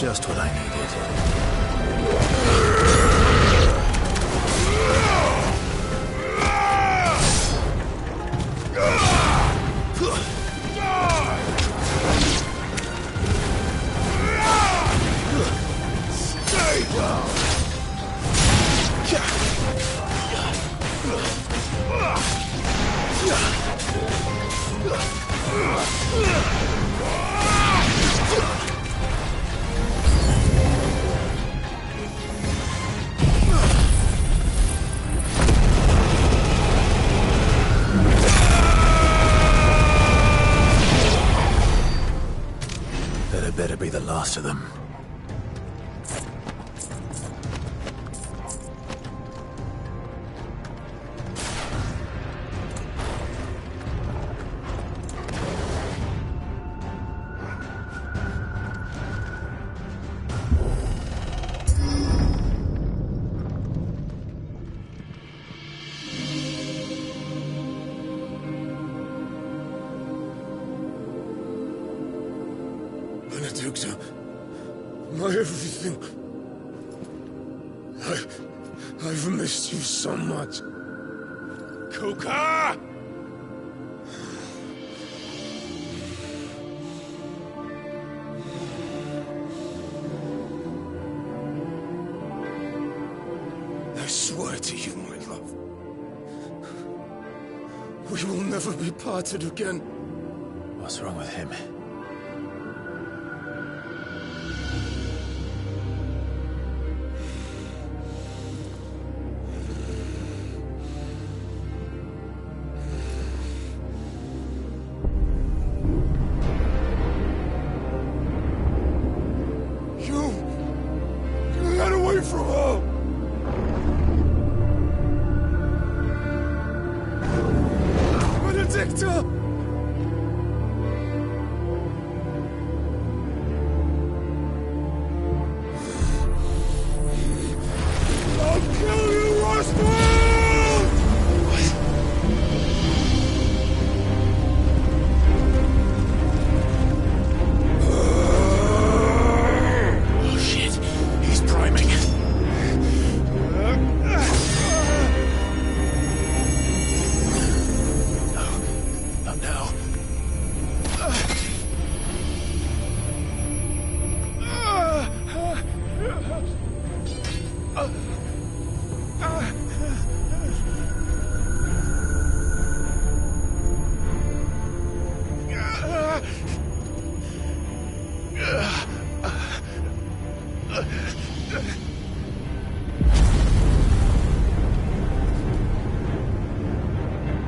Just what I needed. last of them. Benedicta, my everything. I've missed you so much. Kuka! I swear to you, my love, we will never be parted again. What's wrong with him? Get away from her! Benedicta! I'll kill you, Roswell! Oh shit, he's priming. Not now.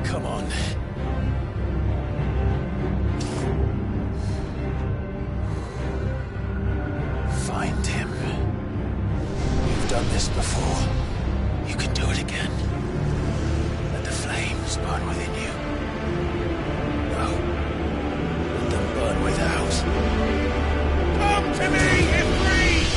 Come on. Find him. You've done this before. You can do it again. Let the flames burn within you. No. Let them burn without. Come to me, Ifrit!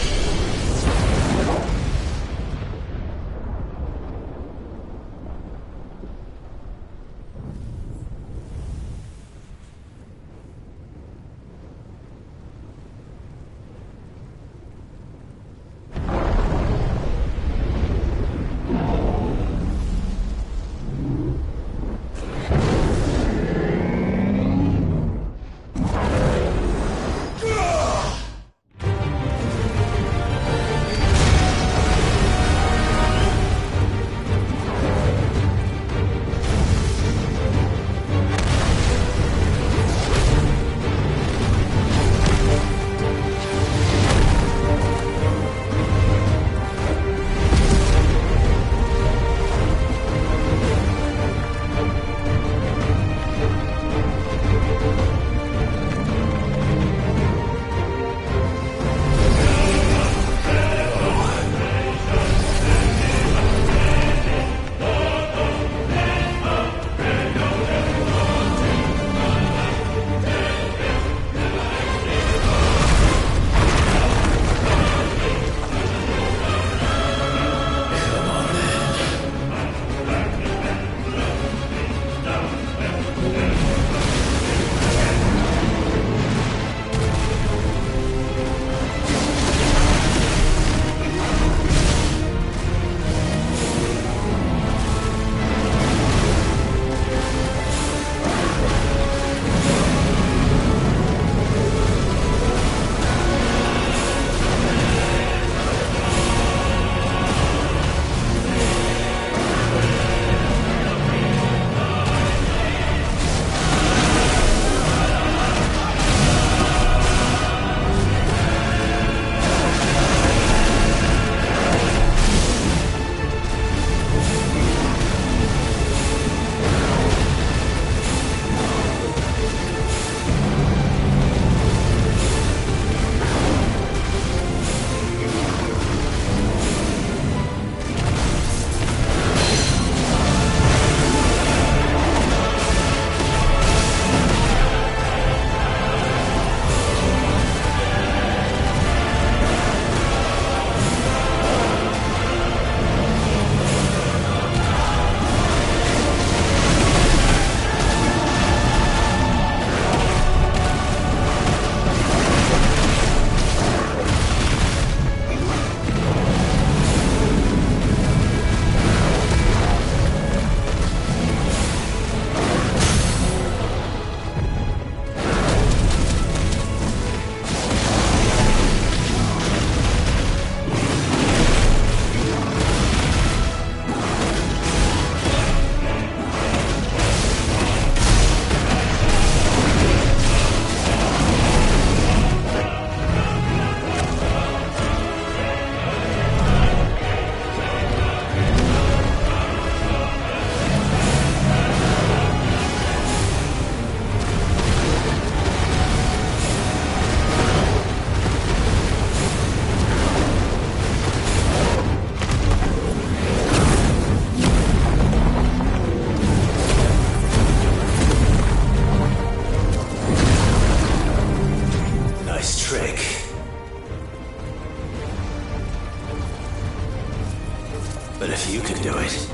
But if you can do it,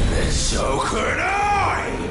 then so can I!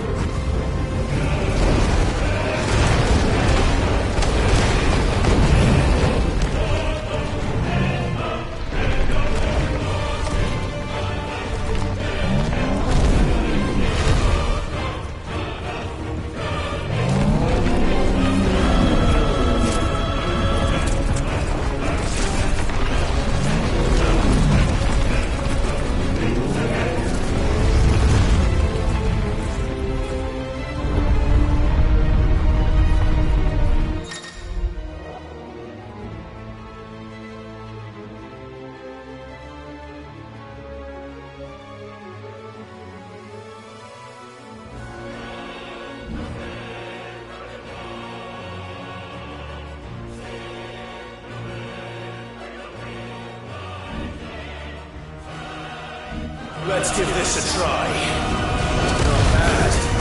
Let's give this a try. Not bad.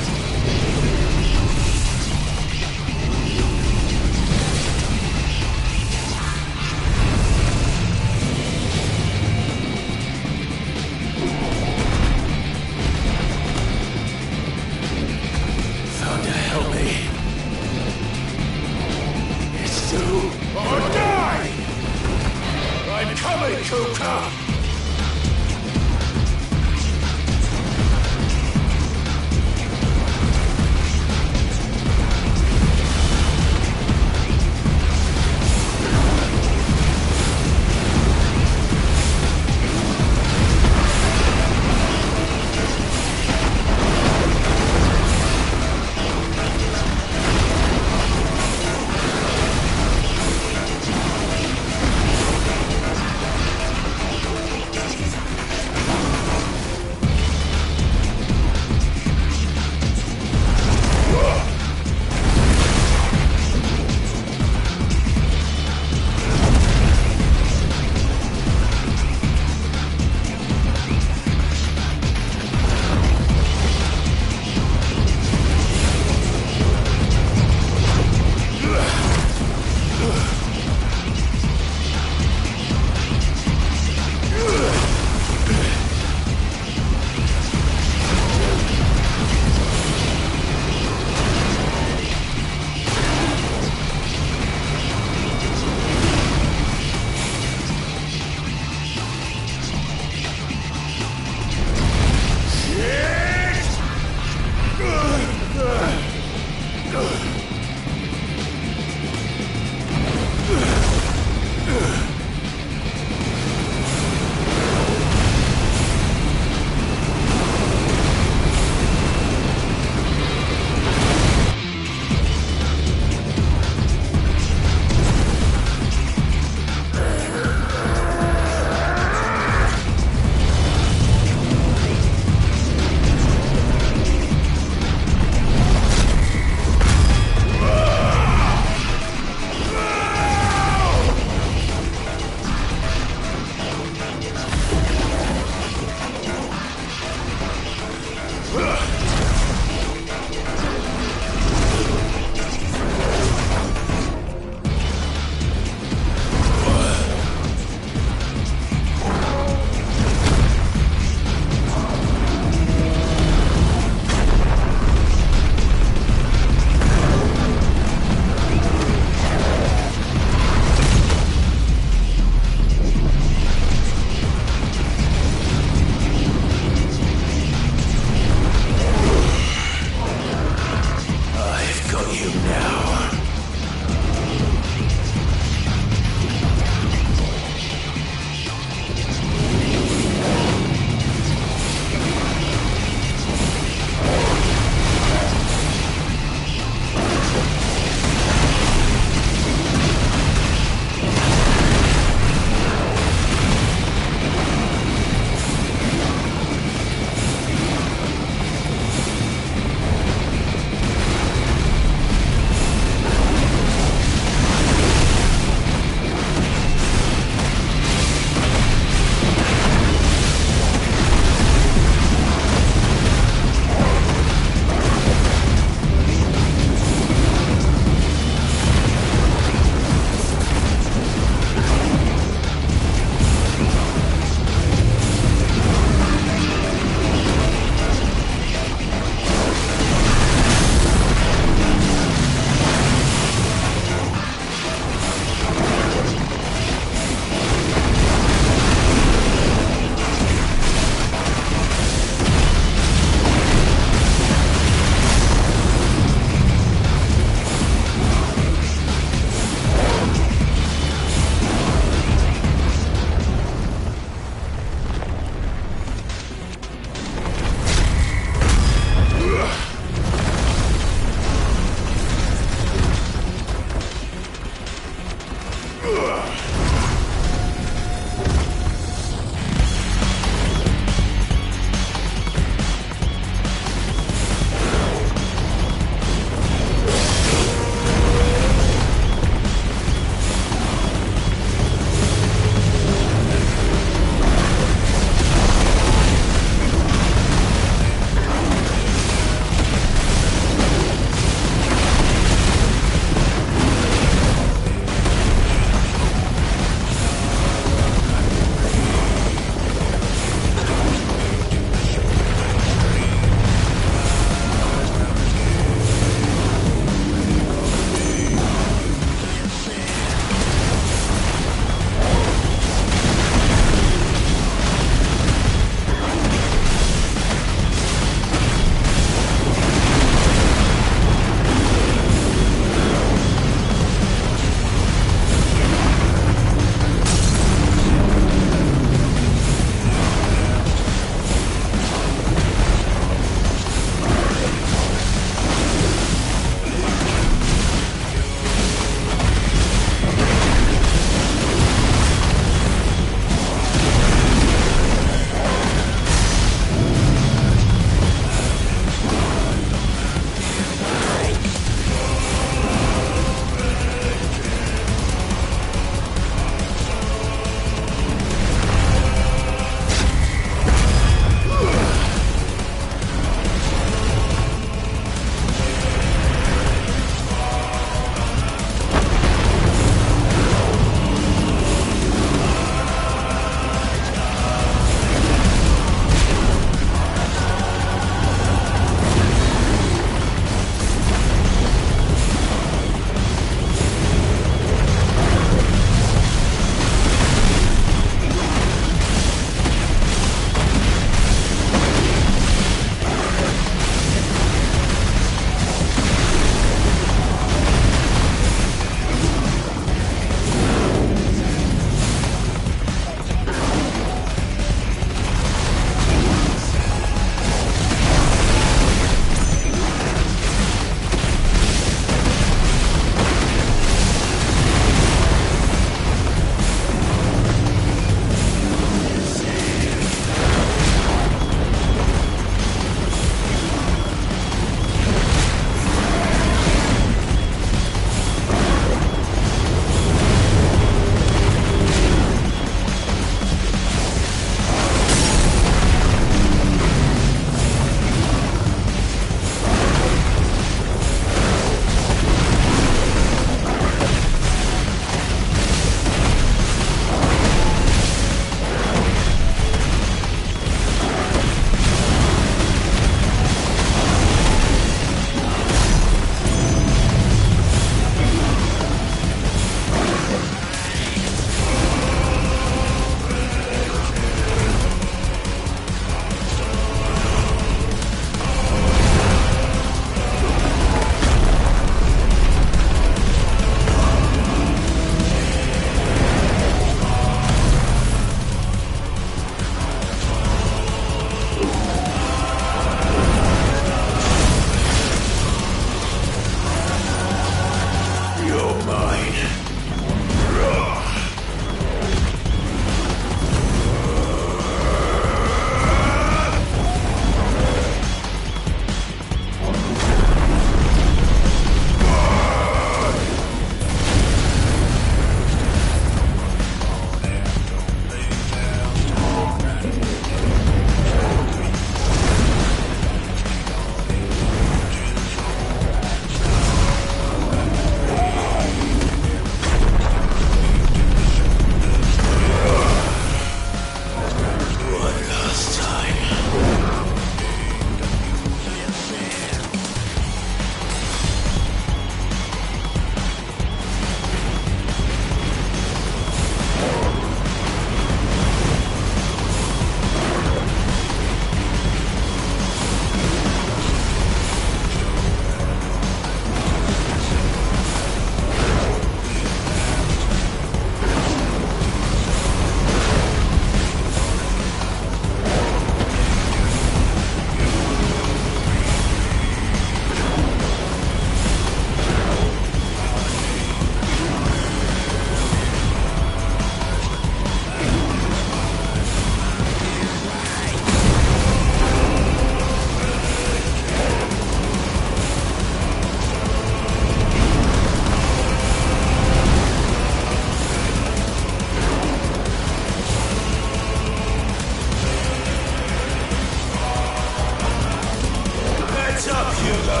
you go!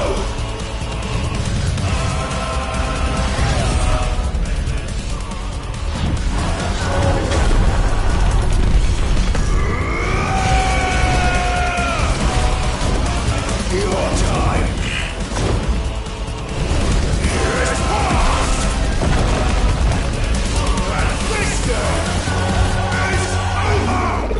Your time is past! And this day is over!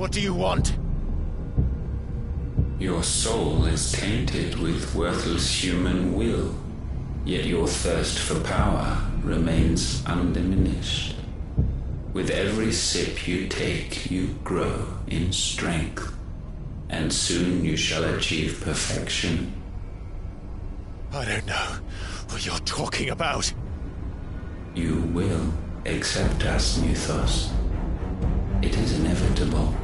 What do you want? Your soul is tainted with worthless human will, yet your thirst for power remains undiminished. With every sip you take, you grow in strength, and soon you shall achieve perfection. I don't know what you're talking about. You will accept us, Mythos. It is inevitable.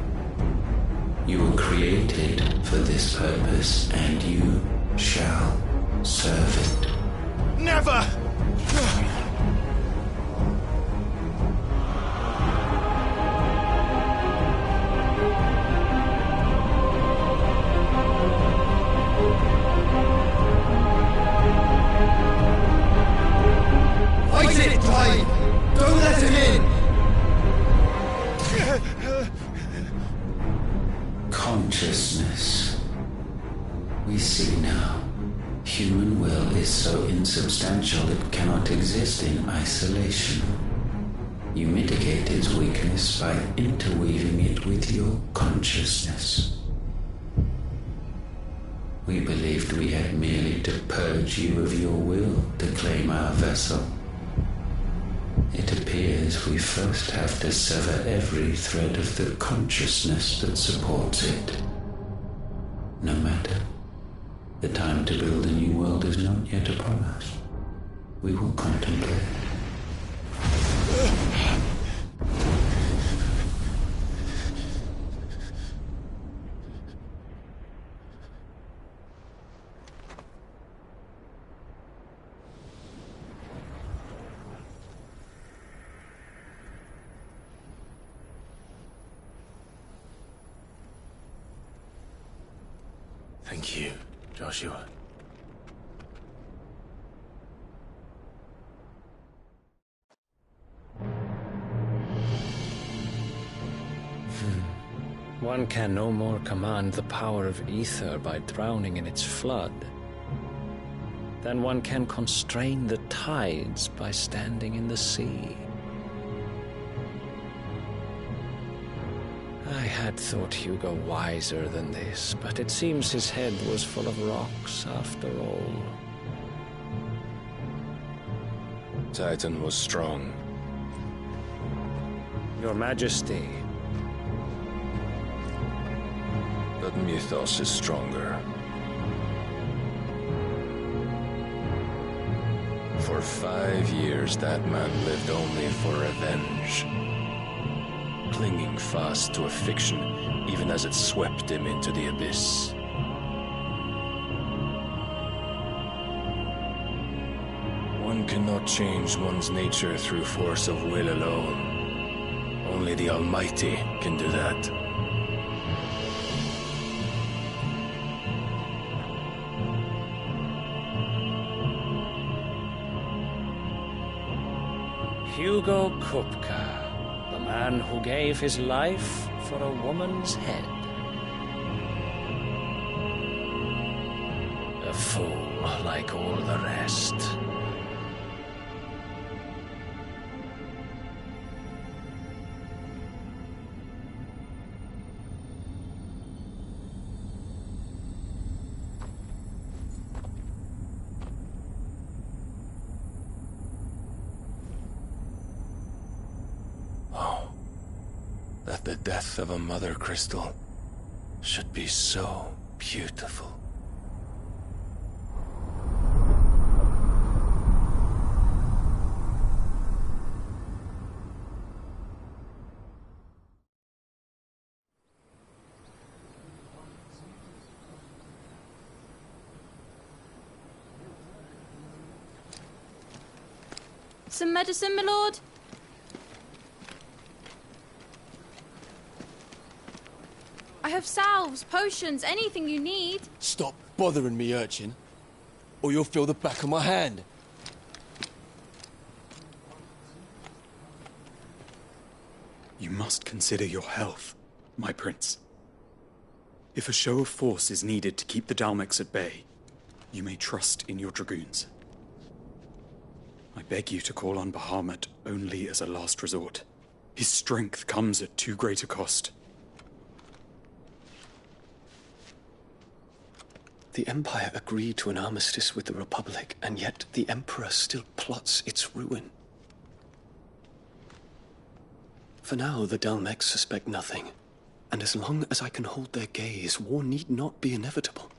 You were created for this purpose, and you shall serve it. Never! Fight it, Clive! Don't let him in! Consciousness. We see now. Human will is so insubstantial it cannot exist in isolation. You mitigate its weakness by interweaving it with your consciousness. We believed we had merely to purge you of your will to claim our vessel. It appears we first have to sever every thread of the consciousness that supports it. No matter. The time to build a new world is not yet upon us. We will contemplate. Thank you, Joshua. One can no more command the power of ether by drowning in its flood than one can constrain the tides by standing in the sea. I had thought Hugo wiser than this, but it seems his head was full of rocks after all. Titan was strong. Your Majesty. But Mythos is stronger. For 5 years, that man lived only for revenge. Clinging fast to a fiction, even as it swept him into the abyss. One cannot change one's nature through force of will alone. Only the Almighty can do that. Hugo Kupka, the man who gave his life for a woman's head. A fool like all the rest. That the death of a mother crystal should be so beautiful. Some medicine, my lord? I have salves, potions, anything you need. Stop bothering me, urchin, or you'll feel the back of my hand. You must consider your health, my prince. If a show of force is needed to keep the Dalmex at bay, you may trust in your dragoons. I beg you to call on Bahamut only as a last resort. His strength comes at too great a cost. The Empire agreed to an armistice with the Republic, and yet the Emperor still plots its ruin. For now, the Dalmex suspect nothing, and as long as I can hold their gaze, war need not be inevitable.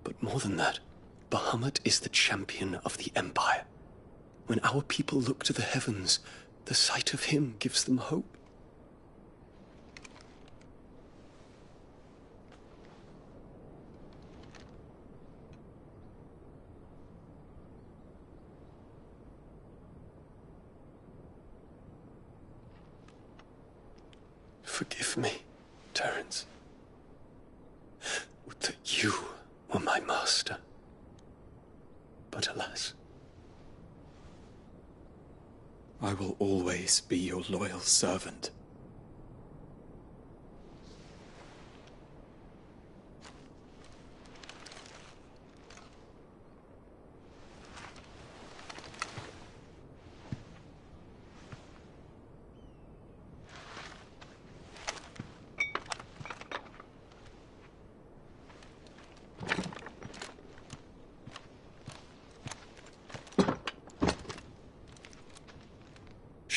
But more than that, Bahamut is the champion of the Empire. When our people look to the heavens, the sight of him gives them hope. Forgive me, Terence. Would that you were my master. But alas. I will always be your loyal servant.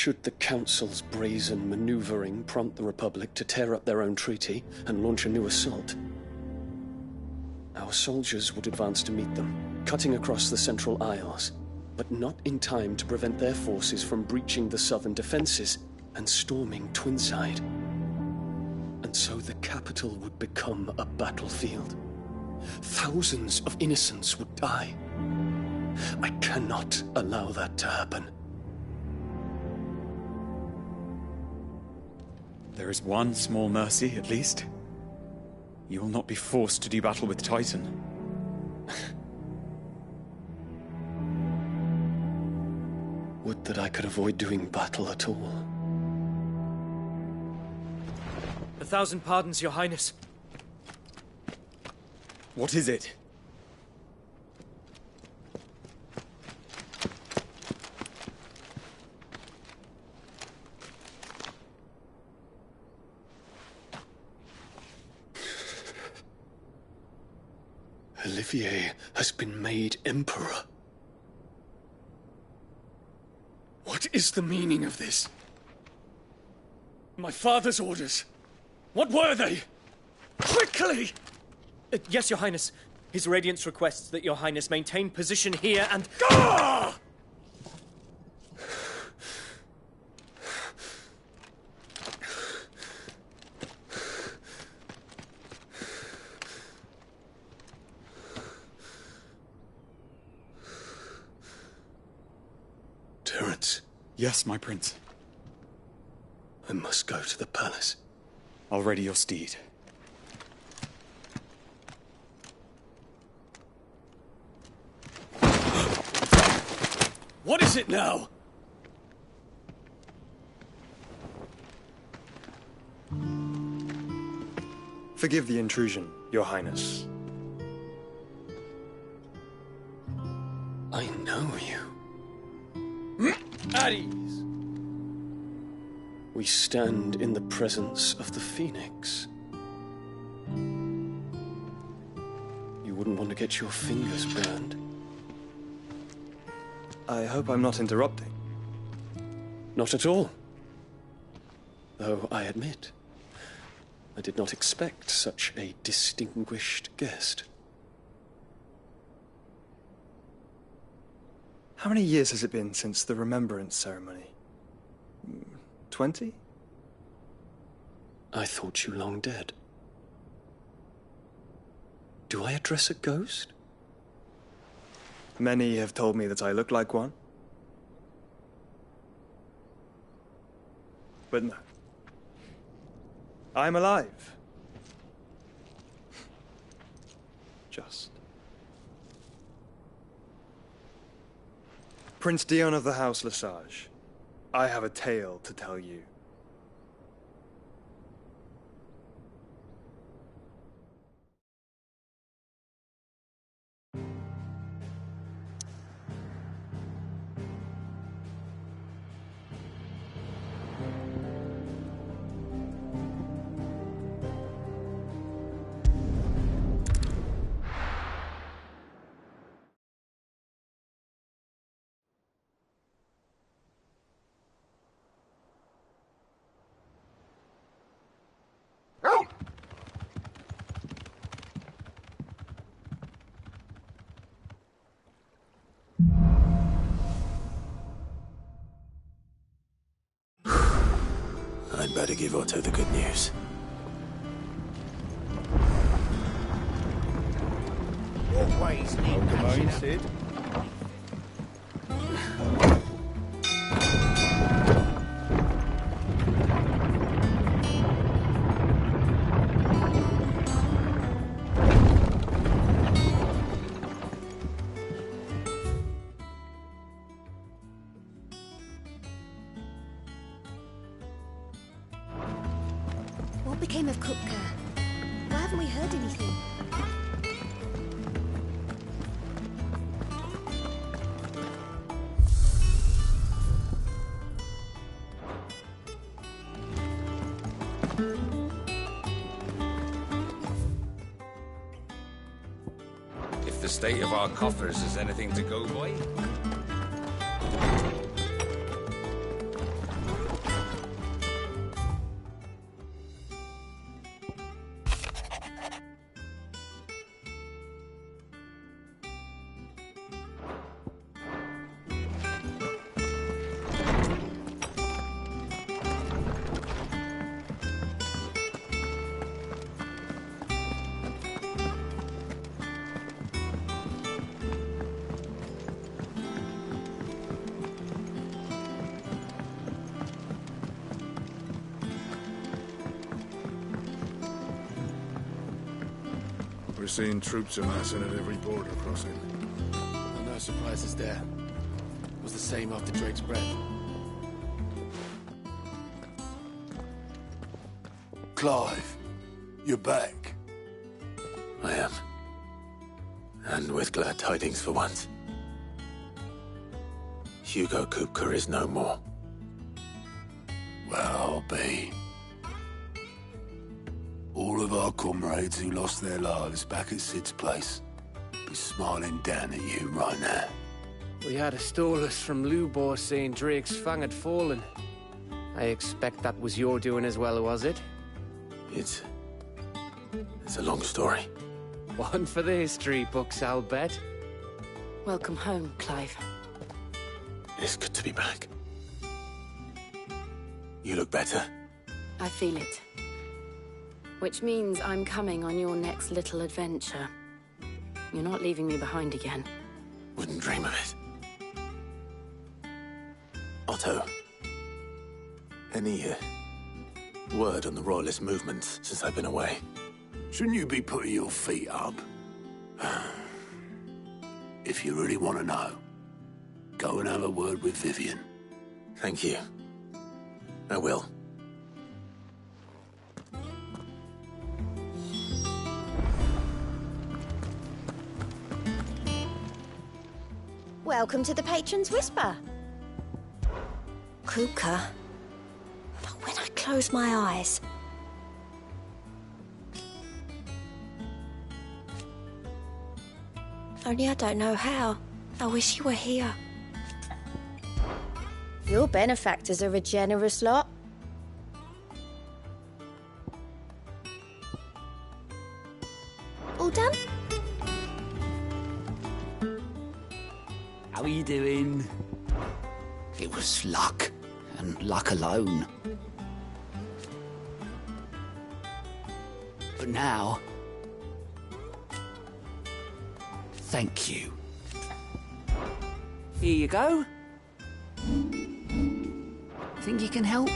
Should the Council's brazen maneuvering prompt the Republic to tear up their own treaty and launch a new assault, our soldiers would advance to meet them, cutting across the Central Isles, but not in time to prevent their forces from breaching the southern defenses and storming Twinside. And so the capital would become a battlefield. Thousands of innocents would die. I cannot allow that to happen. There is one small mercy, at least. You will not be forced to do battle with Titan. Would that I could avoid doing battle at all. 1,000 pardons, Your Highness. What is it? Olivier has been made Emperor. What is the meaning of this? My father's orders. What were they? Quickly! Yes, Your Highness. His Radiance requests that Your Highness maintain position here and... Gah! Terence. Yes, my prince. I must go to the palace. I'll ready your steed. What is it now? Forgive the intrusion, Your Highness. I know you. At ease. We stand in the presence of the Phoenix. You wouldn't want to get your fingers burned. I hope I'm not interrupting. Not at all. Though I admit, I did not expect such a distinguished guest. How many years has it been since the Remembrance ceremony? 20? I thought you long dead. Do I address a ghost? Many have told me that I look like one. But no. I'm alive. Just. Prince Dion of the House Lesage, I have a tale to tell you. better give Otto the good news. Always need patching up. Sid. What became of Kupka? Why haven't we heard anything? If the state of our coffers is anything to go by. We're seeing troops amassing at every border crossing. Oh, no surprises there. It was the same after Drake's breath. Clive, you're back. I am. And with glad tidings for once. Hugo Kupka is no more. Well, I'll be. All of our comrades who lost their lives back at Sid's place be smiling down at you right now. We had a stolus from Lubor saying Drake's fang had fallen. I expect that was your doing as well, was it? It's a long story. One for the history books, I'll bet. Welcome home, Clive. It's good to be back. You look better. I feel it. Which means I'm coming on your next little adventure. You're not leaving me behind again. Wouldn't dream of it. Otto, any word on the Royalist movements since I've been away? Shouldn't you be putting your feet up? If you really want to know, go and have a word with Vivian. Thank you. I will. Welcome to the Patron's Whisper. Kupka. But when I close my eyes... Only I don't know how. I wish you were here. Your benefactors are a generous lot. All done? How are you doing? It was luck, and luck alone. But now... thank you. Here you go. Think you can help?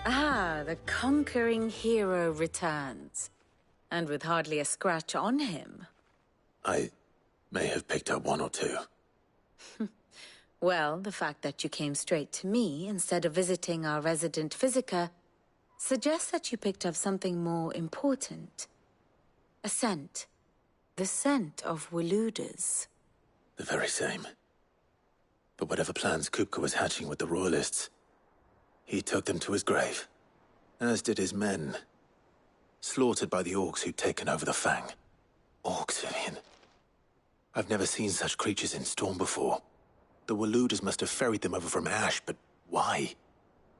Ah, the conquering hero returns. And with hardly a scratch on him. I may have picked up one or two. Well, the fact that you came straight to me instead of visiting our resident physiker suggests that you picked up something more important. A scent. The scent of Walooders. The very same. But whatever plans Kupka was hatching with the Royalists, he took them to his grave. As did his men. Slaughtered by the orcs who'd taken over the Fang. Orcs, Vivian. I've never seen such creatures in Storm before. The Walooders must have ferried them over from Ash, but why?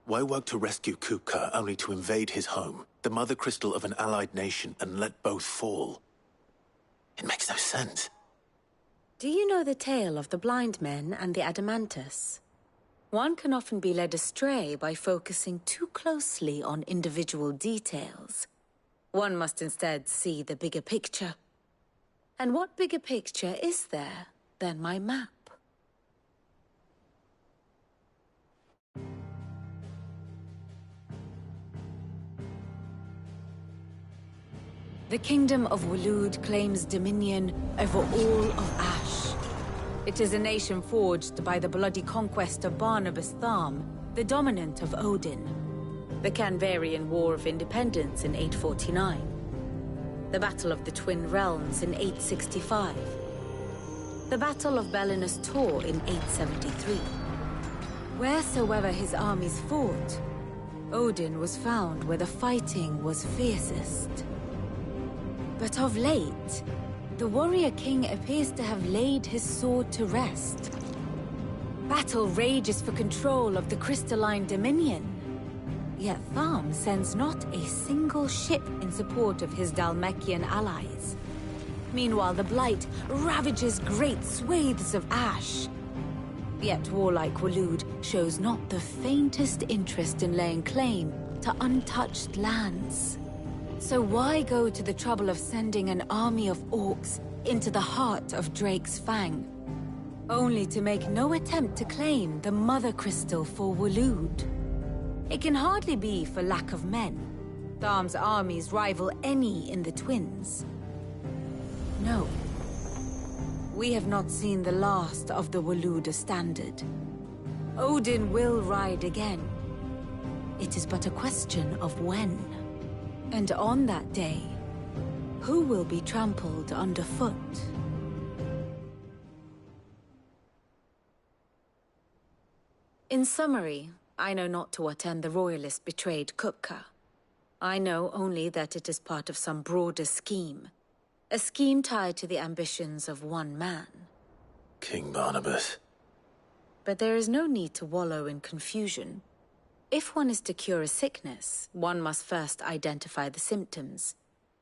Why work to rescue Kupka only to invade his home, the mother crystal of an allied nation, and let both fall? It makes no sense. Do you know the tale of the blind men and the Adamantus? One can often be led astray by focusing too closely on individual details. One must instead see the bigger picture. And what bigger picture is there than my map? The Kingdom of Walood claims dominion over all of Ash. It is a nation forged by the bloody conquest of Barnabas Tharm, the dominant of Odin. The Canvarian War of Independence in 849. The Battle of the Twin Realms in 865. The Battle of Belinus Tor in 873. Wheresoever his armies fought, Odin was found where the fighting was fiercest. But of late, the warrior king appears to have laid his sword to rest. Battle rages for control of the crystalline dominion. Yet Tharm sends not a single ship in support of his Dhalmekian allies. Meanwhile, the Blight ravages great swathes of Ash. Yet warlike Walood shows not the faintest interest in laying claim to untouched lands. So why go to the trouble of sending an army of orcs into the heart of Drake's Fang, only to make no attempt to claim the Mother Crystal for Walood? It can hardly be for lack of men. Tharm's armies rival any in the Twins. No. We have not seen the last of the Walooder standard. Odin will ride again. It is but a question of when. And on that day, who will be trampled underfoot? In summary, I know not to what end the Royalists betrayed Kupka. I know only that it is part of some broader scheme. A scheme tied to the ambitions of one man. King Barnabas. But there is no need to wallow in confusion. If one is to cure a sickness, one must first identify the symptoms.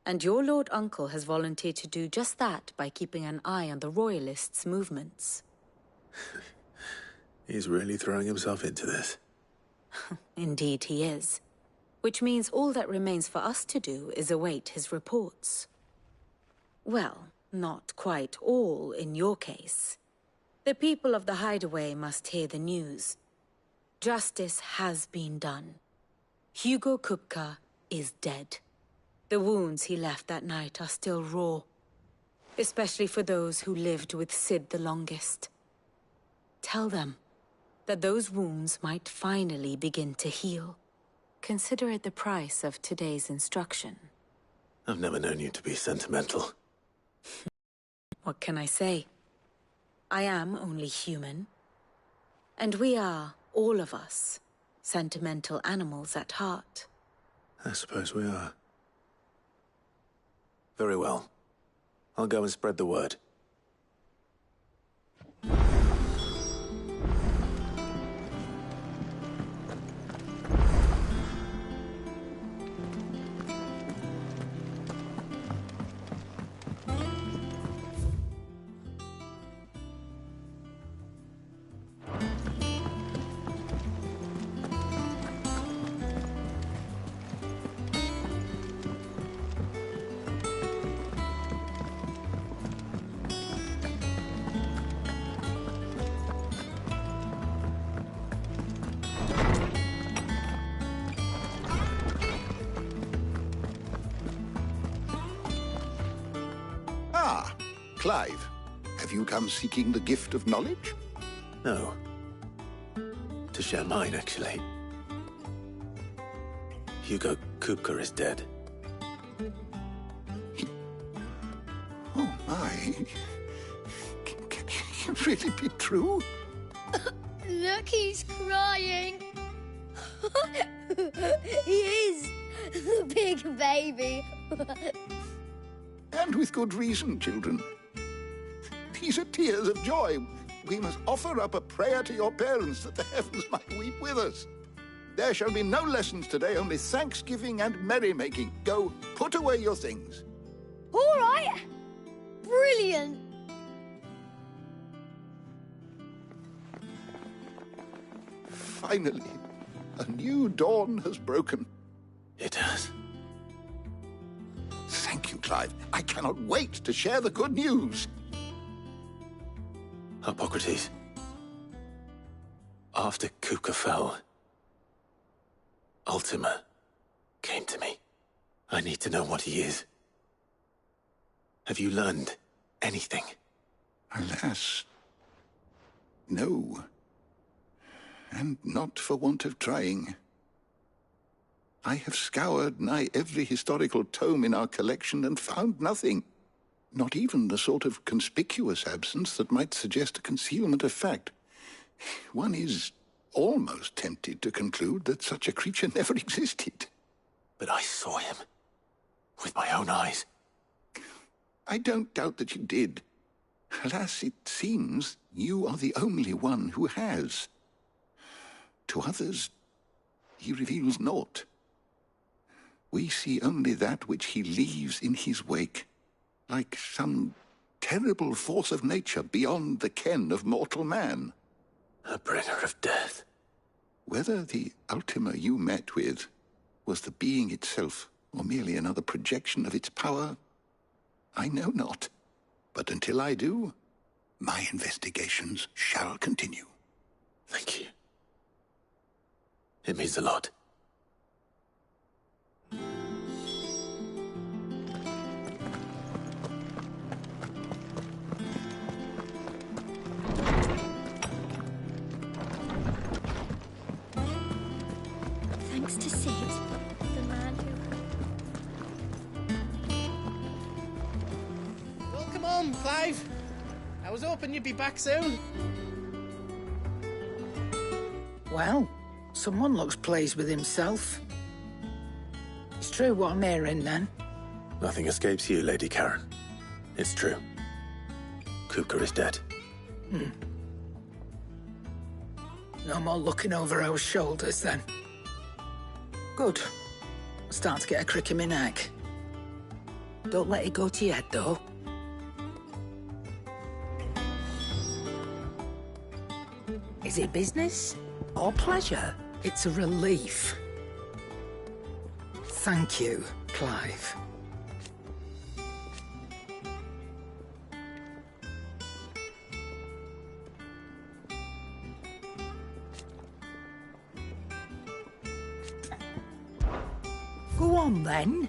And your Lord Uncle has volunteered to do just that by keeping an eye on the Royalists' movements. He's really throwing himself into this. Indeed he is. Which means all that remains for us to do is await his reports. Well, not quite all in your case. The people of the Hideaway must hear the news. Justice has been done. Hugo Kupka is dead. The wounds he left that night are still raw, especially for those who lived with Sid the longest. Tell them that those wounds might finally begin to heal. Consider it the price of today's instruction. I've never known you to be sentimental. What can I say? I am only human. And we are, all of us, sentimental animals at heart. I suppose we are. Very well. I'll go and spread the word. Clive, have you come seeking the gift of knowledge? No. To share mine, actually. Hugo Kupka is dead. Oh my. Can it really be true? Look, he's crying. He is. The big baby. And with good reason, children. These are tears of joy. We must offer up a prayer to your parents that the heavens might weep with us. There shall be no lessons today, only thanksgiving and merrymaking. Go, put away your things. All right. Brilliant. Finally, a new dawn has broken. It has. Thank you, Clive. I cannot wait to share the good news. Hippocrates. After Kupka fell, Ultima came to me. I need to know what he is. Have you learned anything? Alas, no. And not for want of trying. I have scoured nigh every historical tome in our collection and found nothing. Not even the sort of conspicuous absence that might suggest a concealment of fact. One is almost tempted to conclude that such a creature never existed. But I saw him. With my own eyes. I don't doubt that you did. Alas, it seems you are the only one who has. To others, he reveals naught. We see only that which he leaves in his wake, like some terrible force of nature beyond the ken of mortal man. A bringer of death. Whether the Ultima you met with was the being itself, or merely another projection of its power, I know not. But until I do, my investigations shall continue. Thank you. It means a lot. Thanks to Sid, the man who... Welcome home, Clive. I was hoping you'd be back soon. Well, someone looks pleased with himself. It's true what I'm hearing, then. Nothing escapes you, Lady Karen. It's true. Kupka is dead. No more looking over our shoulders, then. Good. I'm starting to get a crick in my neck. Don't let it go to your head, though. Is it business or pleasure? It's a relief. Thank you, Clive. Go on, then.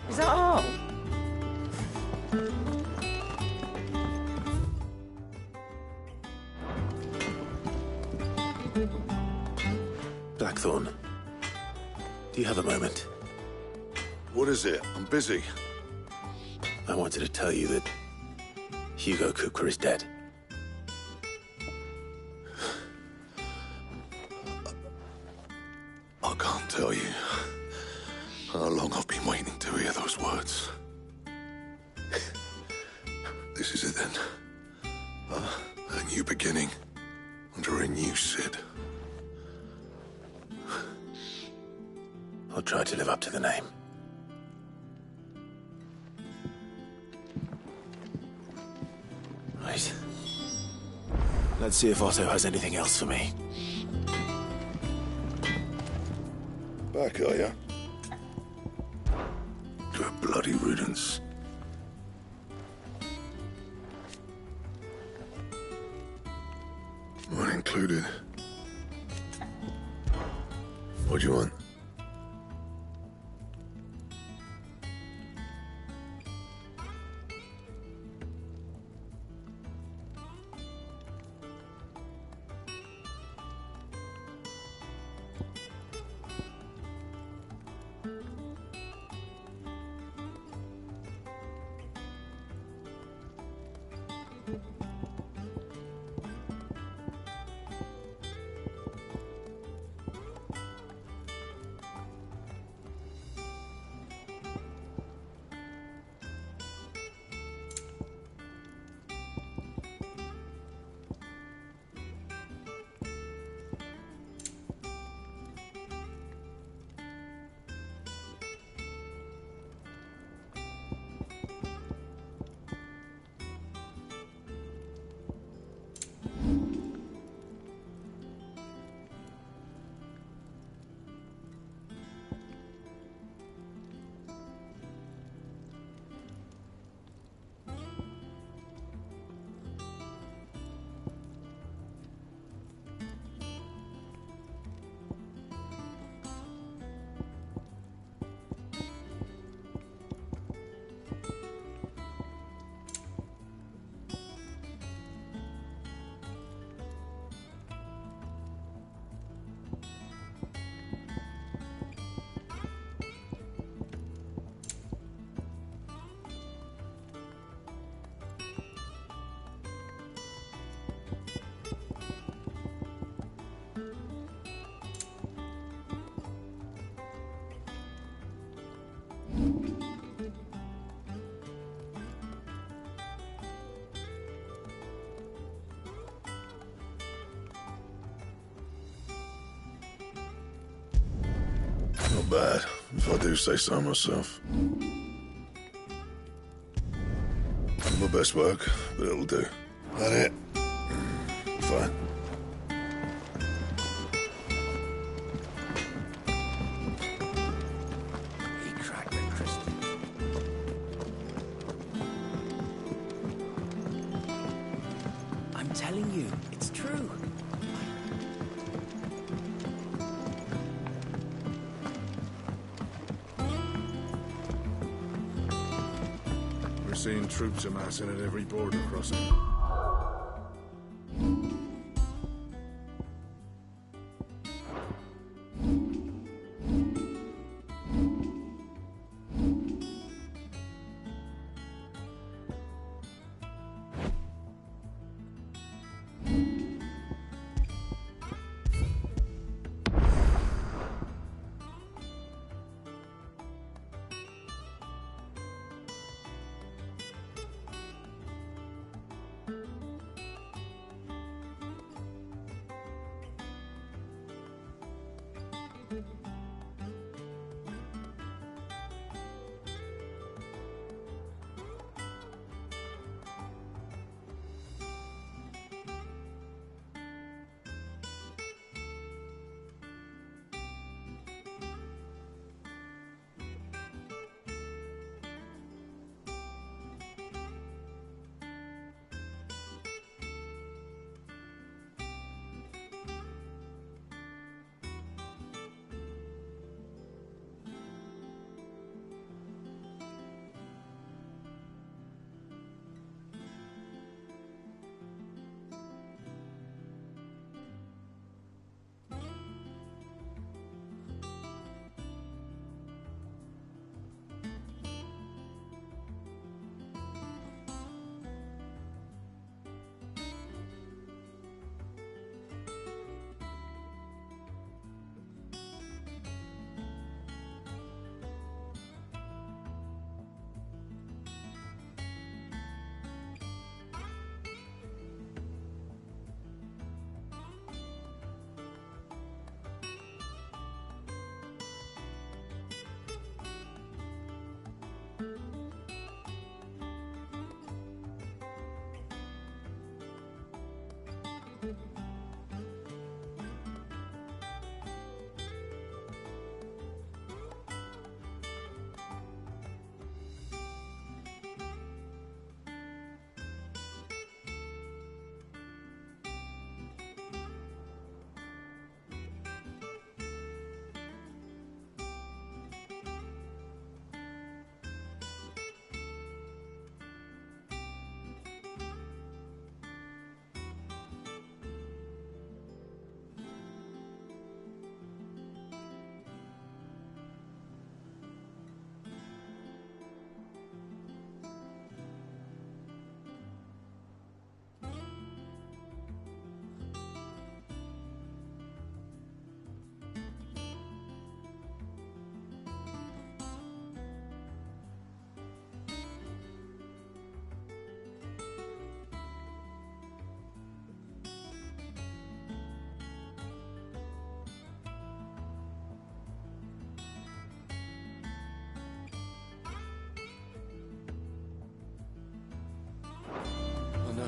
Is that all? Blackthorn, do you have a moment? What is it? I'm busy. I wanted to tell you that Hugo Kupka is dead. I can't tell you how long I've been waiting to hear those words. This is it then. A new beginning under a new Cid. I'll try to live up to the name. Right. Let's see if Otto has anything else for me. Back, are ya? To a bloody riddance. Mine included. What do you want? Not bad, if I do say so myself. Not my best work, but it'll do. That it? Fine. I'm telling you, it's true. We're seeing troops amassing at every border crossing.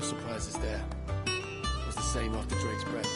surprises there. It was the same after Drake's breath.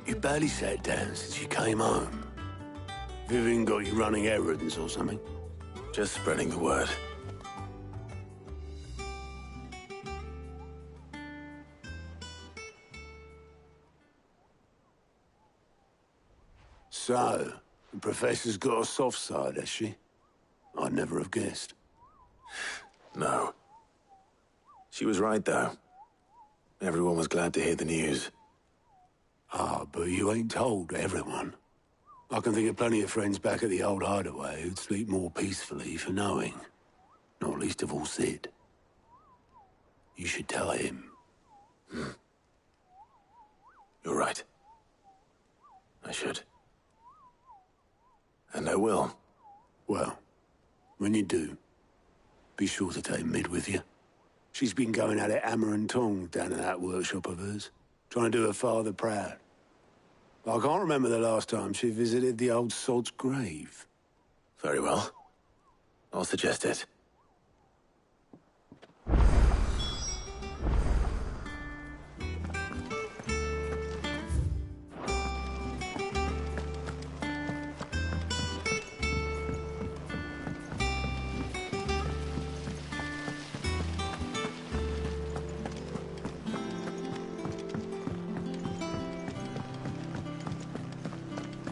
You barely sat down since you came home. Vivian got you running errands or something? Just spreading the word. So, the Professor's got a soft side, has she? I'd never have guessed. No. She was right, though. Everyone was glad to hear the news. Ah, but you ain't told everyone. I can think of plenty of friends back at the old hideaway who'd sleep more peacefully for knowing. Not least of all Sid. You should tell him. You're right. I should. And I will. Well, when you do, be sure to take Mid with you. She's been going at it hammer and tongs down in that workshop of hers, trying to do her father proud. I can't remember the last time she visited the old sod's grave. Very well. I'll suggest it.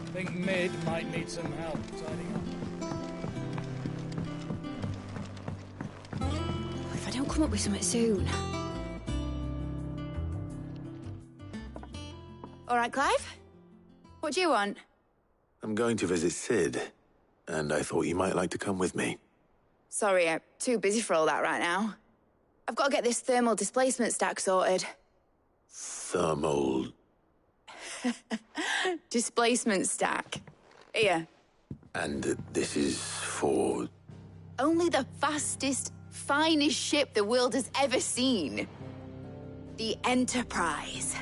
I think Mid might need some help tidying up. If I don't come up with something soon. All right, Clive? What do you want? I'm going to visit Sid, and I thought you might like to come with me. Sorry, I'm too busy for all that right now. I've got to get this thermal displacement stack sorted. Thermal... Displacement stack. Here. And this is for... Only the fastest, finest ship the world has ever seen. The Enterprise.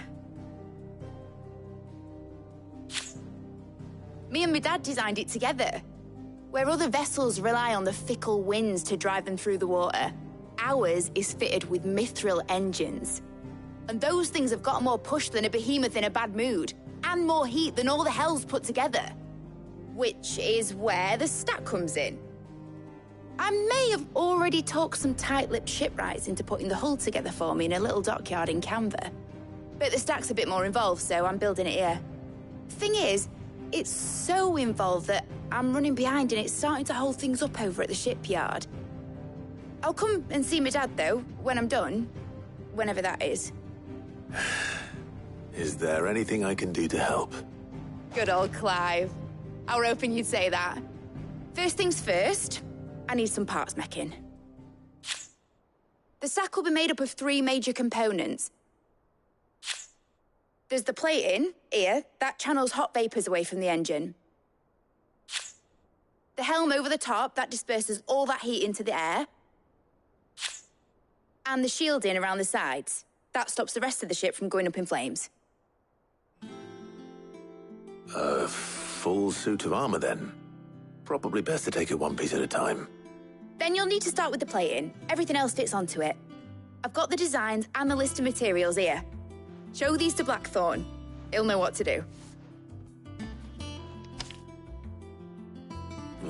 Me and my dad designed it together. Where other vessels rely on the fickle winds to drive them through the water, ours is fitted with mithril engines. And those things have got more push than a behemoth in a bad mood, and more heat than all the hells put together. Which is where the stack comes in. I may have already talked some tight-lipped shipwrights into putting the hull together for me in a little dockyard in Canva. But the stack's a bit more involved, so I'm building it here. Thing is, it's so involved that I'm running behind and it's starting to hold things up over at the shipyard. I'll come and see my dad, though, when I'm done. Whenever that is. Is there anything I can do to help? Good old Clive. I were hoping you'd say that. First things first, I need some parts meching. The stack will be made up of 3 major components. There's the plating, here, that channels hot vapors away from the engine. The helm over the top, that disperses all that heat into the air. And the shielding around the sides. That stops the rest of the ship from going up in flames. A full suit of armor, then. Probably best to take it one piece at a time. Then you'll need to start with the plating. Everything else fits onto it. I've got the designs and the list of materials here. Show these to Blackthorn. He'll know what to do.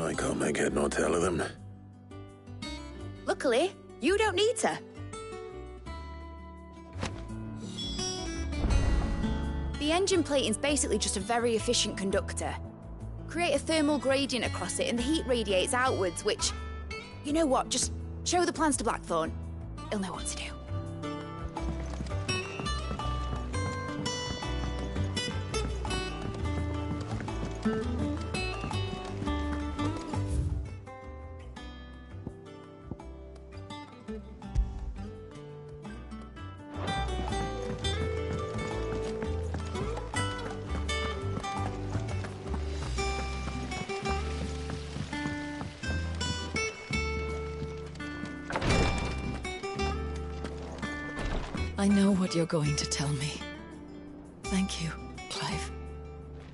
I can't make head nor tail of them. Luckily, you don't need to. The engine plating's basically just a very efficient conductor. Create a thermal gradient across it and the heat radiates outwards, which... You know what? Just show the plans to Blackthorn. He'll know what to do. I know what you're going to tell me. Thank you, Clive.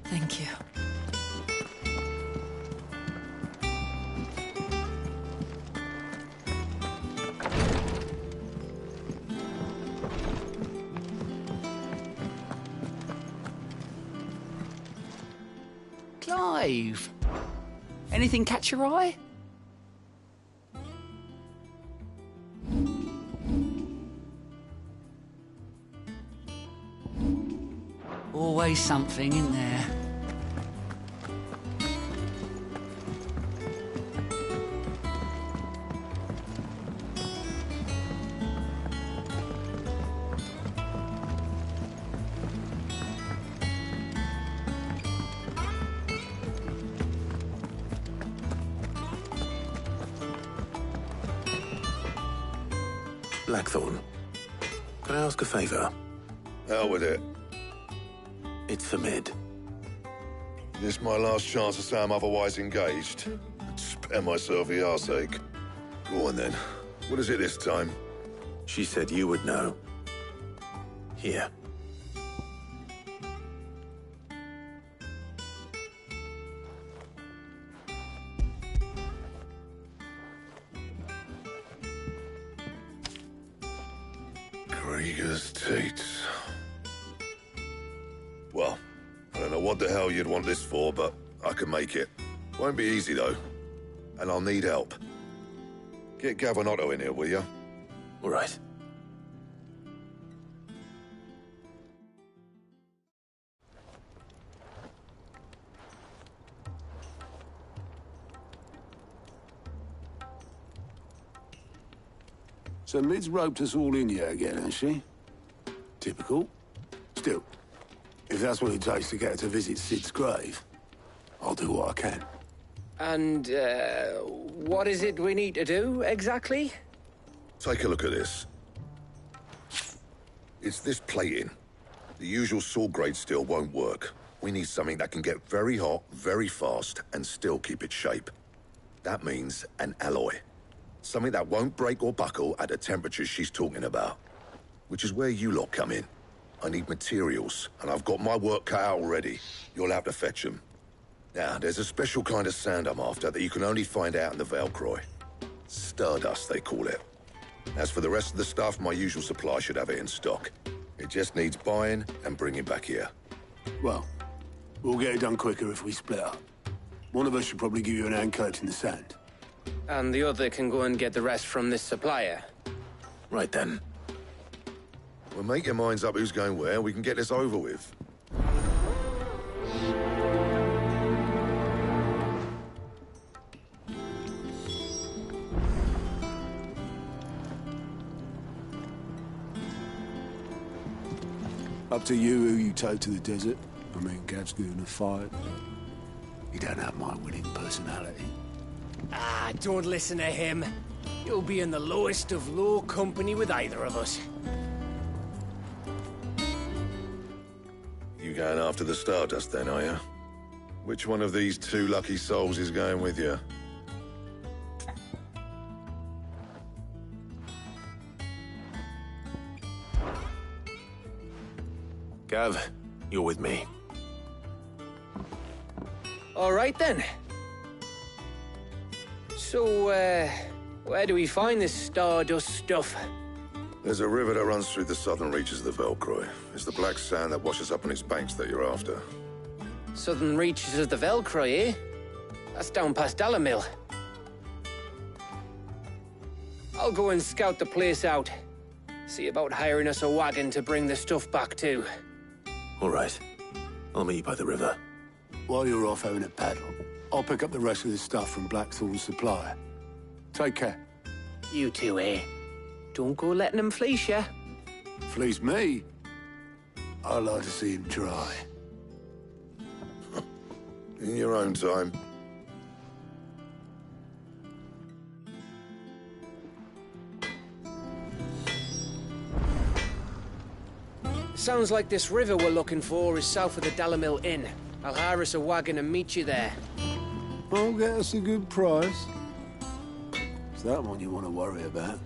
Thank you. Clive! Anything catch your eye? Always something in there. Blackthorn, can I ask a favor? Hell with it. It's for Mid. This my last chance to say I'm otherwise engaged. Spare myself the arseache. Go on then. What is it this time? She said you would know. Here. Krieger's teats. Well, I don't know what the hell you'd want this for, but I can make it. Won't be easy, though. And I'll need help. Get Gavin-Otto in here, will you? All right. So Mid's roped us all in here again, has she? Typical. Still, if that's what it takes to get her to visit Sid's grave, I'll do what I can. And, what is it we need to do, exactly? Take a look at this. It's this plating. The usual sword-grade steel won't work. We need something that can get very hot, very fast, and still keep its shape. That means an alloy. Something that won't break or buckle at the temperatures she's talking about. Which is where you lot come in. I need materials, and I've got my work cut out already. You'll have to fetch them. Now, there's a special kind of sand I'm after that you can only find out in the Valcroy. Stardust, they call it. As for the rest of the stuff, my usual supply should have it in stock. It just needs buying and bringing back here. Well, we'll get it done quicker if we split up. One of us should probably give you an hand coat in the sand. And the other can go and get the rest from this supplier. Right then. Well, make your minds up who's going where, we can get this over with. Up to you who you take to the desert. I mean, Gav's good in a fight. You don't have my winning personality. Ah, don't listen to him. You'll be in the lowest of low company with either of us. You going after the Stardust then, are you? Which one of these two lucky souls is going with you? Gav, you're with me. All right, then. So, where do we find this stardust stuff? There's a river that runs through the southern reaches of the Velcroy. It's the black sand that washes up on its banks that you're after. Southern reaches of the Velcroy, eh? That's down past Dalamil. I'll go and scout the place out. See about hiring us a wagon to bring the stuff back to. All right. I'll meet you by the river. While you're off having a paddle, I'll pick up the rest of this stuff from Blackthorn's supplier. Take care. You two, eh? Don't go letting him fleece ya. Fleece me? I'd like to see him try. In your own time. Sounds like this river we're looking for is south of the Dalamil Inn. I'll hire us a wagon and meet you there. I'll get us a good price. It's that one you want to worry about.